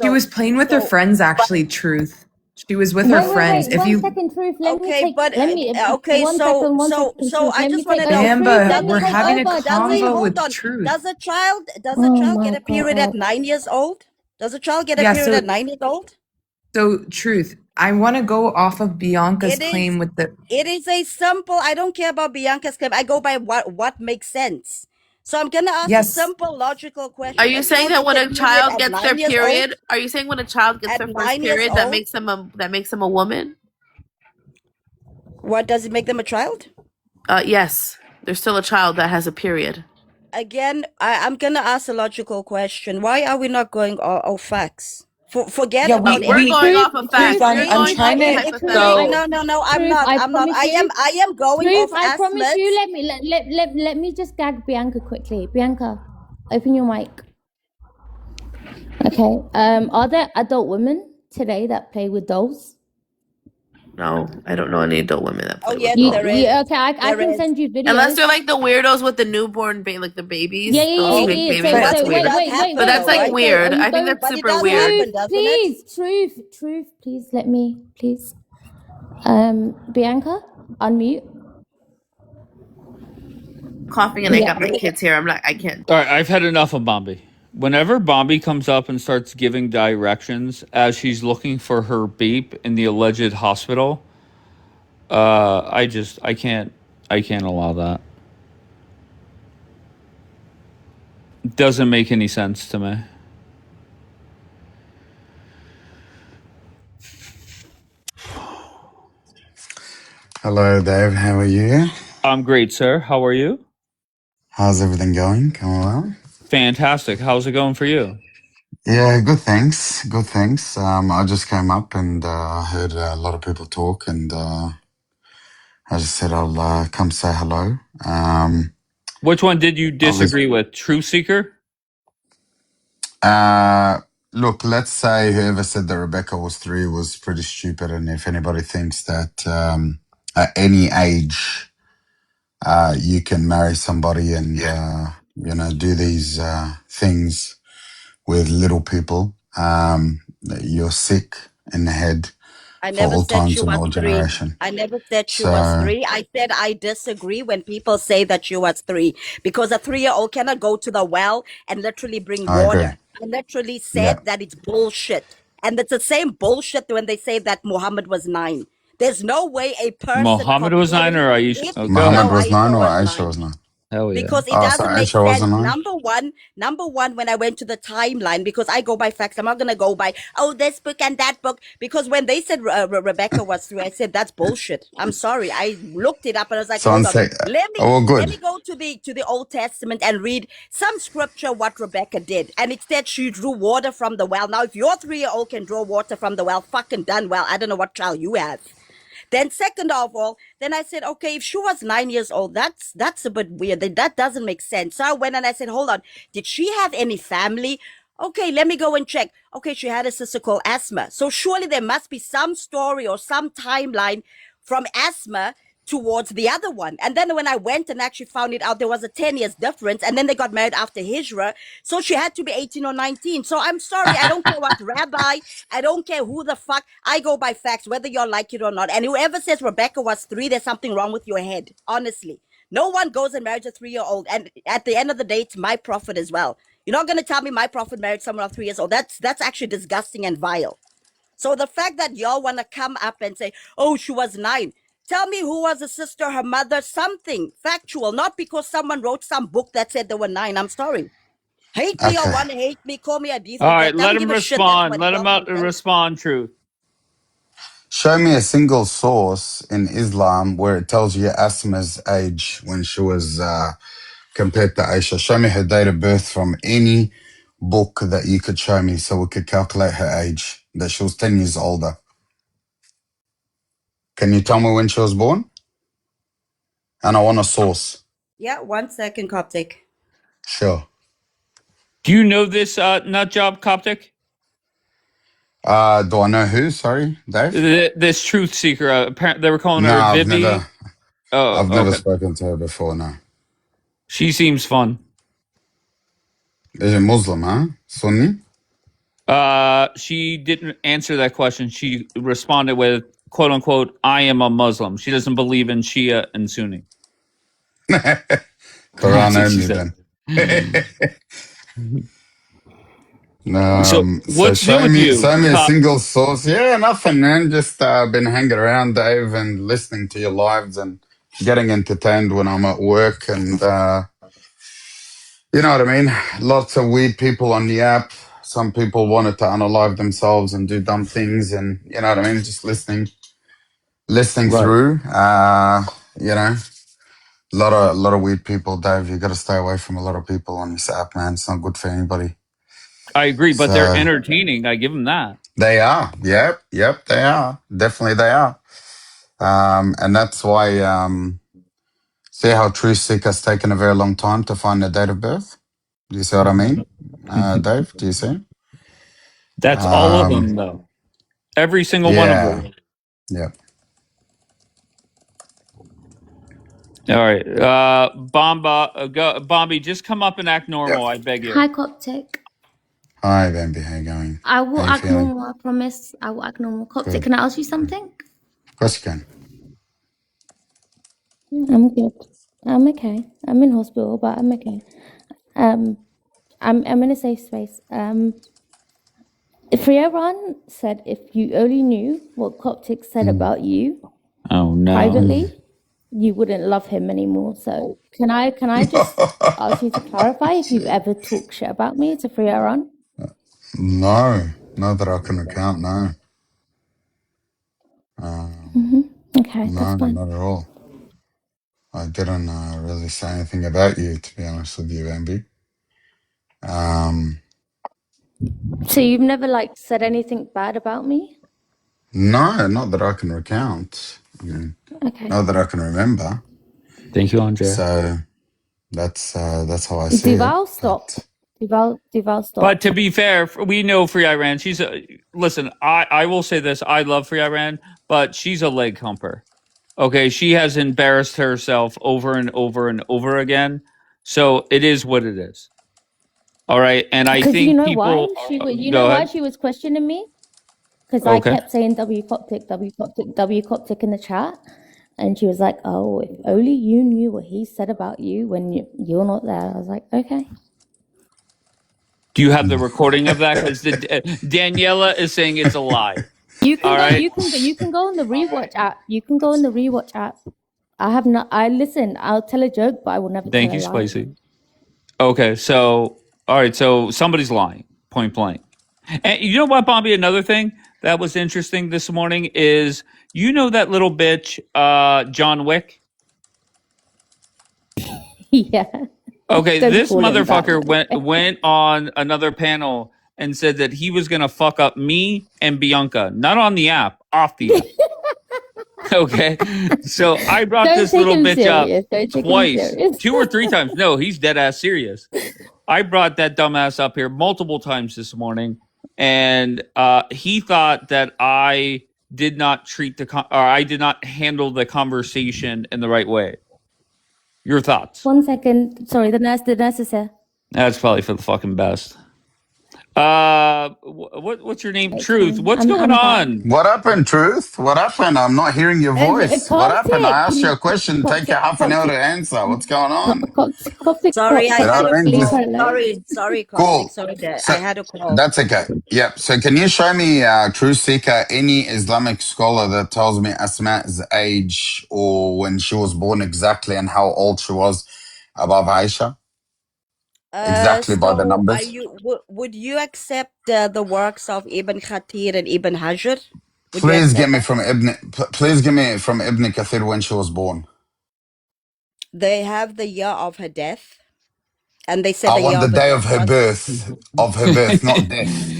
She was playing with her friends, actually, Truth. She was with her friends. Wait, 1 second, Truth. Let me take. Let me. okay, One so second, so I Truth. Let me just want take to know, over. Truth, Bamba, let me we're take having a over. convo hold with on. Truth. Does a child Oh get my a period at God. 9 years old? Does a child get a Yeah, period so at 9 years old? so Truth. I want to go off of Bianca's It is claim with the it is a simple, I don't care about Bianca's claim. I go by what makes sense. So I'm gonna ask a yes. simple logical question. Are you saying that when a child gets their period, are you saying when a child gets At their first 9 years period that old? makes them a woman? What does it make them a child? Yes, there's still a child that has a period. Again, I'm gonna ask a logical question. Why are we not going off facts? Forget Yeah, about We're any going we off of truth. facts. You're I'm going trying off of to. hypotheticals. no, I'm Truth, not. I I'm not. promise you. I am going Truth, off I promise you. estimates. Let me just gag Bianca quickly. Bianca, open your mic. Okay. Are there adult women today that play with dolls? No, I don't know any adult women that play Oh with yes, dolls. there is. Okay, I There can is. send you videos. Unless they're like the weirdos with the newborn like the babies, those fake babies. So That's weird. wait. So that's like weird. I think that's But it super does weird. happen, doesn't it? Truth, please let me, please. Bianca, unmute. Coughing and I got my kids here. I'm like, I can't. All right, I've had enough of Bombi. Whenever Bombi comes up and starts giving directions as she's looking for her beep in the alleged hospital, I can't allow that. Doesn't make any sense to me. Hello, Dave. How are you? I'm great, sir. How are you? How's everything going? Going well? Fantastic. How's it going for you? Yeah, good. Thanks. Good. Thanks. I just came up and heard a lot of people talk, and I just said I'll come say hello. Which one did you disagree with? Truth Seeker? Look, let's say whoever said that Rebecca was 3 was pretty stupid, and if anybody thinks that at any age you can marry somebody and do these things with little people, you're sick in the head I for never all said she times and was all 3. generation. I never said she was So 3. I said I disagree when people say that she was 3 because a 3-year-old cannot go to the well and literally bring I agree. water. I literally Yeah. said that it's bullshit. And it's the same bullshit when they say that Muhammad was 9. There's no way a person Mohammed was 9 or comparing Aisha? it. Oh, go Muhammad ahead. No, was 9 Aisha or was Aisha 9 was 9? Hell yeah. because it Oh, so doesn't make Aisha wasn't sense. 9? Number one, when I went to the timeline, because I go by facts, I'm not gonna go by this book and that book. Because when they said Rebecca was 3, I said that's bullshit. I'm sorry. I looked it up and I was like, Someone hold on, say, oh, well, let me good. go to the Old Testament and read some scripture what Rebecca did, and it said she drew water from the well. Now, if your 3-year-old can draw water from the well, fucking done well. I don't know what child you have. Then second of all, then I said, okay, if she was 9 years old, that's a bit weird. That doesn't make sense. So I went and I said, hold on, did she have any family? Okay, let me go and check. Okay, she had a sister called Asthma. So surely there must be some story or some timeline from Asthma towards the other one. And then when I went and actually found it out, there was a 10 years difference. And then they got married after Hijra. So she had to be 18 or 19. So I'm sorry. I don't care what rabbi. I don't care who the fuck. I go by facts, whether you like it or not. And whoever says Rebecca was 3, there's something wrong with your head. Honestly. No one goes and marries a 3-year-old. And at the end of the day, it's my prophet as well. You're not going to tell me my prophet married someone of 3 years old. That's actually disgusting and vile. So the fact that y'all want to come up and say, oh, she was 9. Tell me who was a sister, her mother, something factual, not because someone wrote some book that said they were 9. I'm sorry. Hate me or Okay. want to hate me, call me a All diesel. right, That let doesn't him give a shit. That's respond. what Let him y'all think. respond, Truth. Show me a single source in Islam where it tells you Asma's age when she was compared to Aisha. Show me her date of birth from any book that you could show me so we could calculate her age, that she was 10 years older. Can you tell me when she was born? And I want a source. Yeah, 1 second, Coptic. Sure. Do you know this nut job, Coptic? Do I know who? Sorry, Dave? This truth seeker. Apparently, they were calling No, her I've Vivi. never Oh, okay. spoken to her before, no. She seems fun. Is she Muslim, huh? Sunni? She didn't answer that question. She responded with "quote unquote" "I am a Muslim." She doesn't believe in Shia and Sunni. That's Quran what she only said. then. So, So what's new with you, show me a Cop? single source. Yeah, nothing, man. Just been hanging around, Dave, and listening to your lives and getting entertained when I'm at work. And you know what I mean? Lots of weird people on the app. Some people wanted to unalive themselves and do dumb things, and you know what I mean? Just listening Right. through. You know, lot of weird people, Dave. You got to stay away from a lot of people on this app, man. It's not good for anybody. I agree, but they're So entertaining. I give them that. they are. Yep, they are. Definitely they are. And that's why, see how Truth Seeker's taken a very long time to find the date of birth? Do you see what I mean? Dave, do you see? That's all of them, though. Every single one of Yeah. them. Yep. All right. Bombi, just come up and act normal, I beg you. Hi, Coptic. Hi, Bambi. How you going? I will How you act feeling? normal, I promise. I will act normal. Coptic, Good. can I ask you something? Of course you can. I'm good. I'm okay. I'm in hospital, but I'm okay. I'm in a safe space. Friaran said if you only knew what Coptic said about you Oh, no. privately, you wouldn't love him anymore. So can I just ask you to clarify if you've ever talked shit about me to Friaran? No, not that I can recount, no. Okay, that's No, fine. not at all. I didn't really say anything about you, to be honest with you, Bambi. So you've never like said anything bad about me? No, not that I can recount. Okay. Not that I can remember. Thank you, Andre. So that's how I see it. Duval, stop. Duval, stop. But to be fair, we know Free Iran. Listen, I will say this. I love Free Iran, but she's a leg humper. Okay, she has embarrassed herself over and over and over again. So it is what it is. All right, and I Because think you know people. why you Go know why ahead. she was questioning me? Because I Okay. kept saying W Coptic, W Coptic, W Coptic in the chat, and she was like, "Oh, if only you knew what he said about you when you're not there." I was like, "Okay." Do you have the recording of that? Because Daniela is saying it's a lie. You can All go. right. You can go on the rewatch app. You can go on the rewatch app. I have not. I listen. I'll tell a joke, but I will never tell Thank a you, lie. Spicy. Okay, so all right, so somebody's lying, point blank. And you know what, Bobby? Another thing that was interesting this morning is that little bitch, John Wick. Yeah. Okay, Don't this call him that. motherfucker went on another panel and said that he was gonna fuck up me and Bianca, not on the app, off the app. Okay, so I brought Don't this take little him bitch up serious. Don't take him twice, serious. 2 or 3 times. No, he's dead ass serious. I brought that dumbass up here multiple times this morning, and he thought that I did not I did not handle the conversation in the right way. Your thoughts? 1 second. Sorry, the nurse is here. That's probably for the fucking best. What's your name? It's Truth. fine. What's going I'm back. on? What happened, Truth? What happened? I'm not hearing your voice. What happened? I Coptic, asked you a question. Take you half an hour to answer. What's going on? Sorry, I You know had what a I mean? call. Just Sorry, Coptic. cool. Sorry that So I had a call. that's okay. Yep. So can you show me, True Seeker, any Islamic scholar that tells me Asma's age or when she was born exactly and how old she was above Aisha? Exactly by the So numbers? would you accept the works of Ibn Khatir and Ibn Hajar? Would you Please accept give me that? from please give me from Ibn Kathir when she was born. They have the year of her death, and they said I the year want the of her day death of her was. birth, not death.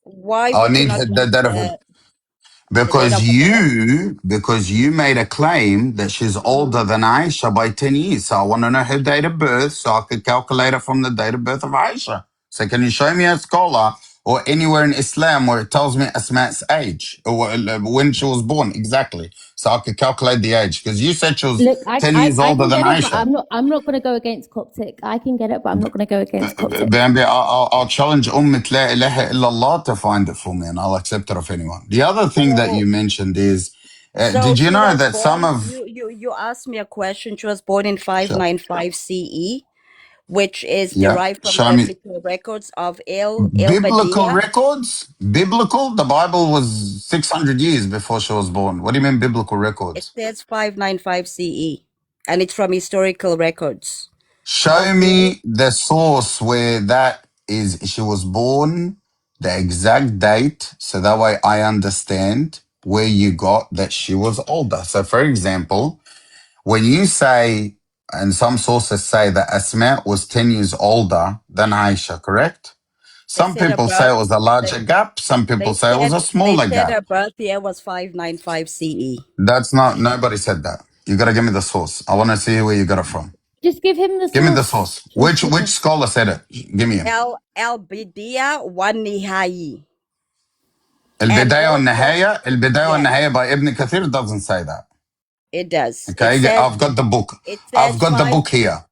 Why I would you need not the want date of her the date of her birth? because you made a claim that she's older than Aisha by 10 years. So I want to know her date of birth so I could calculate it from the date of birth of Aisha. So can you show me a scholar or anywhere in Islam where it tells me Asma's age or when she was born exactly so I could calculate the age? Because you said she was Look, 10 years I older can than get it, but Aisha. I'm not gonna go against Coptic. I can get it, but I'm not gonna go against Coptic. Bambi, I'll challenge Ummat La ilaha illallah to find it for me and I'll accept it of anyone. The other thing that you So mentioned is, so did you she know was that some born. of... You asked me a question. She was born in Sure. 595 CE, which is Yeah. derived from Show me biblical records of El biblical Badia. records. Biblical? The Bible was 600 years before she was born. What do you mean biblical It records? says 595 CE, and it's from historical records Show of El. me the source where that is. She was born, the exact date, so that way I understand where you got that she was older. So, for example, when you say and some sources say that Asma was 10 years older than Aisha, correct? They Some said her people say birth. it was a They larger gap. Some people they say it was said a they smaller said gap. her birth year was 595 CE. That's not, nobody said that. You gotta give me the source. I want to see where you got it from. Just give him the Give me the source. source. Which scholar said it? Give me him. Al Bidia Wan Nihai. And Al-Bidayah also, wal-Nihaya. Al-Bidayah yes, wal-Nihaya by Ibn Kathir doesn't say that. it does. It Okay, says I've got the book. it I've says got the five. book here.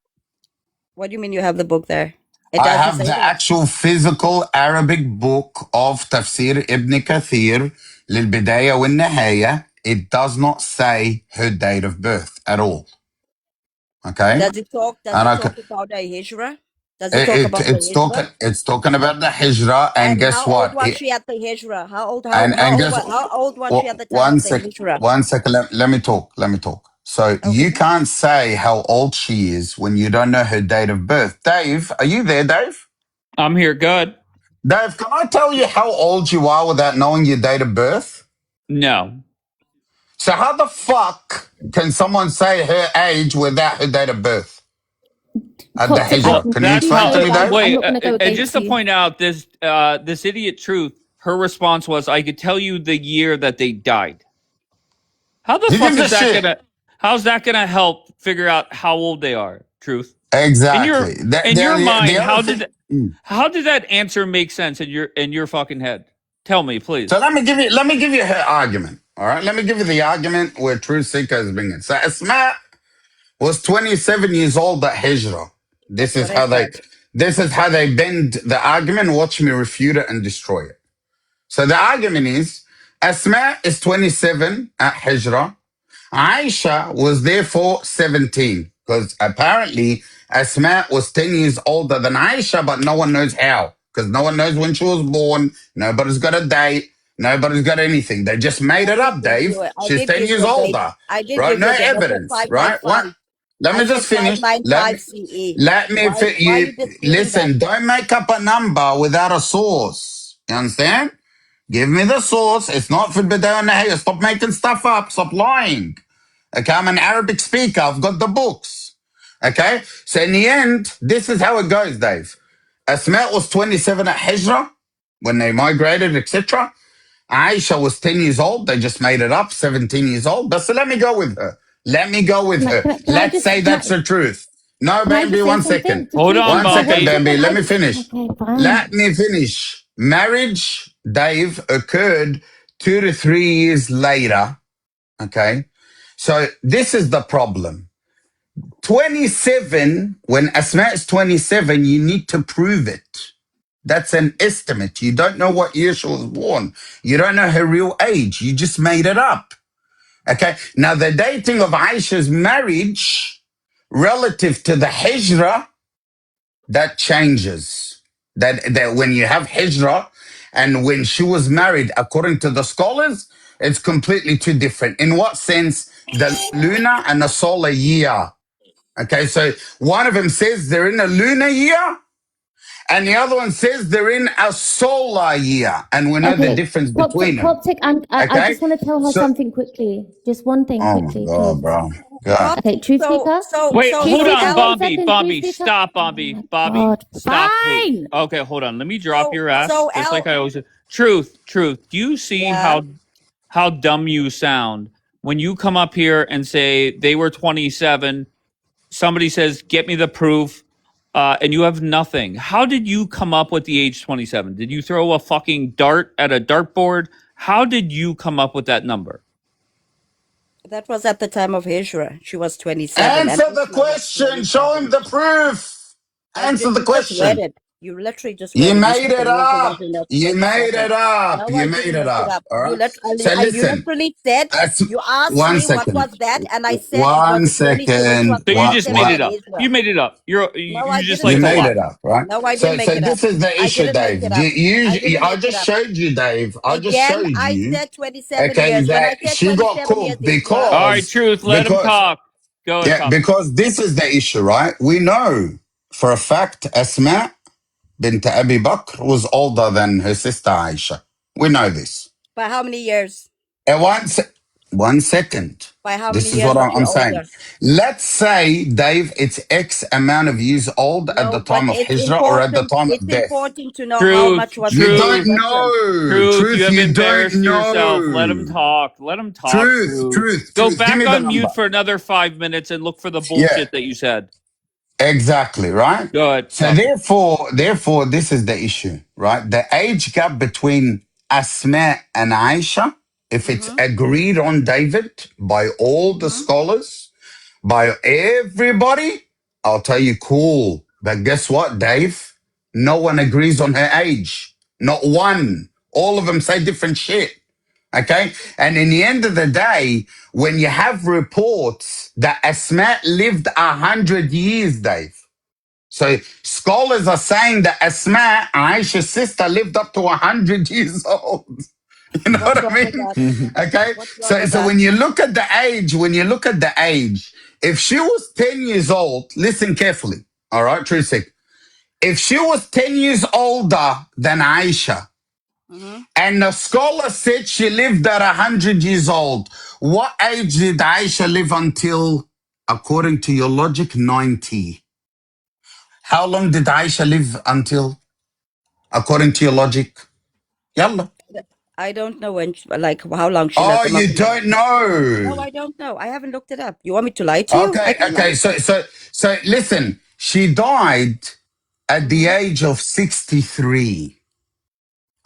What do you mean you have the book there? It I doesn't have say the that. actual physical Arabic book of Tafsir Ibn Kathir, Lil-Bidayah wal-Nihaya. It does not say her date of birth at all. Okay? Does it talk? Does And it I talk can, about the Hijra? Does it talk about the Hijra? it's talking about the Hijrah, and And guess how old what? was she at the Hijra? How old? And guess How old was she at the time one of the sec, Hijra? one second. Let me talk. Let me talk. So Okay. you can't say how old she is when you don't know her date of birth. Dave, are you there, Dave? I'm here. Good. Dave, can I tell you how old you are without knowing your date of birth? No. So how the fuck can someone say her age without her date of birth at the Toxic. I Well, Hijrah? can Can you that's explain truth it to how. me, over. Dave? I'm Wait, not gonna go and against just to you. point out this idiot truth. Her response was, "I could tell you the year that they died." How the Who fuck gives a is that shit? gonna? How's that gonna help figure out how old they are? Truth. In your Exactly. in your The mind, other thing. how did that answer make sense in your fucking head? Tell me, So please. let me give you her argument. All right, let me give you the argument where Truth Seeker is bringing. So Asma was 27 years old at Hijrah. That's what I said. This is how they bend the argument. Watch me refute it and destroy it. So the argument is Asma is 27 at Hijrah. Aisha was therefore 17 because apparently Asma was 10 years older than Aisha, but no one knows how because no one knows when she was born. Nobody's got a date. Nobody's got anything. They just made it up, Dave. I She's did 10 give years you a date. older, I did right? give No you a date. I said evidence, right? What? 595. Let I me said just finish. 595 CE. Let me Why are you disputing that? listen. Don't make up a number without a source. You understand? Give me the source. It's not for Bidayah and Nahaya. Stop making stuff up. Stop lying. Okay, I'm an Arabic speaker. I've got the books. Okay, so in the end, this is how it goes, Dave. Asma was 27 at Hijrah when they migrated, etc. Aisha was 10 years old. They just made it up, 17 years old. But so let me go with her. Let me go with her. Can I Let's just say that's the truth. No, can I Bambi, just say one something? second. The Hold truth on, is, One second, Bambi. wait a Bambi. second. Let me finish. Okay, fine. Let me finish. Marriage, Dave, occurred 2 to 3 years later. Okay. So this is the problem. 27, when Asma is 27, you need to prove it. That's an estimate. You don't know what year she was born. You don't know her real age. You just made it up. Okay. Now, the dating of Aisha's marriage relative to the Hijrah, that changes. That when you have Hijrah and when she was married, according to the scholars, it's completely two different. In what sense? The lunar and the solar year. Okay, so one of them says they're in a lunar year, and the other one says they're in a solar year, and we know the Okay, difference between them. Toxic. I Okay, just want to tell her so something quickly. Just one thing oh my quickly, god, please. bro, God. Okay, truth speaker. Wait, Truth hold speaker. on, One Bobby. second. Truth Bobby, speaker. stop, Oh Bobby. my Bobby, god. stop. Hey. Fine. Okay, hold on. Let me drop your ass So just like Al, I always do. Truth. Do you see yeah. how dumb you sound when you come up here and say they were 27? Somebody says, "Get me the proof," and you have nothing. How did you come up with the age 27? Did you throw a fucking dart at a dartboard? How did you come up with that number? That was at the time of Hijra. She was 27, and Answer the Asma was question. Show him 27. the proof. Answer the You just read question. it. You literally just You read it. You said made the it Hijra was up. in the You made 27. it up. No, You I made didn't it make it up. up. All right. So You listen. literally said, you asked One me what second. was that, and I said it was One the 27. She was second. So you just made 27 What? it at up. Hijra. You made it up. No, I You just didn't You like to make it made up. it up, right? No, I didn't make So it up. this is the I issue, didn't make Dave. it up. I didn't I make it just up. showed you, Dave. I just Again, showed I you, said 27 okay, years. When I that said she got 27 years cooked Hijra, All right, Truth. Let him talk. Go ahead, talk. because this is the issue, right? We know for a fact Asma bint Abi Bakr was older than her sister Aisha. We know this. by how many years? And one second. By how many This is years what was she I'm saying. older? Let's say, Dave, it's X amount of years old at the No, but time of it's Hijrah or at the important. time It's of death. important to know how much Truth, was the You age don't truth, difference. know. truth. You Truth, have you don't embarrassed yourself. Let him know. talk. Let him talk, Truth, truth. truth, Go truth. Give back me the on number. mute for another 5 minutes and look for the Yeah, bullshit that you said. exactly, right? Good. So Talk. therefore, this is the issue, right? The age gap between Asma and Aisha, if it's Mm-hmm. agreed on, David, by all the Mm-hmm. scholars, by everybody, I'll tell you, cool. But guess what, Dave? No one agrees on her age. Not one. All of them say different shit. Okay. And in the end of the day, when you have reports that Asma lived 100 years, Dave. So scholars are saying that Asma, Aisha's sister, lived up to 100 years old. You know What's what I wrong with mean? that? Okay. What's wrong So, with so that? when you look at the age, if she was 10 years old, listen carefully. All right, Trusik. If she was 10 years older than Aisha, Mm-hmm. and the scholar said she lived at 100 years old, what age did Aisha live until, according to your logic? 90. How long did Aisha live until, according to your logic? Yalla. I don't know when, like, how long she Oh, lived. I'm not you gonna lie. don't know. No, I don't know. I haven't looked it up. You want me to lie to you? I Okay, can lie. okay. So listen, she died at the Mm-hmm. age of 63.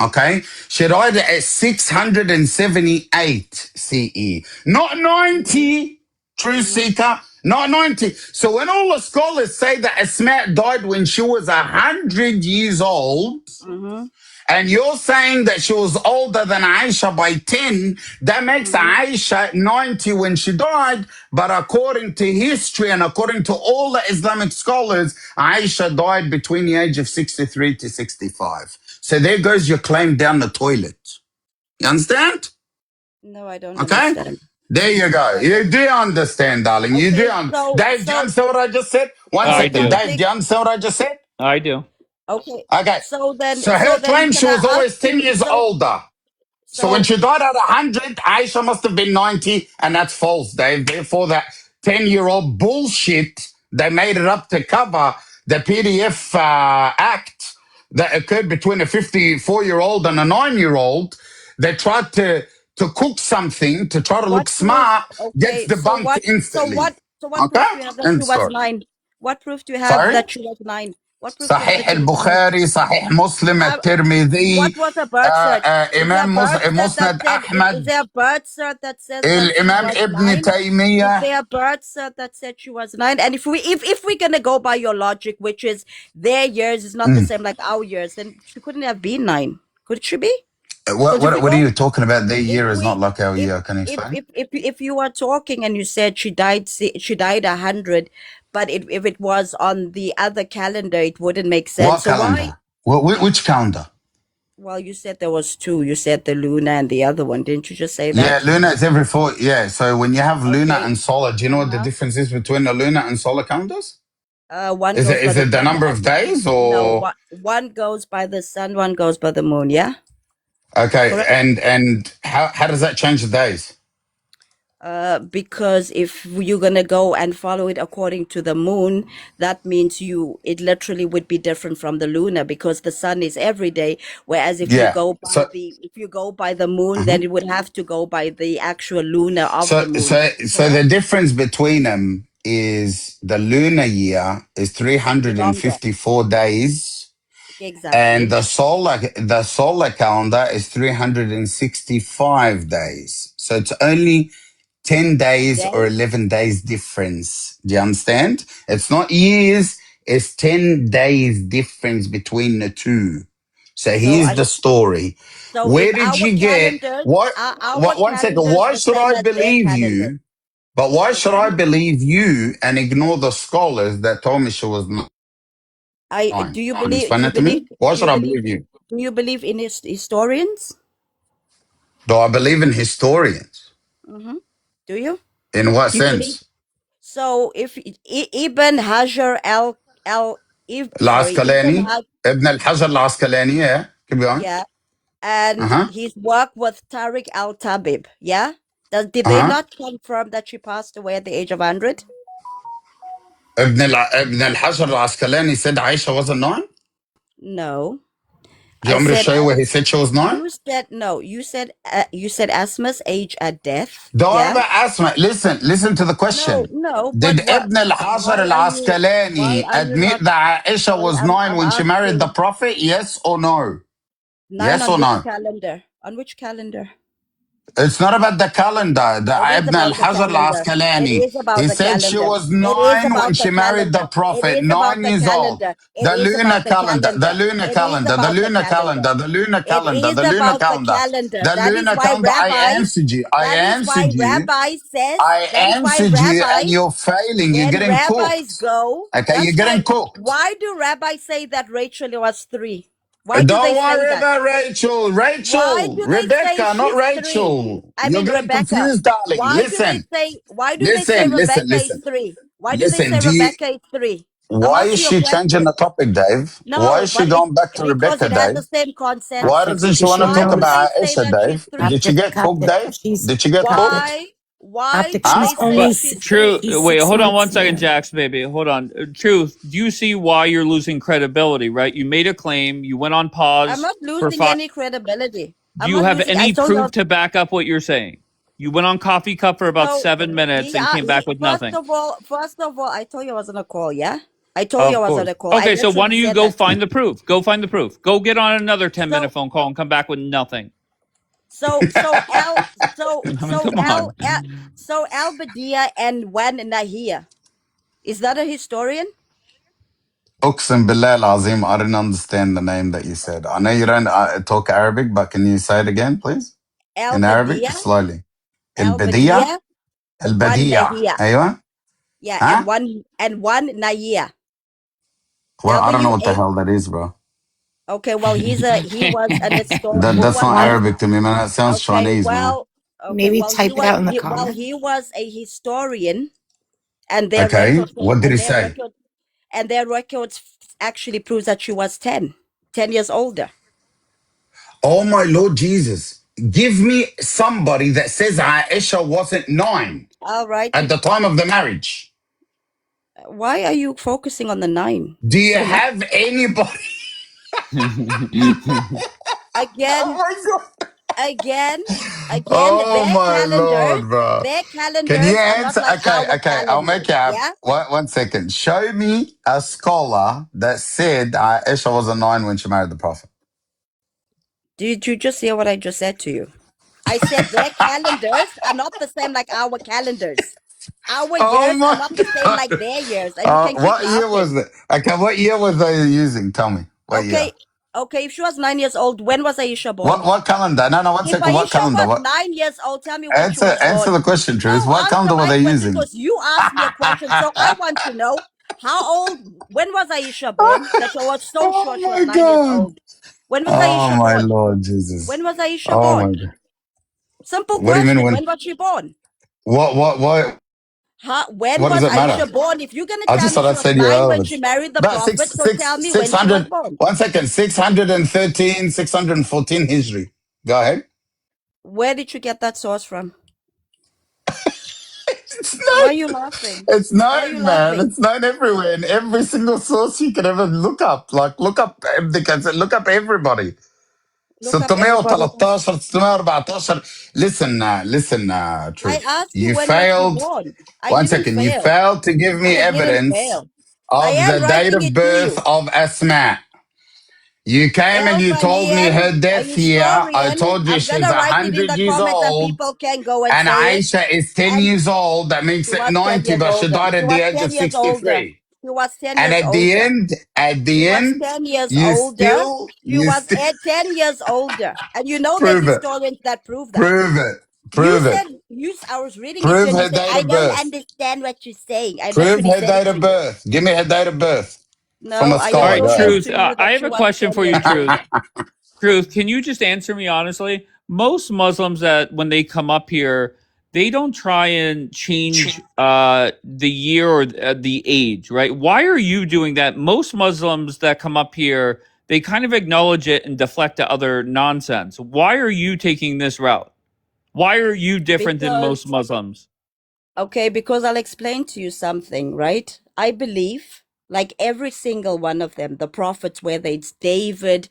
Okay? She died at 678 CE. Not Mm-hmm. 90, true Mm-hmm. seeker. Not 90. So when all the scholars say that Asma died when she was 100 years old, Mm-hmm. and you're saying that she was older than Aisha by 10, that makes Mm-hmm. Aisha 90 when she died. But according to history and according to all the Islamic scholars, Aisha died between the age of 63 to 65. So there goes your claim down the toilet. You understand? No, I don't Okay? understand. There you go. You do understand, darling. You do. Okay, so Dave, do you understand what I just said? One I second. do. Dave, do Celtic. you understand what I just said? I do. Okay. Okay. So So her then claim can she I was ask always 10 you, years older. So when so she died at 100, Aisha must have been 90, and that's false, Dave. Therefore, that 10-year-old bullshit, they made it up to cover the PDF act that occurred between a 54-year-old and a 9-year-old. They tried to cook something to try to what look proof? smart, gets Okay, debunked instantly. so what Okay? proof do you have that she End was story. 9? What proof do you have Sorry? that she was 9? What proof do you have صحيح that she was 9? البخاري صحيح مسلم What الترمذي was her birth cert? Is there a إمام birth cert that مسند said is أحمد there a birth cert that says that she الإمام was ابن 9? Is تيمية. there a birth cert that said she was 9? And if we're gonna go by your logic, which is their years is not the same like our years, then she couldn't have been 9. Could she be? What, Because if we what are go you talking about? Their if year is not we like our if year. Can you explain? if you were talking and you said she died 100, but if it was on the other calendar it wouldn't make sense. What So why? calendar? Which calendar? Well, you said there was two. You said the lunar and the other one. Didn't you just say Yeah, that? lunar is every 4. Yeah, so when you have lunar Okay. and solar, do you know what the Uh-huh. difference is between the lunar and solar calendars? One Is goes it by is the it the sun. number of days No, or one goes by the sun, one goes by the moon, yeah? okay? Correct? And how does that change the days? Because if you're gonna go and follow it according to the moon, that means it literally would be different from the lunar because the sun is every day. Whereas Yeah. So if you go by the moon, uh-huh. then it would have to go by the actual lunar of So the moon. so so Correct? the difference between them is the lunar year is Would be longer. 354 days, and Exactly. the solar calendar is 365 days. So it's only 10 days or Day. 11 days difference. Do you understand? It's not years, it's 10 days difference between the two. So So here's I the story. so if Where did you get our one second? calendars Why the should same I as their believe calendar. you? But why should Okay. I believe you and ignore the scholars that told me she was not I fine? Can you explain that to believe me? Why do should you I believe believe you? do you believe in historians? Do I believe in historians? Mm-hmm. Do you? In what Do you believe? sense? So if Ibn Hajar Ibn العسقلاني Hajar, ابن الحجر العسقلاني, yeah. Keep going. yeah, and Uh-huh. his work with Tariq al-Tabib, yeah? Did they not confirm that she passed away at the age of 100? ابن الحجر العسقلاني said Aisha wasn't 9? No. Do you want me to show you where he said she was 9? You said no. You said Asma's age at death. Don't Yeah. ever ask me. Listen to the question. No. Did But what? Ibn al-Hajar al-Asqalani admit that Aisha was 9 when she married the Prophet? Yes or no? 9 Yes on or which no? calendar? On which calendar? It's not about the calendar. The It is Ibn about the al-Hajar calendar. It al-Asqalani, is about he the said she calendar. was It is 9 when about the she married the calendar. It Prophet, is about 9 the years old. calendar. The It is lunar about the calendar, the calendar. lunar It is calendar, the about the lunar calendar. calendar, the lunar It calendar, is the lunar about the calendar, calendar. the That is lunar why calendar. I rabbi. answered you. I That is why answered you. rabbi says. I That is why answered you, rabbi. and you're failing. You're When getting rabbis cooked. go. Okay, you're That's getting why. cooked. Why do rabbis say that Rachel was 3? Why do Don't they say worry that? about Rachel. Why Rachel, do they say Rebecca, not she's 3? Rachel. I You're mean getting Rebecca. confused, darling. Why do they say Rebecca is 3? Why do they Listen. say Rebecca is 3? I'm Why is asking you a she changing question. the topic, Dave? Why No, is she but it's going back to because Rebecca, it has the Dave? same concept. Why doesn't she want to Why talk do they about say Aisha, that she's Dave? 3? Did she get cooked, Dave? Did she get cooked? Why do Huh? they say But she's true. 3? Wait, hold on one second, Jax, baby. Hold on. Truth. Do you see why you're losing credibility? Right? You made a claim. You went on I'm pause not for losing 5. any credibility. Do I'm you not have losing. I any told you. proof to back up what you're saying? You went on coffee cup for about So 7 minutes and came back with first nothing. of all, I told you I was on a call. Yeah, I told you Of I was on course. a call. I Okay, so why literally don't you said go that. find the proof? Go find the proof. Go get on another 10-minute So phone call and come back with nothing. so so Al I mean, come on. so Al Badia and Wan Nahia. Is that a historian? Uqsim billah al-azim, I didn't understand the name that you said. I know you don't talk Arabic, but can you say it again, please? Al In Arabic, Badia, slowly. Al Al-Badiya? Badia, Wan Al-Badiya. Nahia. Aywa? Yeah, Huh? and one Nahia. Well, I don't know what the WA. hell that is, bro. Okay, well he was an historian. That's not Arabic to me, man. That sounds Okay, Chinese, man. well, he was a historian, and their Okay, records what did he say? actually proves that she was 10 years older. Oh my Lord Jesus. Give me somebody that says Aisha wasn't 9 All right. at the time of the marriage. Why are you focusing on the 9? Do you have anybody? Again, oh my God. Again, Oh my Lord, bro. their Can you calendars are not answer? like Okay, our I'll make calendars. you have Yeah. 1 second. Show me a scholar that said Aisha was a 9 when she married the Prophet. Did you just hear what I just said to you? I said their calendars are not the same like our calendars. Our Oh years are my not the same God. like their years, and you can keep What year was laughing. it? Okay, what year was they using? Tell me. What year? Okay. If she was 9 years old, when was Aisha born? What calendar? No, 1 If second. What Aisha calendar? was What 9 years old, tell me when she was answer born. the question, Truth. No, What answer calendar were my they question using? because you asked me a question, so I want to know how old. When was Aisha born? That you was so sure she was my 9 years God. old. When was Oh Aisha my born? Lord Jesus. When was Aisha Oh my born? God. Simple What do you mean question. when? When was she born? What When does was it matter? Aisha born? If you're gonna I tell just me thought she I was said you're 9 when she relevant. married the About prophet, so tell me when she was born. 614 history. Go ahead. Where did you get that source from? It's Why are known. you laughing? It's Why are you known, man. laughing? It's known everywhere in every single source you can ever look up. Like look up look up everybody. Look up everybody. 613 614. Listen, I Truth. asked you You when was she failed. born. I One didn't second. You fail. failed to give me I didn't evidence fail. I of am the date writing of it to birth you. of Asma. You came and you told me Albanian, her a death year. I historian. told you I'm she's gonna write it in 100 the years comments and old. people can go and And say it. Aisha is 10 And years old. That makes she it was 10 90, years but she older. died She at the was age 10 of years older. 63. She was 10 And years older. at She the was end, 10 years you older. still, She you was still, 10 years older. And you know there's prove it, historians that prove that. prove it, You prove it. said, I was reading it to you Prove and you her said, date I of don't birth. understand what you're saying. I Prove literally her said it date to of you. birth. Give me her date of birth from No, a I All scholar. right, Go asserted ahead. Truth. to you I that have she a was question 10 for years you, Truth. older. Truth, can you just answer me honestly? Most Muslims that when they come up here, they don't try and change the year or the age, right? Why are you doing that? Most Muslims that come up here, they kind of acknowledge it and deflect to other nonsense. Why are you taking this route? Why are you different than most Because, Muslims? okay, because I'll explain to you something, right? I believe, like every single one of them, the prophets, whether it's David,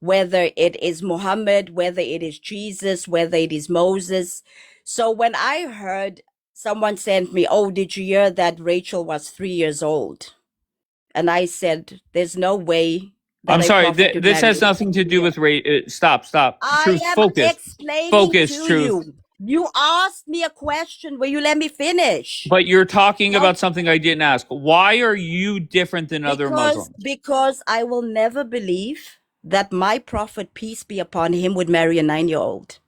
whether it is Muhammad, whether it is Jesus, whether it is Moses. So when I heard someone sent me, oh, did you hear that Rachel was 3 years old? And I said, there's no way that I'm a sorry. prophet would This marry has a nothing to do 3-year. with race. Stop. I Truth, am focus. explaining Focus, to truth. you. You asked me a question. Will you let me finish? But you're talking No, about something I didn't ask. Why are you different than other Muslims? because I will never believe that my prophet, peace be upon him, would marry a 9-year-old.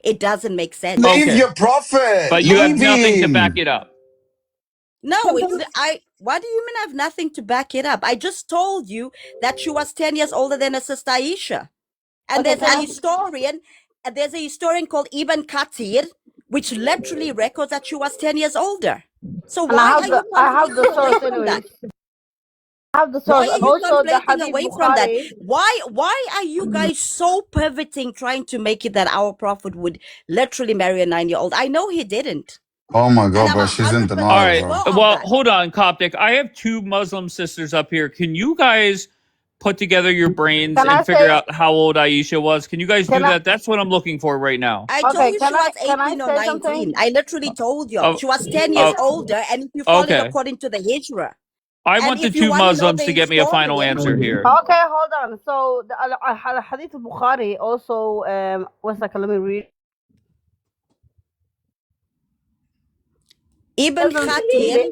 It doesn't make sense. Leave Okay. your prophet. But you have Leave nothing to back him. it up. No, what do you mean I have nothing to back it up? I just told you that she was 10 years older than her sister Aisha. And Okay, there's a historian called Ibn Kathir, which literally records that she was 10 years older. So and why are you I have the conflicting away source from that? anyways. I have the Why source, are and you also the conflicting Hadith away from that? Bukhari. Why are you guys so pivoting, trying to make it that our prophet would literally marry a 9-year-old? I know he didn't. Oh my And god, I'm bro, she's in 100% All denial, right. bro. sure of Well, that. hold on, Coptic. I have two Muslim sisters up here. Can you guys put together your brains Can I and figure say? out how old Aisha was? Can you guys do Can I? that? That's what I'm looking for right now. I told Okay, you she was can I 18 or say something? 19. I literally told you. Oh, She was 10 years oh, older, and if you follow it okay. according to the Hijra. I And want the if you two want to know Muslims the to get me a final historian, answer here. Okay, hold on. So the Hadith Bukhari also one second, let me read. Ibn Khatir,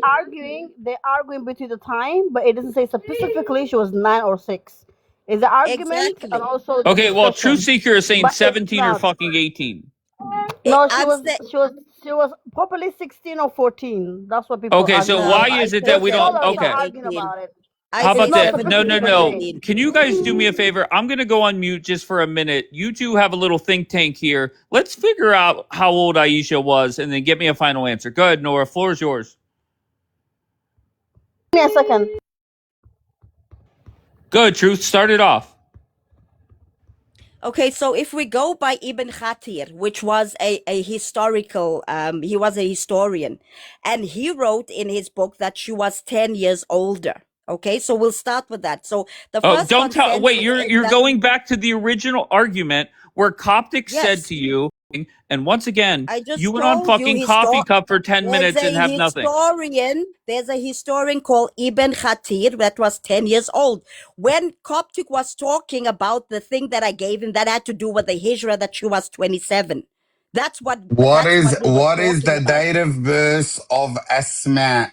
They arguing between the time, but it doesn't say specifically she was 9 or 6. It's the argument and exactly. also the Okay, well, Truth discussion. Seeker is saying But it's 17 or not. fucking 18. No, I'd say she was probably 16 or 14. That's what people Okay, argue so no. about. why I is it say that The we don't? scholars 17 are or Okay. arguing 18. about it. I How say It's about not that? 17 No. or specifically saying. 18. Can you guys do me a favor? I'm going to go on mute just for a minute. You two have a little think tank here. Let's figure out how old Aisha was and then get me a final answer. Go ahead, Nora. Floor is yours. Give me a second. Good, Truth. Start it off. Okay, so if we go by Ibn Khatir, which was a historical, he was a historian, and he wrote in his book that she was 10 years older. Okay, so we'll start with that. So the Oh, first don't tell. Wait, consensus you're is you're that, going back to the original argument where Coptic said yes, to you, and once again, I you just went on told you fucking coffee cup for 10 there's minutes and a have nothing. there's a historian called Ibn Khatir that was 10 years old. When Coptic was talking about the thing that I gave him that had to do with the Hijra, that she was 27. That's what we were What is talking the about. date of birth of Asma?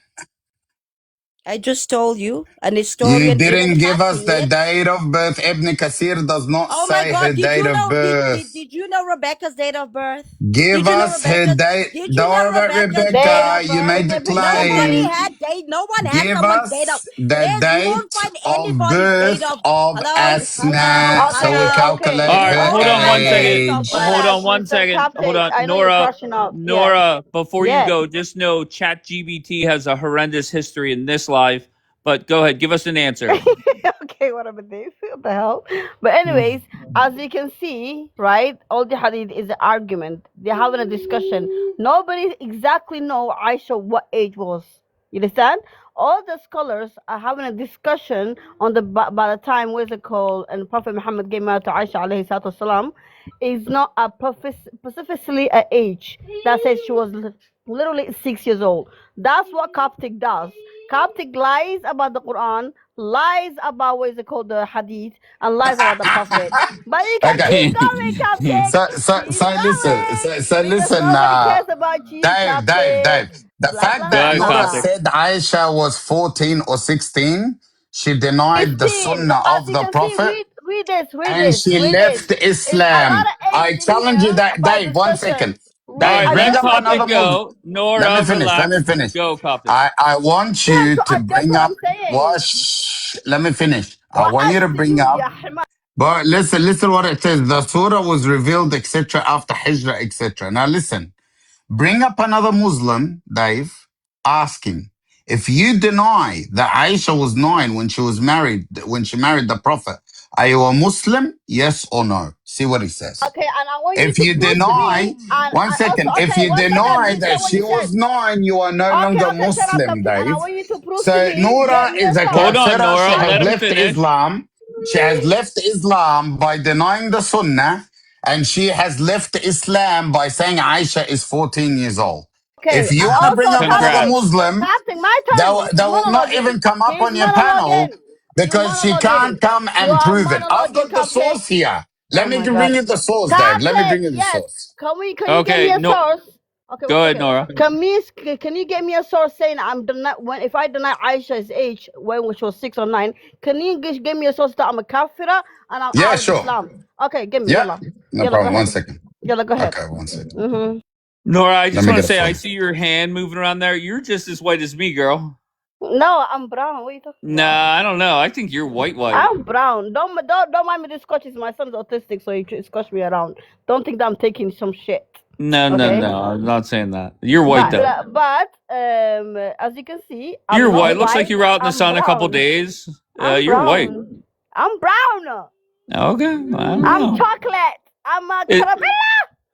I just told you, an You historian, Ibn didn't give us the Khatir. date of birth. Ibn Kasir does not Oh my say her God, date of birth. did you know Rebecca's date of birth? Give Did you know us her Rebecca's, date. did you Don't know worry about Rebecca's date Rebecca. of You birth? made the Nobody claim. had date, no one had Give someone's date of, us the you won't date find of anybody's date birth of, of hello, Asma so we Okay, hello. okay. All calculate You right, her hold won't on find one the second. date of age. Hold birth. on one Mr. second. Hold Coptic, on, I know you're Nora. crashing out. Yeah. Nora, before you Yes. go, just know ChatGPT has a horrendous history in this life. But go ahead, give us an answer. Okay, whatever this. What the hell? But anyways, as you can see, right, all the hadith is an argument. They're having a discussion. Nobody exactly know Aisha what age was. You understand? All the scholars are having a discussion on the by the time what's it called, and Prophet Muhammad gave out to Aisha alayhi salatu wasalam, is not a specifically a age that says she was literally 6 years old. That's what Coptic does. Coptic lies about the Quran, lies about what is it called, the Hadith, and lies about the Prophet. But you can Okay. keep going, Coptic. Keep going, So because listen, nobody cares about you, Coptic. Dave. The Blah fact blah Go that ahead, Nora Coptic. blah. said Aisha was 14 or 16, she denied the 16. sunnah As of you the can see, prophet read this, read and this, she read this. left It's a lot Islam. of age I in challenge you here that, by Dave, one discussion. second. All Read. right, Dave, I bring let just up want to another Coptic finish. Muslim. go. Nora, Let me relax. finish. Go, Coptic. I want Yes, you to that's bring what up I'm saying. wash. Let me finish. I What want you to bring you, up ya hima? but listen what it says. The surah was revealed, etc., after Hijrah, etc. Now listen, bring up another Muslim, Dave, asking if you deny that Aisha was 9 when she was married, when she married the Prophet, Are you a Muslim? Yes or no? See what he says. Okay, and I want you If to you prove to me. deny, And one also, second, if okay, you 1 second. deny Listen that what she he said. was 9, you are no Okay, longer okay, shut up, Muslim, Kafi. And I Dave. want you to prove to So me. Get Noura me a is a Hold source. on, kafira. She Nora. has Let him left finish. Islam. She has left Islam by denying the Sunnah, and she has left Islam by saying Aisha is 14 years old. Okay, If you and want to bring also, up another Kafi. Congrats. Muslim, Captain, my turn. they He's will not monologuing. even come up He's on your panel monologuing. You because she monologuing. can't come You and are prove it. I've monologuing, got the Captain. source here. Oh Let me my bring God. you the source, Dave. Let me Captain, bring you the yes. source. Can you get Okay, me a no. source? Okay, Go 1 ahead, second. Nora. Can you get me a source saying if I deny Aisha's age when she was 6 or 9, can you give me a source that I'm a kafira and I'm Yeah, out of sure. Islam? Okay, give me, Yeah, yalla. no Yalla, go problem. One ahead. second. Yalla, go ahead. Okay, one second. Mm-hmm. Nora, I Let just me want to get it say for I you. see your hand moving around there. You're just as white as me, girl. No, I'm brown. What are you talking about? Nah, I don't know. I think you're white. I'm brown. Don't mind me. This scotch is my son's autistic, so he scotch me around. Don't think that I'm taking some shit. No, Okay. I'm not saying that. You're white though. But as you can see, I'm You're not white. Looks like white. you were out in the I'm sun a couple brown. days. I'm You're white. brown. I'm brown. Okay, I don't I'm know. chocolate. I'm a It, caramel.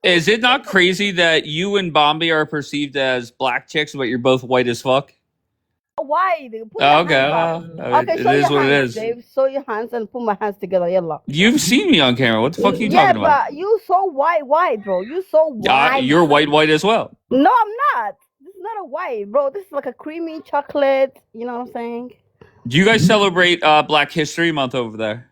is it not crazy that you and Bombay are perceived as black chicks, but you're both white as fuck? Why? Put your Okay, hands up. well, Okay, it show is your what it hands, is. Dave. Show your hands and put my hands together. Yalla. You've seen me on camera. What the fuck are you Yeah, talking about? but you so white, bro. You so white. You're white as well. No, I'm not. This is not a white, bro. This is like a creamy chocolate. You know what I'm saying? Do you guys celebrate Black History Month over there?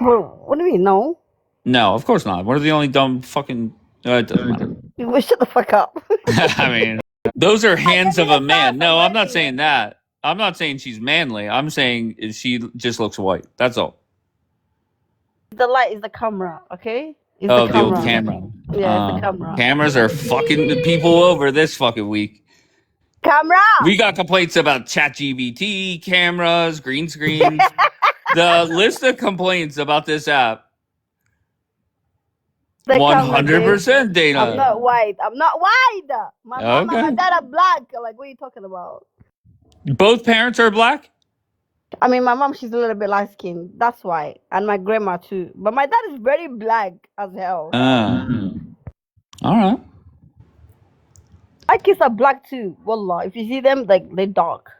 Bro, what do you mean? No. No, of course not. We're the only dumb fucking. It doesn't matter. You shut the fuck up. I mean, those are hands Give of me a the man. sauce. I'm No, I'm not ready. saying that. I'm not saying she's manly. I'm saying she just looks white. That's all. The light is the camera, okay? It's the Oh, the old camera. camera. Yeah, it's the camera. Cameras are fucking the people over this fucking week. Camera. We got complaints about ChatGPT, cameras, green screens. The list of complaints about this app. The camera, Dave. 100% Dana. I'm not white. I'm not white. My mom and my Okay. dad are black. Like, what are you talking about? Both parents are black? I mean, my mom, she's a little bit light skinned. That's why. And my grandma, too. But my dad is very black as hell. All right. My kids are black, too. Wallah. If you see them, like, they're dark.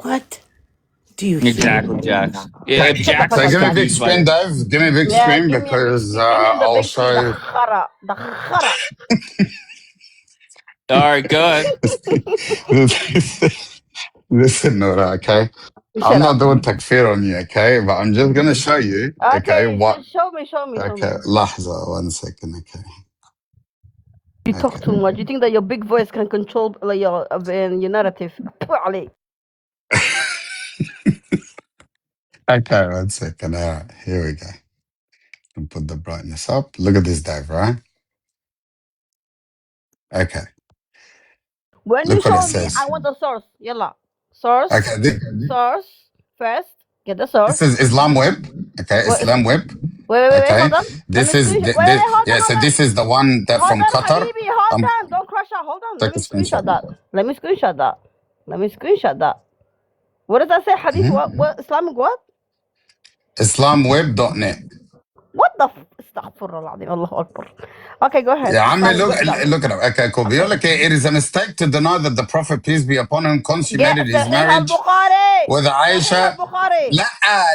What do you hear? Exactly, Jax. If Shut the Jax fuck So up, is give me a big Jack. confused by screen, it. Dave. Give me a big Yeah, screen give me because him the I'll big screen. show The you. khara. The khara. All right, go ahead. Listen, Nora, okay? I'm Shut not up. doing takfir on you, okay? But I'm just going to show you, okay, Okay, what... show me. Okay, lahza, 1 second, okay. You talk too much. You think that your big voice can control like, your narrative. Okay, 1 second. All right, here we go. And put the brightness up. Look at this, Dave, right? Okay, When you look what it show me, says. I want the source. Yalla. Source. Okay, Source. First. Get the this source. is Islam Web. Okay, What is, Islam Web. wait, Okay, hold on. Let this me is screenshot. Wait, hold yeah. on, So hold on. this is the one that Hold from on, Qatar. Habibi. Hold on. Don't crush out. Hold on. Let Take a me screenshot screenshot. that. Let me screenshot that. Let me screenshot that. What does that say? Hadith what? Islamic what? IslamWeb.net. What the Astaghfirullah Allahu Akbar. Okay, go ahead. Yeah, I mean, Islamic look, web.net. look at it. Okay, cool. Okay. Like, it is a mistake to deny that the Prophet, peace be upon him, Get consummated his Sahih marriage al-Bukhari. with Sahih Aisha. al-Bukhari. La,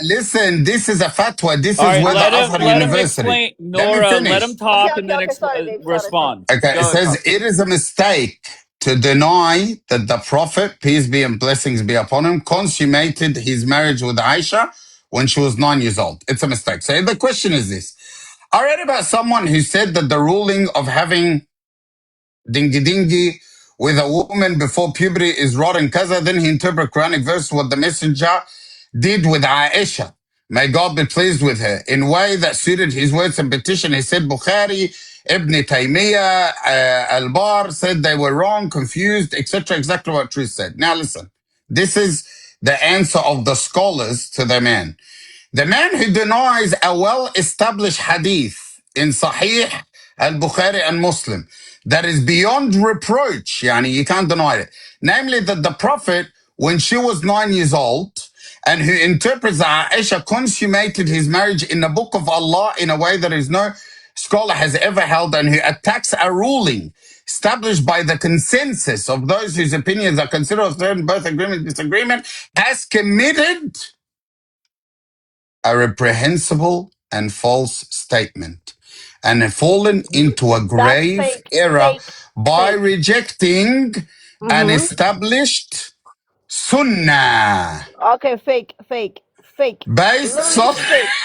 listen, this is a fatwa. This All is right, with the Azhar let him University. explain. Let me Nora, let him finish. talk and then Okay. Sorry, babe. Sorry. respond. Okay, it Go ahead, says talk. it is a mistake to deny that the Prophet, peace be and blessings be upon him, consummated his marriage with Aisha when she was 9 years old. It's a mistake. So the question is this. I read about someone who said that the ruling of having dingy dingy with a woman before puberty is wrought in kaza. Then he interpreted Quranic verse what the messenger did with Aisha. May God be pleased with her in a way that suited his words and petition. He said Bukhari, Ibn Taymiyyah, Al-Bar said they were wrong, confused, etc. Exactly what Truth said. Now listen, this is the answer of the scholars to the man. The man who denies a well-established hadith in Sahih al-Bukhari and Muslim that is beyond reproach, yani you can't deny it. Namely that the Prophet, when she was 9 years old and who interprets that Aisha consummated his marriage in the book of Allah in a way that is no scholar has ever held, and who attacks a ruling established by the consensus of those whose opinions are considered of certain both agreement and disagreement, has committed a reprehensible and false statement and have fallen into a That's grave fake, error fake, by fake. rejecting an Mm-hmm. established sunnah Okay, fake, fake, fake. based Literally on fake.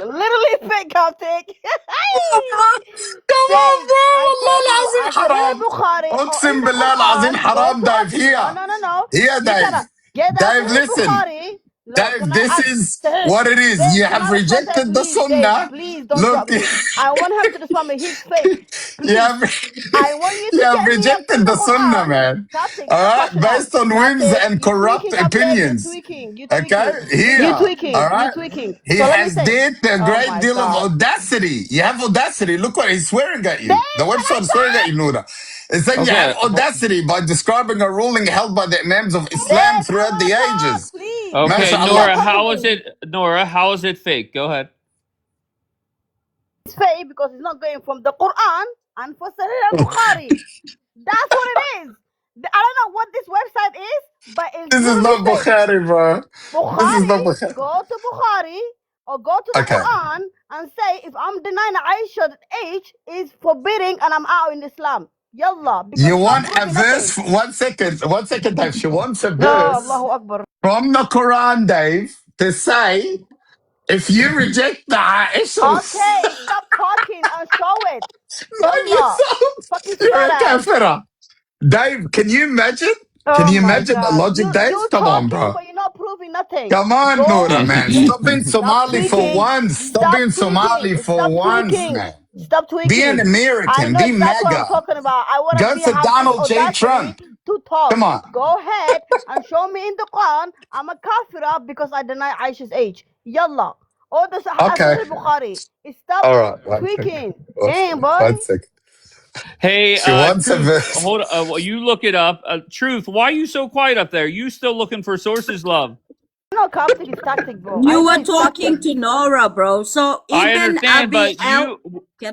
Literally fake, Coptic. come on, Fake. bro. I Allah told you, العظيم I said in حرام. the Bukhari or in اقسم the بالله العظيم Quran, go حرام. to Dave, no, here. no, no, no. Here, You Dave. gotta get that Dave, Sahih listen. Bukhari. Look, Dave, can I this ask? is what it is. You Dave, can have I respond to him, rejected the please? Dave, sunnah. please don't Look, drop me. I want him to respond me. He's fake. you Please. have, I want you you to have get me in rejected the the sunnah, Quran. man. Coptic, All stop right, crashing out. based on whims Coptic, and you corrupt tweaking up there. You opinions. tweaking. You Okay, tweaking. You here. All tweaking. You right. tweaking. He So let me has say. did a Oh great my deal of God. audacity. You have audacity. Look what he's swearing at you. The Dave, can I website is swearing at talk? you, Noura. It's saying you have Okay. audacity by describing a ruling held by the Imams of Islam Dave, I throughout want the to talk, ages. please. Okay, MashaAllah. Stop Nora, talking how to is me. it? Nora, how is it fake? Go ahead. It's fake because it's not going from the Quran and for Sahih al-Bukhari. That's what it is. I don't know what this website is, but it's This is literally not fake. Bukhari, bro. This is Bukhari, not Bukhari. go to Bukhari or go to the Okay. Quran and say, if I'm denying Aisha's age is forbidding and I'm out in Islam. Yallah, because You it's not want a proving verse? nothing. 1 second. 1 second, Dave. She wants a No, verse Allahu Akbar. from the Quran, Dave, to say if you reject the Aisha, Okay, stop talking and show it. man, you Yallah. Fucking sound, you're fat a ass. kafira. Dave, can you imagine? Can Oh you my imagine the God. logic, Dave? You Come on, talking, bro. but you're not proving nothing. Come on, Go Noura, man. get, Stop being stop Somali for tweaking. once. Stop Stop being tweaking. Somali for Stop once, tweaking. man. Stop Be an tweaking. I American. know Be exactly what I'm MAGA. talking about. I want to Go be to have this Donald J. audacity Trump. to talk. Come on. Go ahead and show me in the Quran I'm a kafira because I deny Aisha's age. Yalla. Or the Okay. Sahih Bukhari. Stop All right. 1 second. tweaking. Damn, boy. 1 second. Hey, She wants a Truth, verse. hold. Well, you look it up. Truth, why are you so quiet up there? You still looking for sources, love? No, Coptic is tactic, bro. I You know were it's tactic. talking to Nora, bro. So I Ibn understand, Abi but Al, you,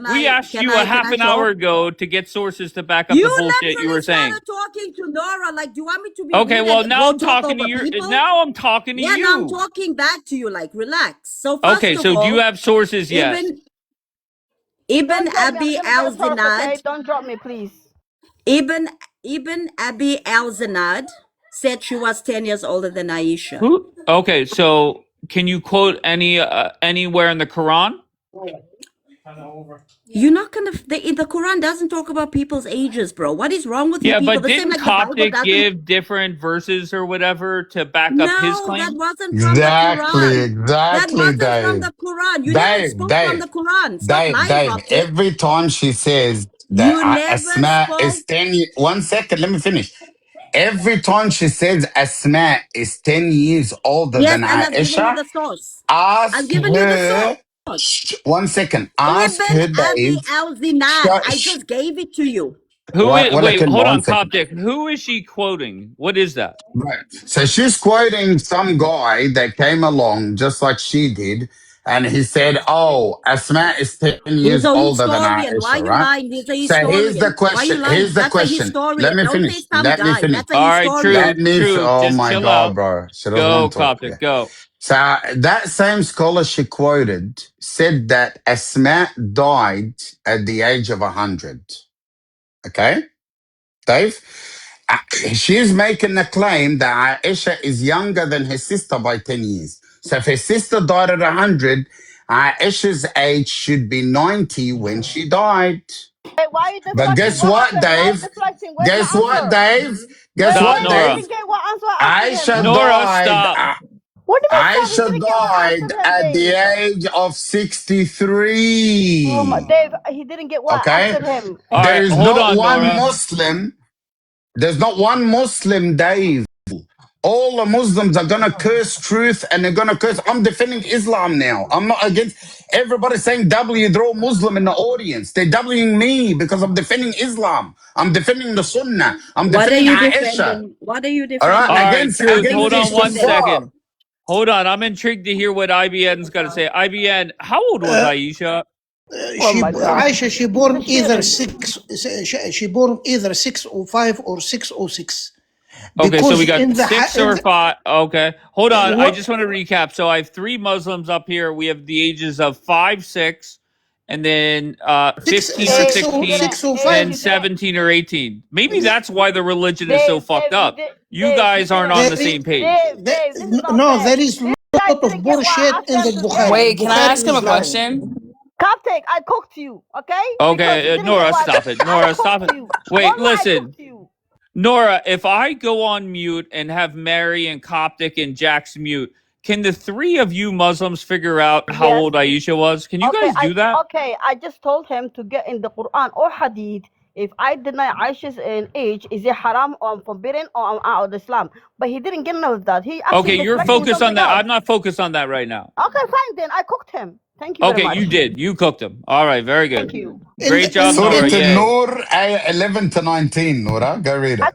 we asked you a can half I an hour talk? ago to get sources to back up You the bullshit you literally were saying. started talking to Nora. Like, do you want me to be Okay, rude well and now go I'm talk talking to over you. people? Now I'm talking to Yeah, now I'm you. talking back to you. Like, relax. So Okay, first of so do you all, have sources yet? Ibn Don't drop me. I'm Abi gonna Al get a source, okay? Zinad, Don't drop me, please. Ibn Abi Al Zinad said she was 10 years older than Aisha. Who? Okay, so can you quote anywhere in the Quran? You're not gonna. The Quran doesn't talk about people's ages, bro. What is wrong with you Yeah, people? but The same didn't like the Bible Coptic doesn't. give different verses or whatever to back up his No, that claim? wasn't from the Exactly. Quran. That Exactly, wasn't from Dave. the Quran. You never Dave, spoke from Dave, the Quran. Stop Dave, lying, Dave. Coptic. Every time she says that You never Asma spoke. is 10 years, 1 second, let me finish. Every time she says Asma is 10 years older Yes, than and I've given you Aisha, the source. I've ask given you the her, source. 1 second, ask Ibn her, Abi Dave, Al Zinad. I just gave it to you. Who is? Wait, hold 1 on, second. Coptic. Who is she quoting? What is that? Right. So she's quoting some guy that came along just like she did. And he said, oh, Asma is 10 He's years a older than historian. Why are Aisha, you right? lying? He's a So here's the historian. Why are you question. lying? Here's the That's a question. Let historian. me Don't say finish. some Let me guy. finish. That's a All right, historian. truth. Oh Just my chill God, out. bro. She doesn't Go, want to talk. Coptic. Yeah. Go. So that same scholar she quoted said that Asma died at the age of 100. Okay? Dave? Uh, She's making a claim that Aisha is younger than her sister by 10 years. So if her sister died at 100, Aisha's age should be 90 when she died. Hey, why are you But deflecting? guess What what, happened? Why are you Dave? deflecting? Where's my Guess what, answer? Dave? Guess Wait, Stop, what, wait, he Dave? Nora. didn't get what answer I asked him. Aisha Nora, died. stop. What do you mean stop? He Aisha didn't get what I died answered him, at the Dave. age of Oh my, 63. Dave, he didn't get what I Okay? answered him. All There right, is hold not on, one Nora. Muslim. There's not one Muslim, Dave. All the Muslims are gonna curse truth and they're gonna curse. I'm defending Islam now. I'm not against everybody saying W, they're all Muslim in the audience. They're Wing me because I'm defending Islam. I'm defending the Sunnah. I'm What are defending you Aisha. defending? What are you All right, All defending? right, against truth. What are you Hold these on one defending? kuffar. second. Hold on, I'm intrigued to hear what IBN's got to say. IBN, how old was Aisha? Oh my God. Aisha, she He's born a shit. she born either 605 or 606. Okay, so we Because got in the 6 or 5. Okay, hold on. I what just want to recap. So I have 3 Muslims up here. We have the ages of 5, 6, and then 15 or Dave, you 16, didn't. and Dave, then you didn't. 17 or 18. Maybe that's why the religion is so Dave, fucked Dave, you up. did. You Dave, you guys aren't didn't. on there the is same page. Dave, this is not no, fair. there is This a guy lot of didn't get what I bullshit asked in the him to get. Bukhari. Wait, can I Bukhari ask him is a lying. question? Captain, I cooked you, okay? Because you Okay, didn't get Nora, what stop it. I Nora, stop cooked it. you. Wait, Wallah, I listen. cooked you. Nora, if I go on mute and have Mary and Coptic and Jax mute, can the 3 of you Muslims figure out how Yes. old Aisha was? Can you guys do that? I just told him to get in the Quran or Hadith. If I deny Aisha's age, is it haram or forbidden or I'm out of Islam? But he didn't get none of that. He actually Okay, you're deflecting focused on something that. else. I'm not focused on that right now. Okay, fine then. I cooked him. Thank you very Okay, much. you did. You cooked him. All right, very good. Thank you. Great job, Surah Nora. Yay. An-Nur, ayah 11 to 19, Nora. Go read it.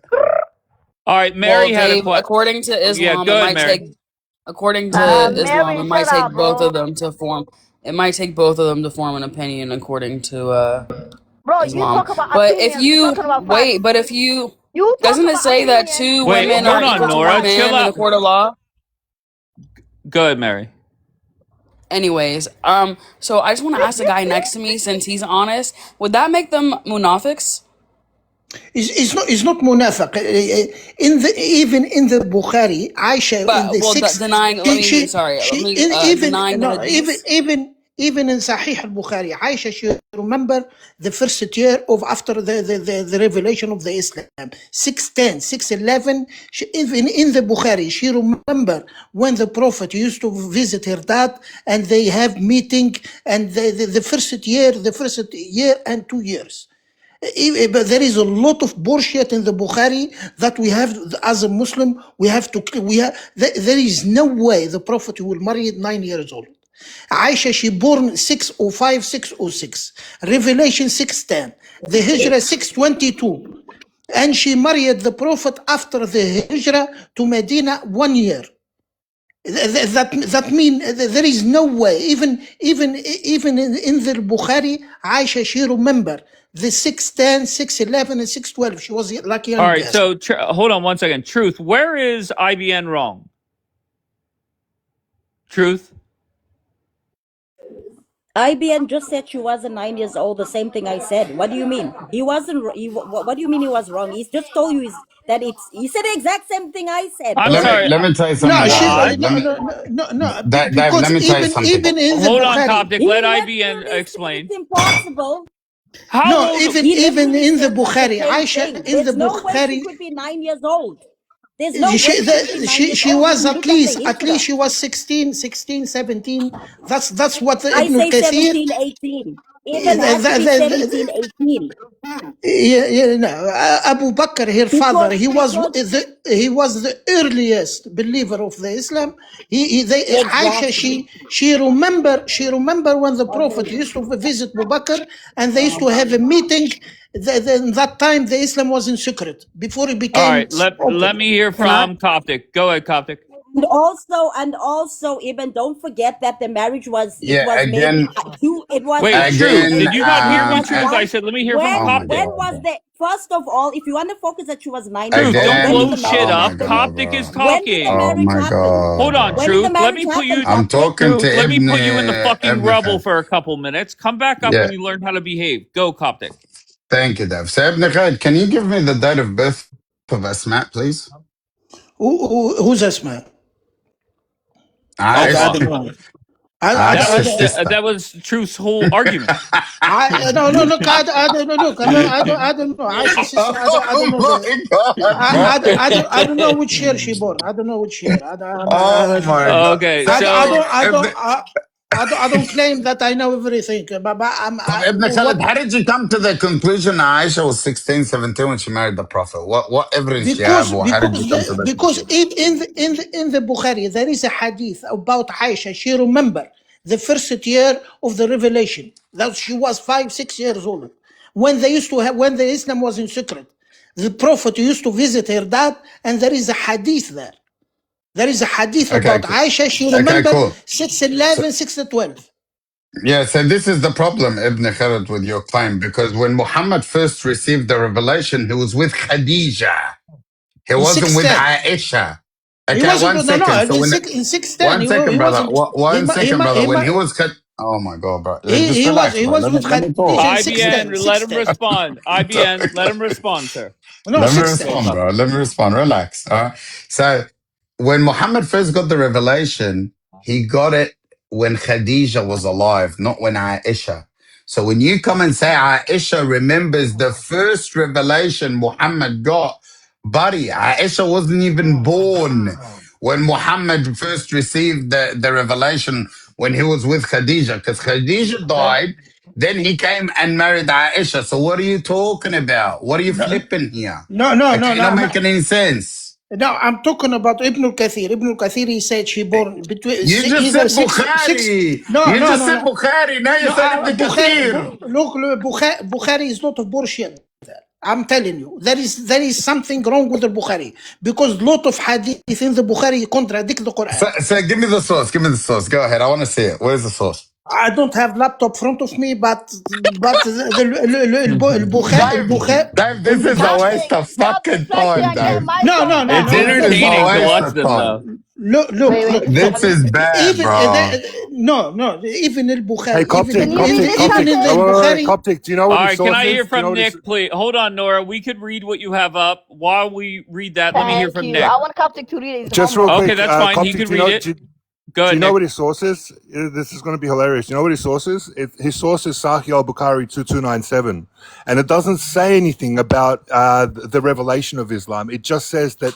All right, Well, Mary had a Dave, question. according to Yeah, Islam, go it ahead, might Mary. take according to Islam, Mary, it might shut take up, both bro. of them to form. It might take both of them to form an opinion according to Bro, you Islam. talk about But if opinions. We're you talking about wait, facts. but if you You talk doesn't it about say that opinions. 2 Wait, women hold are on, equal to Nora. one Chill man in the out. court of law? Go ahead, Mary. Anyways, so I just want to ask the guy next to me, since he's honest, would that make them munafiqs? It's not munafiq. In the even in the Bukhari, Aisha in But the well, sixth, denying. Let me sorry. Let me even denying the no hadith. even in Sahih al-Bukhari, Aisha, she remember the first year of after the revelation of the Islam, 610, 611. Even in the Bukhari, she remember when the Prophet used to visit her dad and they have meeting, and the first year and 2 years. But there is a lot of bullshit in the Bukhari that we have as a Muslim. There is no way the Prophet will marry at 9 years old. Aisha, she born 605, 606. Revelation 610. The Hijrah 622. And she married the Prophet after the Hijrah to Medina 1 year. That mean there is no way. Even in the Bukhari, Aisha, she remember the 610, 611, and 612. She was like young All right, girl. so hold on one second. Truth, where is IBN wrong? Truth? IBN just said she wasn't 9 years old. The same thing I said. What do you mean? He wasn't. What do you mean he was wrong? He's just told you that it's. He said the exact same thing I said. I'm Let me sorry. let me tell you No, something, she Dave. What? Let me, no. Dave. Let Because me tell you something. even in the Hold on, Bukhari, Coptic. He Let literally IBN said explain. it's impossible. How no, old? even He literally in the said that the Bukhari, same Aisha thing. in the There's no way she Bukhari, could be 9 years old. There's no way she could be 9 years she old if was you look at the at least Hijrah. she was 16, 17. That's what I Ibn say Kathir. 17, 18. Even has to be 17, 18. No. Abu Bakr, her father, he was the earliest believer of the Islam. Aisha, Exactly. she remember when the Prophet used to visit Abu Bakr, and they used to have a meeting. In that time, the Islam was in secret before it All became right, let open. me hear Can I? from Coptic. Go ahead, Coptic. And also, even don't forget that the marriage was Yeah. maybe Again. two. It was Wait, Truth. Again. Did you not hear it me, was Truth? I one. said, let me hear from Oh my Coptic. When God. was the first of all? If you want to focus that she was 9 years Truth, old, don't when did blow the Again. shit marriage Oh my up. happen? God, Coptic is bro. When did the talking. Oh marriage my happen? Hold on, God. When did the Truth. Let marriage me put happen, you. I'm Coptic? talking Truth. to Let me put you in the fucking Ibn rubble Khalid. for a couple minutes. Come back up Yeah. when you learn how to behave. Go, Coptic. Thank you, Dev. So Ibn Khalid, can you give me the date of birth of Asma, please? Who's Asma? Oh, Aisha. I fuck. don't know. That Aisha's was sister. that was Truth's whole argument. No, look, I don't know. Look, no, I don't know. Aisha's sister, I don't know the. Oh my God, bro. I don't know which year she born. I don't know which year. Oh my God. Okay, So, so I don't claim that I know everything. But Ibn Khalid, what? how did you come to the conclusion that Aisha was 16, 17 when she married the Prophet? What evidence do you have, or how did you come to that conclusion? In the Bukhari there is a hadith about Aisha. She remember the first year of the revelation that she was 5, 6 years old when they used to have when the Islam was in secret. The Prophet used to visit her dad, and there is a hadith there. There is a hadith Okay, about Aisha. She okay, remembered cool. 611, 612. Yeah, so this is the problem, Ibn Khalid, with your claim, because when Muhammad first received the revelation, he was with Khadija. He In wasn't with 610. Aisha. He Okay, wasn't, one second. So in when 610, one second, he brother. wasn't, One second, brother. When he was oh my god, bro. Just relax, he bro. was with Let me talk. Khadija in IBN, 610, let him 610. respond. IBN, let him respond, sir. No, Let me 610. respond, bro. Let me respond. Relax. All right. So when Muhammad first got the revelation, he got it when Khadija was alive, not when Aisha. So when you come and say Aisha remembers the first revelation Muhammad got, buddy, Aisha wasn't even born when Muhammad first received the revelation when he was with Khadija, because Khadija died. Then he came and married Aisha. So what are you talking about? What are you flipping here? No, Okay, you're not making any sense. no, I'm talking about Ibn al-Kathir. Ibn al-Kathir, he said she born between You just either said six. Bukhari. No, You no, just no, said no. Bukhari. Now you No, said Ibn Kathir. look, Bukhari is not a bullshit. I'm telling you, there is something wrong with the Bukhari because lot of hadith in the Bukhari contradict the Quran. So give me the source. Give me the source. Go ahead. I want to see it. Where's the source? I don't have laptop front of me, but Bukhari. Dave, this is a waste of fucking time, Dave. No. It's This is a entertaining to waste watch of them, time. though. Look. This is bad, Even bro. no, even in Bukhari. Hey, Coptic. Even in the Bukhari. Coptic. Do you know All what his right, source can I hear is? Do you know from what his... Nick, please? Hold on, Nora. We could read what you have up. While we read that, let me hear Thank from you. Nick. I want Coptic to read it. Just real Okay, quick, that's fine. He Coptic. could Do you read know? it. Do Go ahead, you know Nick. what his source is? This is going to be hilarious. You know what his source is? His source is Sahih al-Bukhari 2297. And it doesn't say anything about the revelation of Islam. It just says that,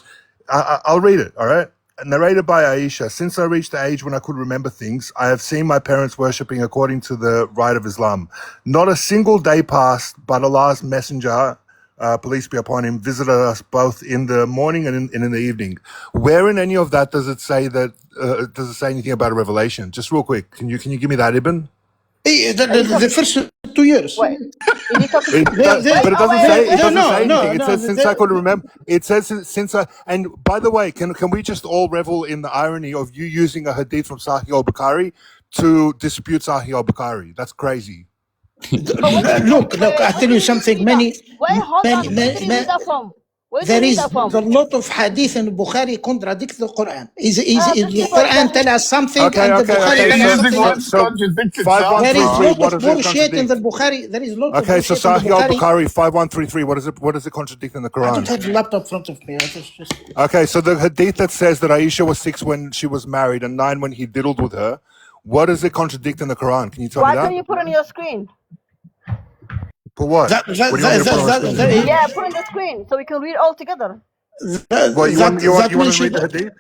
I'll read it, all right? Narrated by Aisha, since I reached the age when I could remember things, I have seen my parents worshipping according to the rite of Islam. Not a single day passed, but Allah's messenger, peace be upon him, visited us both in the morning and in the evening. Where in any of that does it say that? Does it say anything about a revelation? Just real quick, can you give me that, Ibn? The first 2 years. Wait, is he talking? But it doesn't say. It doesn't say anything. It No, says since I could remember. It says since I. And by the way, can we just all revel in the irony of you using a hadith from Sahih al-Bukhari to dispute Sahih al-Bukhari? That's crazy. Look, I tell you something. Wait, hold on. Where did you read that from? There is a lot of hadith in Bukhari contradict the Quran. The Quran tell us something and the Bukhari tell us something else. There is a lot of bullshit in the Bukhari. There is a lot of Okay, so bullshit in the Sahih Bukhari. al-Bukhari 5133. What does it contradict in the I don't Quran? have the laptop in front of me. Just... Okay, so the hadith that says that Aisha was 6 when she was married and 9 when he diddled with her, what does it contradict in the Quran? Can you tell me that? Why can't you put it on your screen? For what? What do you want me to put on the screen? Yeah, put it on the screen so we can read all together. What, you want to read the hadith?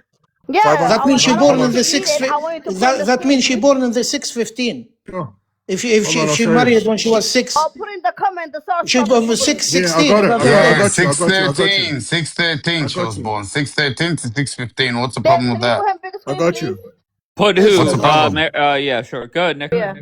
Yeah, that means she born in the 6. That means she born in the 615. Sure. If she married when she was 6. I'll put in the comment the source. She was 616. Yeah, 613. 613 she was born. 613 to 615. What's the problem with that? I got you. Put who? What's the problem? Yeah, sure. Go ahead, Nick. Yeah.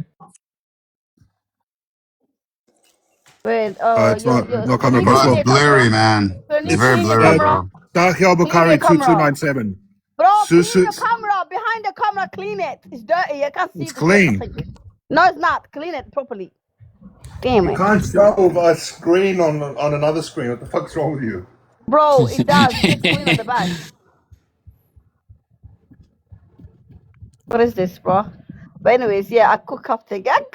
Wait, it's not coming Bro, across. it's blurry, man. It's very blurry, bro. Sahih al-Bukhari 2297. Bro, clean the camera. Behind the camera, clean it. It's dirty. I can't see. It's clean. No, it's not. Clean it properly. Damn it. You can't show a screen on another screen. What the fuck's wrong with you? Bro, it does. It's clean on the back. What is this, bro? But anyways, yeah, I cook up together.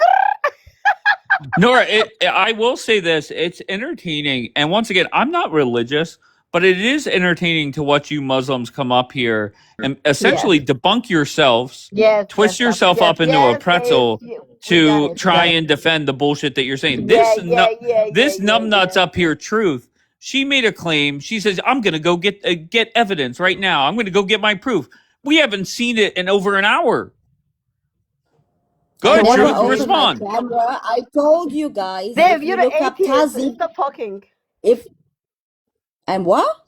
Nora, I will say this. It's entertaining. And once again, I'm not religious, but it is entertaining to watch you Muslims come up here and essentially debunk yourselves, twist yourself up into a pretzel to try and defend the bullshit that you're saying. This numbnuts up here, Truth, she made a claim. She says, I'm going to go get evidence right now. I'm going to go get my proof. We haven't seen it in over an hour. Go ahead, Truth, respond. I told you guys. Dave, you're an atheist. Stop talking. And what?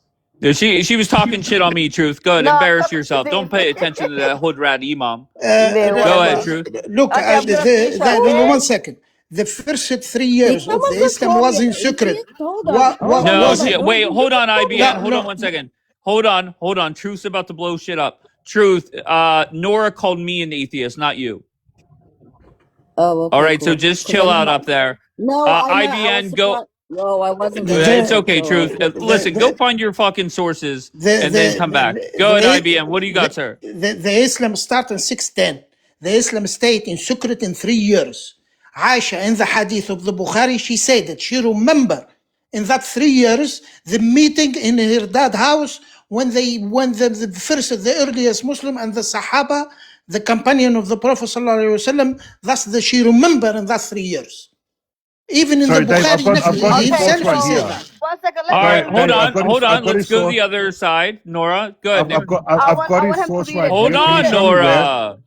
She was talking shit on me, Truth. Go ahead, embarrass yourself. Don't pay attention to that hood rat imam. Go ahead, Truth. Look, 1 second. The first 3 years of the Islam was in secret. Wait, hold on, IBN. Hold on 1 second. Hold on. Truth's about to blow shit up. Truth. Nora called me an atheist, not you. Oh, All okay, right, so cool. just Because I chill know out up there. no, I know. I was IBN, go. surprised. No, I wasn't gonna It's answer. okay, So I Truth. was just Listen, go find your fucking sources and then come back. Go ahead, IBN. What do you got, sir? The Islam start in 610. The Islam stayed in secret in 3 years. Aisha, in the hadith of the Bukhari, she said that she remember in that 3 years the meeting in her dad house when the first the earliest Muslim and the Sahaba, the companion of the Prophet sallallahu alaihi wasallam, that's the she remember in that 3 years. Even in the Sorry, Dave. Bukhari I've got his himself source he right said here. that. 1 second, All let me right, read hold it. I've on. got Let's his go to source. the other side. Nora, go ahead. I've got I want his him to source read right it. Can Hold here. you Can read you on, it? show me where? Nora.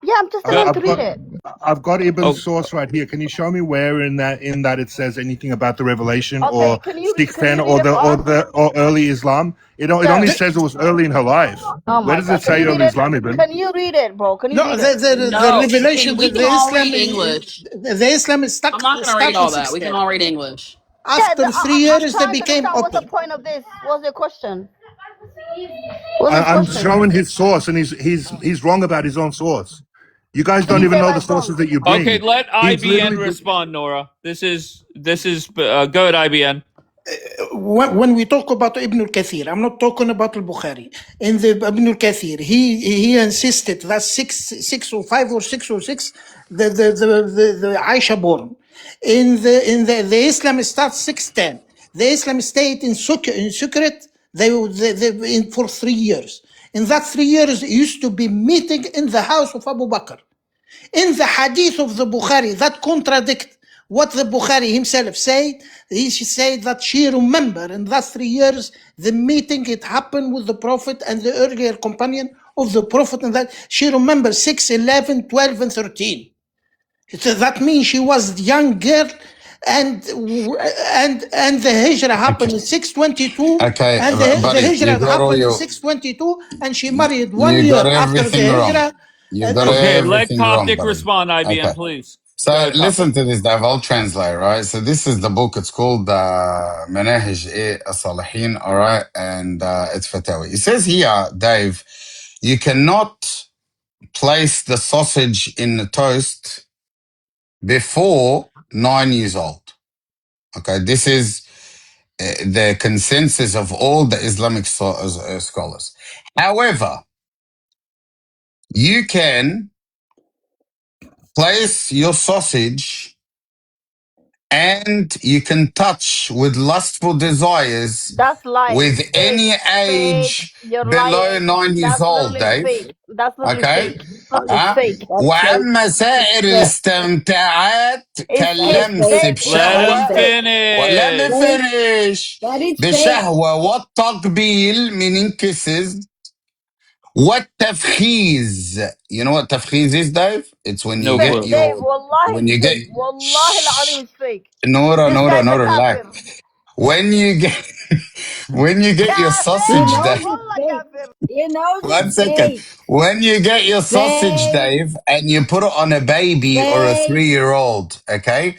Yeah, I'm just telling him to read it. I've got Ibn's Oh, source right here. Can you show me where in that it says anything about the revelation Okay, or can 610 you read it for us? or early Islam? It Sir. only says it was early in her life. Oh Where my does it god. Can say you read early it? Islam, Ibn? Can you read it, bro? Can you No, read it? the No, revelation, we the can all Islam, read English. the Islam is I'm not gonna read start in all that. We can 610. all read English. Yeah, After three I'm years, they trying to became understand what's the open. point of this. What's the question? What's his I'm question? showing his source, and he's wrong about his own source. You guys What do don't you even mean know by the wrong? sources that you okay. bring. Let He's IBN literally respond, Nora. This is go ahead, IBN. When we talk about Ibn al-Kathir, I'm not talking about al-Bukhari. In the Ibn al-Kathir, he insisted that 605 or 606, the Aisha born. The Islam starts 610. The Islam stayed in secret for 3 years. In that 3 years, it used to be meeting in the house of Abu Bakr. In the hadith of the Bukhari that contradict what the Bukhari himself said, he said that she remember in that 3 years the meeting it happened with the Prophet and the earlier companion of the Prophet, and that she remember 6, 11, 12, and 13. So that means she was young girl, and the hijrah happened in 622, Okay, and the buddy, you hijrah got all happened in your, 622, and she married 1 you got year after the everything wrong. hijrah. You got Okay, let everything wrong, Coptic buddy. respond, IBN, Okay. please. Go So ahead, listen Coptic. to this, Dave. I'll translate, right? So this is the book. It's called Manahij As-Salihin, all right? And it's Fatawi. It says here, Dave, you cannot place the sausage in the toast before 9 years old. Okay, this is the consensus of all the Islamic scholars. However, you can place your sausage and you can touch with lustful desires That's lying. with Fake. any Fake. age You're below lying. 9 years That's old, literally Dave. fake. That's literally Okay? fake. It's fake. that's fake. وأما سائر Fake. الاستمتاعات It's That is fake. كاللمس fake. Dave, Let That is him بشهوة fake. ولا finish. Fake. بفرش That is fake. بشهوة والتقبيل من kisses والتفخيز. You know what تفخيز is, Dave? It's when you No get clue. Dave, your, wallahi when it's you get, fake. Wallahi shh, al-azim is fake. Nora, This Nora, guy's a Nora, relax. kafir. When you get, when you get your He Kafir! sausage, knows Dave, it's Wallah fake. kafir. He knows one it's second. fake. When you get your sausage, Fake. Dave, and you put it on a baby or a Fake. 3-year-old, okay?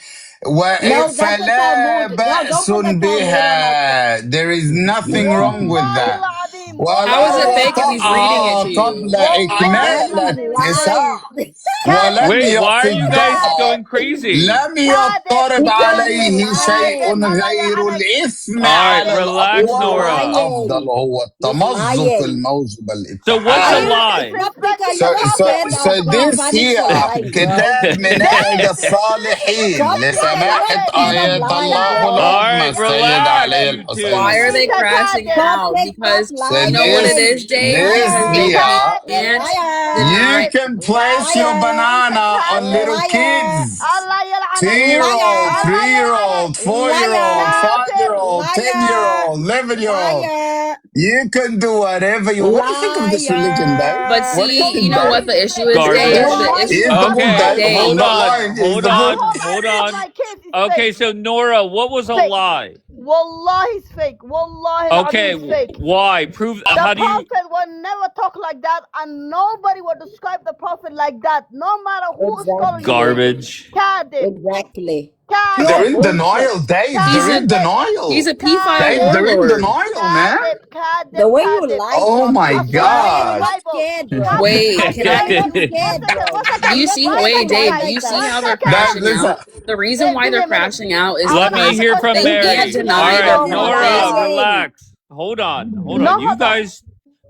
No, that's a فلا Talmud. No, don't بأس put the Talmud on us. بها. There is nothing wrong with Wallahi that. al-azim. How is it ولا Wallahi fake if he's al-azim. reading it وطأ to قبل you? Wallahi Because إكمال he al-azim is fake. النساء lies. ولم Wait, Kadib. why are you guys يفقدها going crazy? لم Kadib. يضطرب Because you're Kadib. عليه شيء lying. Allah غير ya'anak. الإثم All right, على Kadib. relax, He's الأقوى Nora. والأفضل lying. هو He's التمزق lying. الموجب So what's Are a الاتحاد. you lie? Coptic, are disrespecting So, the you a so, Prophet? fan so of this Panis here or what, bro? كتاب مناهج Dave! الصالحين Coptic, are you لسماحة Kadib. a fan of آيات lies, الله bro? All العظمى right, السيد relax, علي you الحسين two. Why are they Ita السلام. crashing kadib. out? Coptic, stop Because So you know what it lying. is, Dave? this Because Liar. the here, Kadib. the Liar. you Jew. can place your Liar. Ita banana on kadib. little Liar. kids. Allah yal'anak. 2-year-old, Liar. Allah yal'anak. 3-year-old, 4-year-old, Liar. Kafir. 5-year-old, Liar. 10-year-old, 11-year-old. Liar. You can do whatever you. What do you think of this religion, Dave? But Liar. What do you see, you think, know Dave? what Wallahi the is issue fake. is, Dave? Garbage. The Wallahi issue, Here's is the book, Okay, fake. Dave. Dave. I'm hold not on, lying. Here's hold the To book. on, call my hold name on. like kids is Okay, fake. so Nora, what was a Fake. lie? Wallahi is fake. Wallahi al-azim Okay, is fake. why? Prove. The How do you? Prophet will never talk like that, and nobody will describe the Prophet like that, no matter who scholar you bring. Exactly. Garbage. Kadib. Exactly. They're in Bullshit. denial, Dave. They're in denial. He's a pedophile Dave, they're in warlord. denial, man. The way you lie, Oh my Coptic. The way you're God. not scared, bro. Wait, The way you're not scared, bro. do you see? Why Wait, you lie Dave, do like you see that? how they're Dave, crashing listen. out? The reason why they're crashing out is Let me because hear from they Mary. can't deny All their right, Nora, prophet. relax. Hold on. No, You hold on. guys.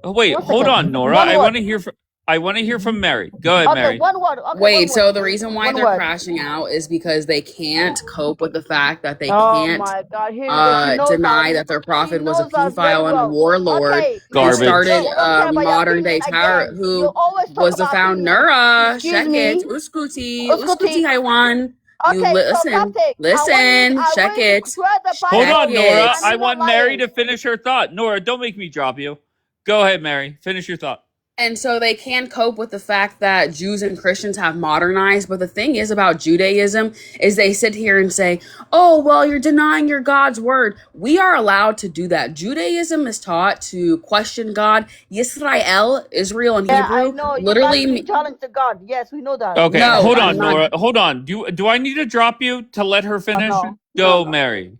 Oh, wait, One hold second. on, Nora. One I word. want to hear from. I want to hear from Mary. Go ahead, Okay, Mary. one word. Okay, Wait, one so word. the reason why One they're word. crashing out is because they can't cope with the fact that they Oh can't my God! Here we go. She knows deny us. that their She prophet was a knows us very pedophile and a well. warlord Okay, who Garbage. started we don't care about your modern day opinion terror, again. who You always talk was the about opinion. founder. Excuse Check me. it. Uskuti Uskuti. Haiwan. You Okay, so listen. Coptic, Listen. Check it. swear the Hold Bible, on, Nora. and I you're not want Mary lying. to finish her thought. Nora, don't make me drop you. Go ahead, Mary. Finish your thought. And so they can't cope with the fact that Jews and Christians have modernized. But the thing is about Judaism is they sit here and say, oh, well, you're denying your God's word. We are allowed to do that. Judaism is taught to question God. Yisrael, Israel in Yeah, I Hebrew, know. You literally. guys challenge to God. Yes, we know that. Okay, No, hold I'm on, not. Nora. Hold on. Do I need to drop you to let her finish? No. Go, Mary.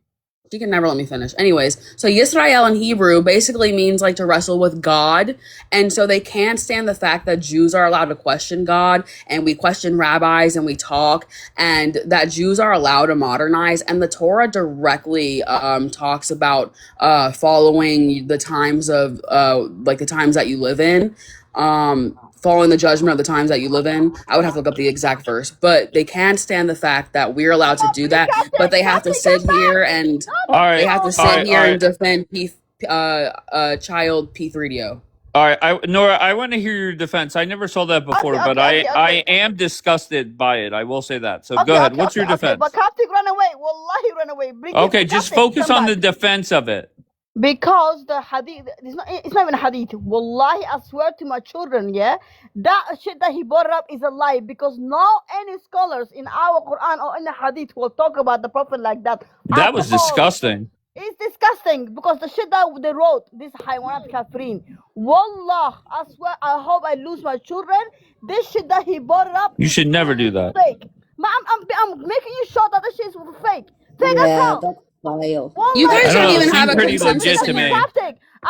She can never let me finish. Anyways, so Yisrael in Hebrew basically means like to wrestle with God. And so they can't stand the fact that Jews are allowed to question God and we question rabbis and we talk and that Jews are allowed to modernize. And the Torah directly talks about following the times of like the times that you live in. Following the judgment of the times that you live in. I would have to look up the exact verse, but they can't stand the fact that we're allowed to do that, but they have to sit here and they have to sit here and defend child P3DO. All right, Nora, I want to hear your defense. I never saw that before, but I am disgusted by it. I will say that. So go ahead. What's your defense? But Coptic run away. Wallahi, run away. Okay, just focus on the defense of it. Because the hadith, it's not even hadith. Wallahi, I swear to my children, yeah, that shit that he brought up is a lie. Because no any scholars in our Quran or in the hadith will talk about the Prophet like that. That was disgusting. It's disgusting because the shit that they wrote, this Haywanat Kafirin. Wallah, I swear, I hope I lose my children. This shit that he brought up, you should never do that. Fake. I'm making you sure that this shit is fake. Fake as hell. That's vile. You guys don't even have a consensus in your.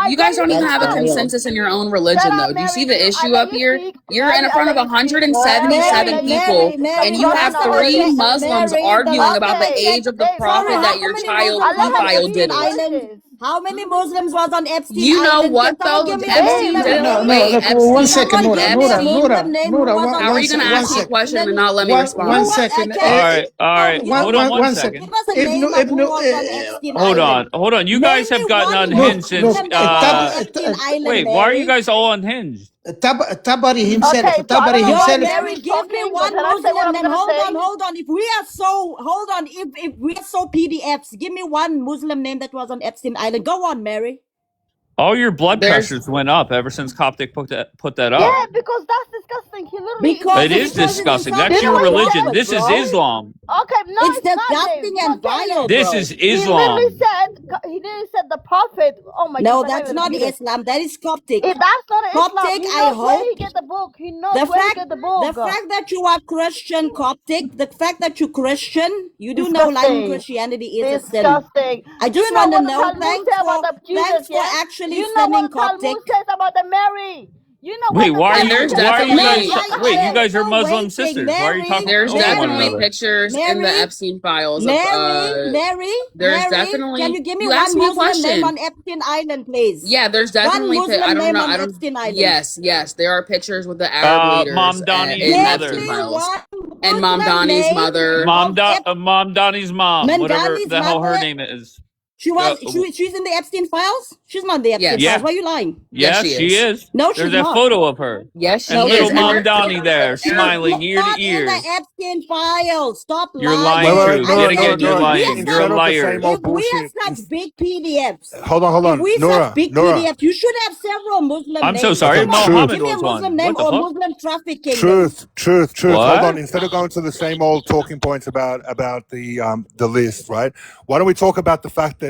You guys don't even have a consensus in your own religion, though. Do you see the issue up here? You're in front of 177 people, and you have 3 Muslims arguing about the age of the prophet that your child pedophile did it. How many Muslims was on Epstein You know Island? what, though? Epstein didn't. Wait, Epstein. 1 second, Nora. How are you going to ask me a question and not let me respond? 1 second. All right. Hold on 1 second. Hold on. You guys have gotten unhinged since. Wait, why are you guys all unhinged? Tabari himself. Mary, give me one Muslim. Then hold on. If we are so PDFs, give me one Muslim name that was on Epstein Island. Go on, Mary. All your blood pressures went up ever since Coptic put that up. Yeah, because that's disgusting. He literally it is disgusting. That's your religion. This is Islam. Okay, no, it's disgusting and vile. This is Islam. He literally said the prophet. Oh my God. No, that's not Islam. That is Coptic. If that's not Islam, Coptic, he knows I hope. where he get the book. He knows where he get the book. The fact that you are Christian, Coptic, the fact that you're Christian, you do know lying Christianity is a sin. Disgusting. I just want to know. Thanks for actually sending Coptic. Talmud says about the Mary. You know Wait, what why are you guys? Wait, you guys are Muslim sisters. Why are you talking? There's definitely pictures in the Epstein files. Mary, definitely. Can you give me one Muslim name on Epstein Island, please? Yeah, there's definitely. I don't know. Yes, there are pictures with the Arab leaders. Mom Donnie's mother. And Mom Donnie's mother. Mom Donnie's mom. Whatever the hell her name is. She's in the Epstein files? She's not in the Epstein files. Why are you lying? Yes, she is. No, she's not. There's a photo of her. Yes, she and is. Little Mom Donnie there, smiling ear to ear. Not in the Epstein files. Stop lying. You're lying, too. Yet again, you're lying. You're a liar. If we have such big PDFs. Hold on. If we such big PDFs, you should have several Muslim names. I'm so sorry. Give me a Muslim name or Muslim trafficking. Truth. Hold on. Instead of going to the same old talking points about the list, right? Why don't we talk about the fact that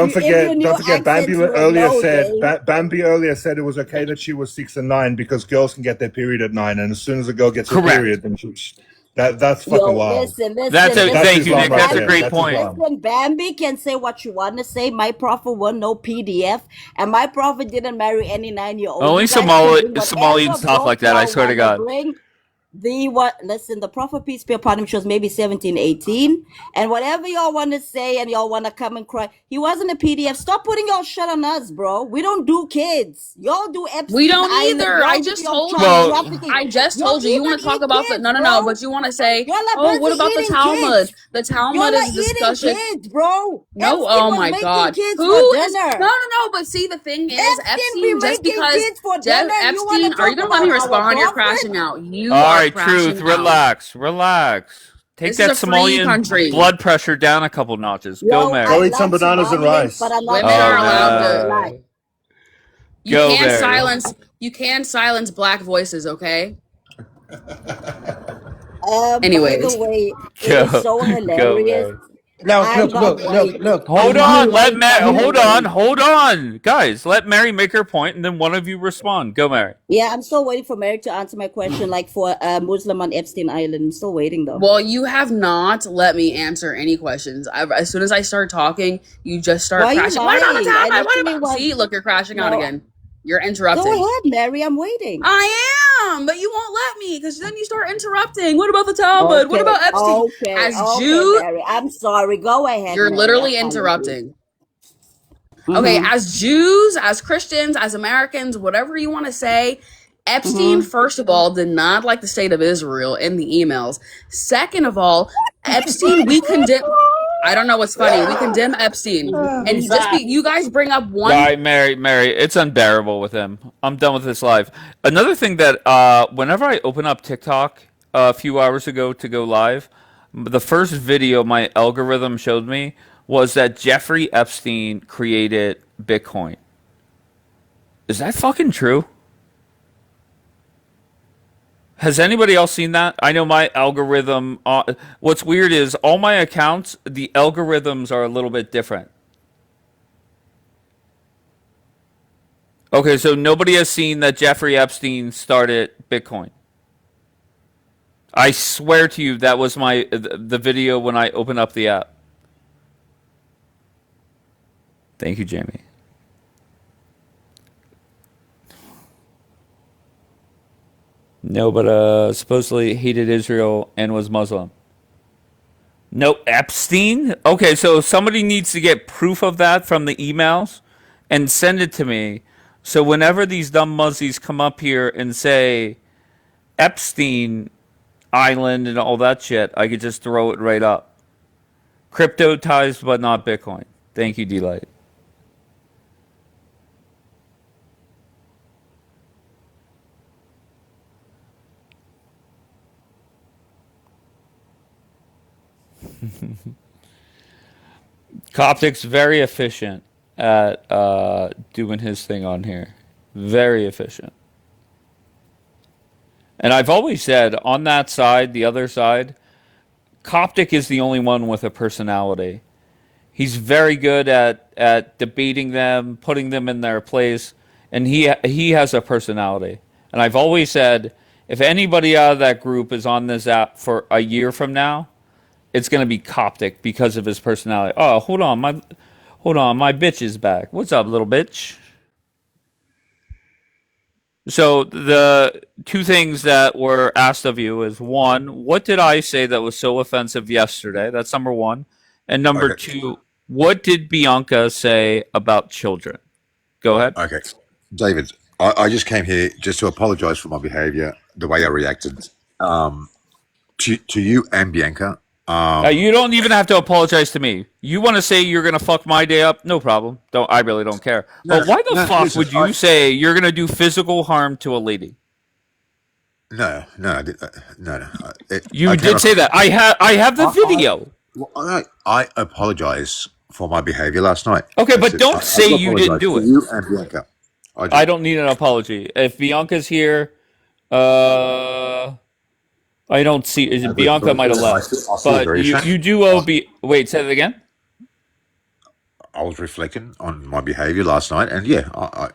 don't forget, Even don't your forget. accent, you will know, Dave. Bambi earlier said it was okay that she was 6 and 9 because girls can get their period at 9, and as soon as a girl gets her Correct. period, then that's fucking Yo, wild. listen. That's thank you, Islam Nick. right That's a there. great That's point. Islam. Listen, Bambi can say what you want to say. My prophet won no PDF, and my prophet didn't marry any 9-year-old. Only Somalians talk like that. I swear to God. Listen, the Prophet peace be upon him was maybe 17, 18, and whatever y'all want to say and y'all want to come and cry, he wasn't a PDF. Stop putting y'all shit on us, bro. We don't do kids. Y'all do Epstein We don't Island. either. Y'all I do just y'all told child you. trafficking. I just Y'all told you. You even want to talk eat about kids, no, bro. but you want to say, Y'all are oh, what busy about the eating Talmud? kids. The Talmud Y'all is are a eating discussion. kids, bro. No, Epstein oh was my making God. kids Who for is? dinner. No. But see, the thing is, Epstein be Epstein. Just making because kids for dinner. You want Epstein, to are you talk gonna let me about our respond? You're prophet? crashing out. You All are right, Truth, crashing out. relax. Take This is that a free Somalian country. blood pressure down a couple notches. Go, Yo, Mary. I Go eat some love bananas and Somalians, rice. but I'm not Women Oh are Somalian. allowed I to. won't lie. no. Go, Mary. You can silence black voices, okay? By the Anyways, way, it is Go, so go, hilarious. Mary. Look, I'm look, not look, look, white. look. Hold I'm not on, white, by the way. hold on, guys. Let Mary make her point, and then one of you respond. Go, Mary. Yeah, I'm still waiting for Mary to answer my question, like for a Muslim on Epstein Island. I'm still waiting though. well, you have not let me answer any questions. As soon as I start talking, you just start Why are you crashing. What about the lying? I Talmud? What literally about? was See, look, you're crashing out no. again. You're Go interrupting. ahead, Mary. I'm waiting. I am, but you won't let me because then you start interrupting. What about the Talmud? What Okay, about Epstein? As okay, Jews, Mary. I'm sorry. Go ahead, you're Mary. literally Apologies. interrupting. Okay, Mm-hmm. as Jews, as Christians, as Americans, whatever you want to say, Epstein, Mm-hmm. first of all, did not like the state of Israel in the emails. Second of all, Epstein, we condemn. I don't know what's funny. We condemn Epstein, and he just be. You guys bring up All one. right, Mary, it's unbearable with him. I'm done with this live. Another thing that whenever I open up TikTok a few hours ago to go live, the first video my algorithm showed me was that Jeffrey Epstein created Bitcoin. Is that fucking true? Has anybody else seen that? I know my algorithm. What's weird is all my accounts, the algorithms are a little bit different. Okay, so nobody has seen that Jeffrey Epstein started Bitcoin. I swear to you, that was the video when I opened up the app. Thank you, Jamie. No, but supposedly hated Israel and was Muslim. No, Epstein? Okay, so somebody needs to get proof of that from the emails and send it to me. So whenever these dumb muzzies come up here and say Epstein Island and all that shit, I could just throw it right up. Crypto ties, but not Bitcoin. Thank you, D-Light. Coptic's very efficient at doing his thing on here. Very efficient. And I've always said on that side, the other side, Coptic is the only one with a personality. He's very good at debating them, putting them in their place, and he has a personality. And I've always said, if anybody out of that group is on this app for a year from now, it's gonna be Coptic because of his personality. Oh, hold on, my bitch is back. What's up, little bitch? So the two things that were asked of you is one, what did I say that was so offensive yesterday? That's number one. And number Okay. two, what did Bianca say about children? Go ahead. Okay. David, I just came here just to apologize for my behavior, the way I reacted to you and Bianca. You don't even have to apologize to me. You want to say you're gonna fuck my day up? No problem. I really don't care. No, But why the no, fuck listen, would you say you're gonna do physical harm to a lady? no, no. You I came did say across. that. I have the video. I apologize for my behavior last night. Okay, That's but it. don't I say do you didn't apologize do to it. you and Bianca. I I do. don't need an apology. If Bianca's here, uh, I don't see. I Bianca might have reflected, and left, I feel but very ashamed. you do owe. Wait, say that again. I was reflecting on my behavior last night, and yeah,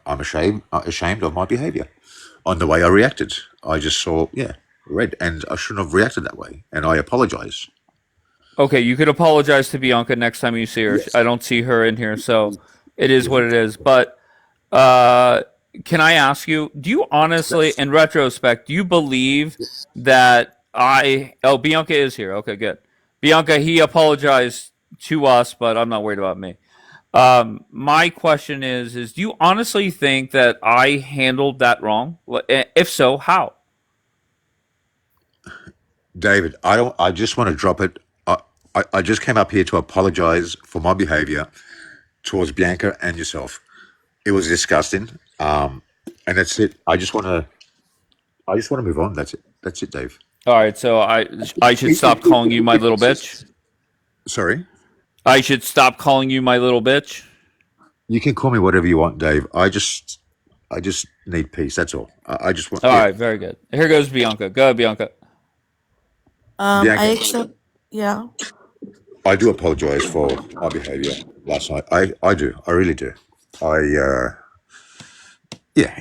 I'm ashamed of my behavior, on the way I reacted. I just saw, red, and I shouldn't have reacted that way, and I apologize. Okay, you could apologize to Bianca next time you see her. Yes. I don't see her in here, so it is Yes. what it is. But uh, can I ask you, do you honestly, in retrospect, do you believe that oh, Bianca is here. Okay, good. Bianca, he apologized to us, but I'm not worried about me. My question is do you honestly think that I handled that wrong? If so, how? David, I just want to drop it. I just came up here to apologize for my behavior towards Bianca and yourself. It was disgusting. And that's it. I just want to move on. That's it. That's it, Dave. All right, so I should stop calling you my little bitch? Sorry? I should stop calling you my little bitch? You can call me whatever you want, Dave. I just need peace. That's all. I just want. All right, very good. Here goes Bianca. Go ahead, Bianca. Bianca, I accept. Yeah. I do apologize for my behavior last night. I do. I really do. Yeah,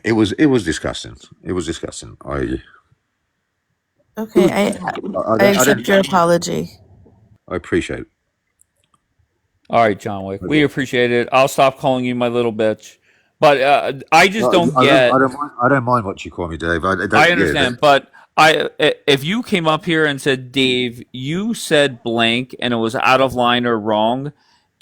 it was disgusting. It was disgusting. Okay, I accept your apology. I appreciate it. All right, John Wick. We appreciate it. I'll stop calling you my little bitch. But I just don't get. I don't mind what you call me, Dave. I understand, but if you came up here and said, Dave, you said blank and it was out of line or wrong,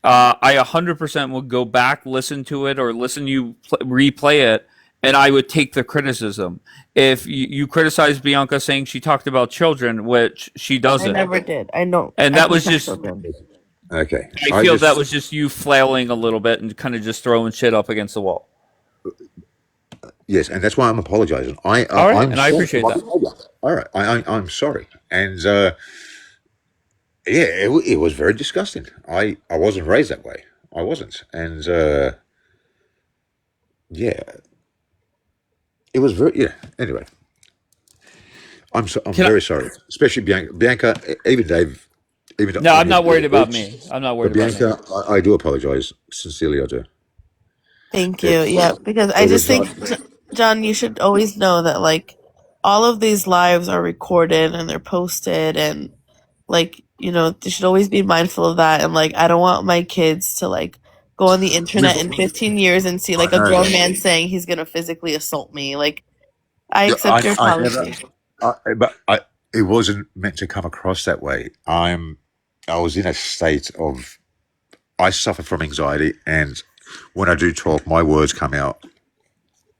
I 100% would go back, listen to it, or listen you replay it, and I would take the criticism. If you criticized Bianca saying she talked about children, which she doesn't. I never did. I know. And that was just. Okay. I feel that was just you flailing a little bit and kind of just throwing shit up against the wall. Yes, and that's why I'm apologizing. All right, and I appreciate that. All right, I'm sorry, and yeah, it was very disgusting. I wasn't raised that way. I wasn't, and yeah, it was very Anyway, I'm very sorry, especially Bianca, even Dave. No, I'm not worried about me. I'm not worried about Bianca. I do apologize sincerely. I do. Thank you. Yeah, because I just think, John, you should always know that like all of these lives are recorded and they're posted, and like you should always be mindful of that. And like I don't want my kids to like go on the internet in 15 years and see like a grown man saying he's gonna physically assault me. Like I accept your apology. But it wasn't meant to come across that way. I was in a state of. I suffer from anxiety, and when I do talk, my words come out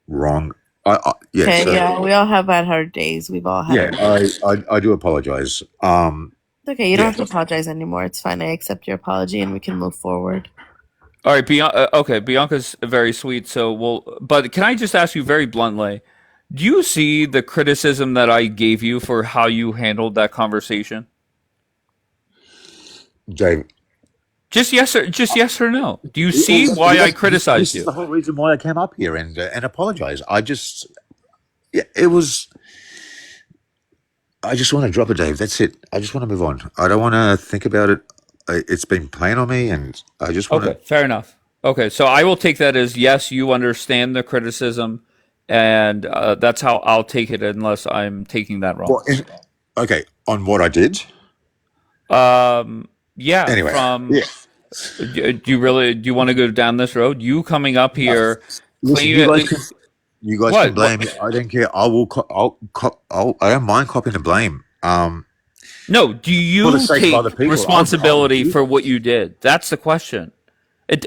wrong. Yeah, we all have had hard days. We've all had. Yeah, I do apologize. It's okay. You don't have to apologize anymore. It's fine. I accept your apology, and we can move forward. All right, okay, Bianca's very sweet. But can I just ask you very bluntly? Do you see the criticism that I gave you for how you handled that conversation? Dave. Just yes or no. Do you see why I criticized you? This is the whole reason why I came up here and apologize. It was. I just want to drop it, Dave. That's it. I just want to move on. I don't want to think about it. It's been playing on me, and I just want to. Okay, fair enough. Okay, so I will take that as yes, you understand the criticism, and that's how I'll take it, unless I'm taking that wrong. Well, okay, on what I did. Yeah. Anyway. Do you want to go down this road? You coming up here? Listen, you guys can blame me. I don't care. I don't mind copying the blame. No. Do you take responsibility for what you did? That's the question.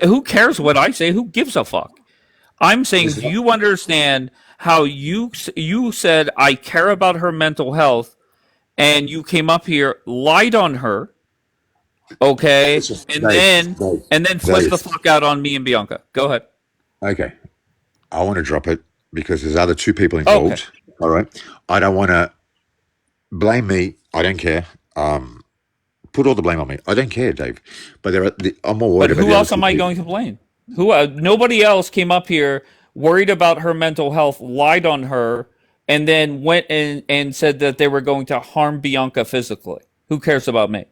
Who cares what I say? Who gives a fuck? I'm saying, do you understand how you said I care about her mental health, and you came up here, lied on her. Okay, and then flip the fuck out on me and Bianca. Go ahead. Okay, I want to drop it because there's other two people involved. Okay. All right, I don't want to blame me. I don't care. Put all the blame on me. I don't care, Dave. But I'm more worried. But who else am I going to blame? Nobody else came up here worried about her mental health, lied on her, and then went and said that they were going to harm Bianca physically. Who cares about me?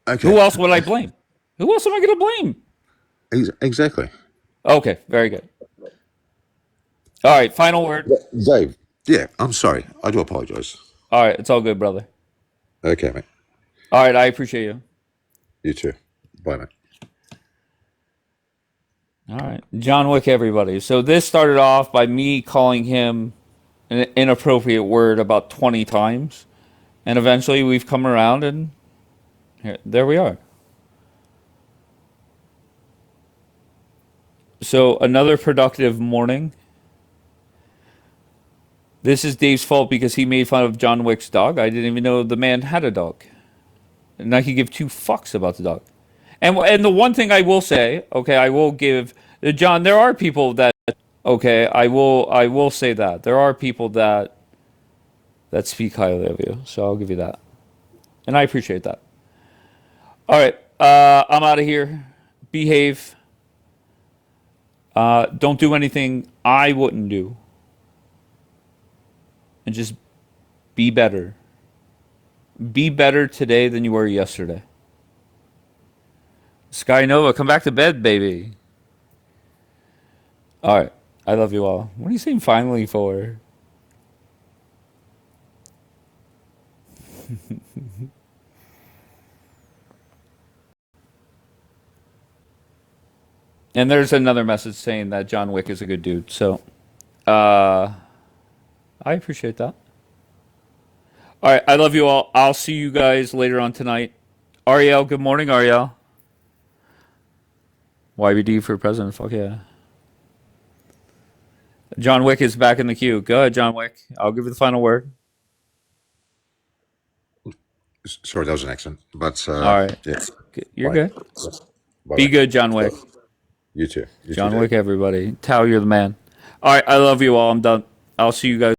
Okay. Who else would I blame? Who else am I going to blame? Exactly. Okay, very good. All right, final word. Dave, yeah, I'm sorry. I do apologize. All right, it's all good, brother. Okay, mate. All right, I appreciate you. You too. Bye, mate. All right. John Wick, everybody. So this started off by me calling him an inappropriate word about 20 times. And eventually we've come around and there we are. So another productive morning. This is Dave's fault because he made fun of John Wick's dog. I didn't even know the man had a dog. And I could give two fucks about the dog. And the one thing I will say, okay, I will give John, there are people that okay, I will say that. There are people that speak highly of you. So I'll give you that. And I appreciate that. All right. I'm out of here. Behave. Don't do anything I wouldn't do. And just be better. Be better today than you were yesterday. Sky Nova, come back to bed, baby. All right. I love you all. What are you saying finally for? And there's another message saying that John Wick is a good dude. So, I appreciate that. All right. I love you all. I'll see you guys later on tonight. Ariel, good morning, Ariel. YBD for president. Fuck yeah. John Wick is back in the queue. Go ahead, John Wick. I'll give you the final word. Sorry, that was an accident. But All right. yeah, You're bye. good. Bye. Be good, John Wick. You too. You John too, Wick, Dave. everybody. Tao, you're the man. All right. I love you all. I'm done. I'll see you guys.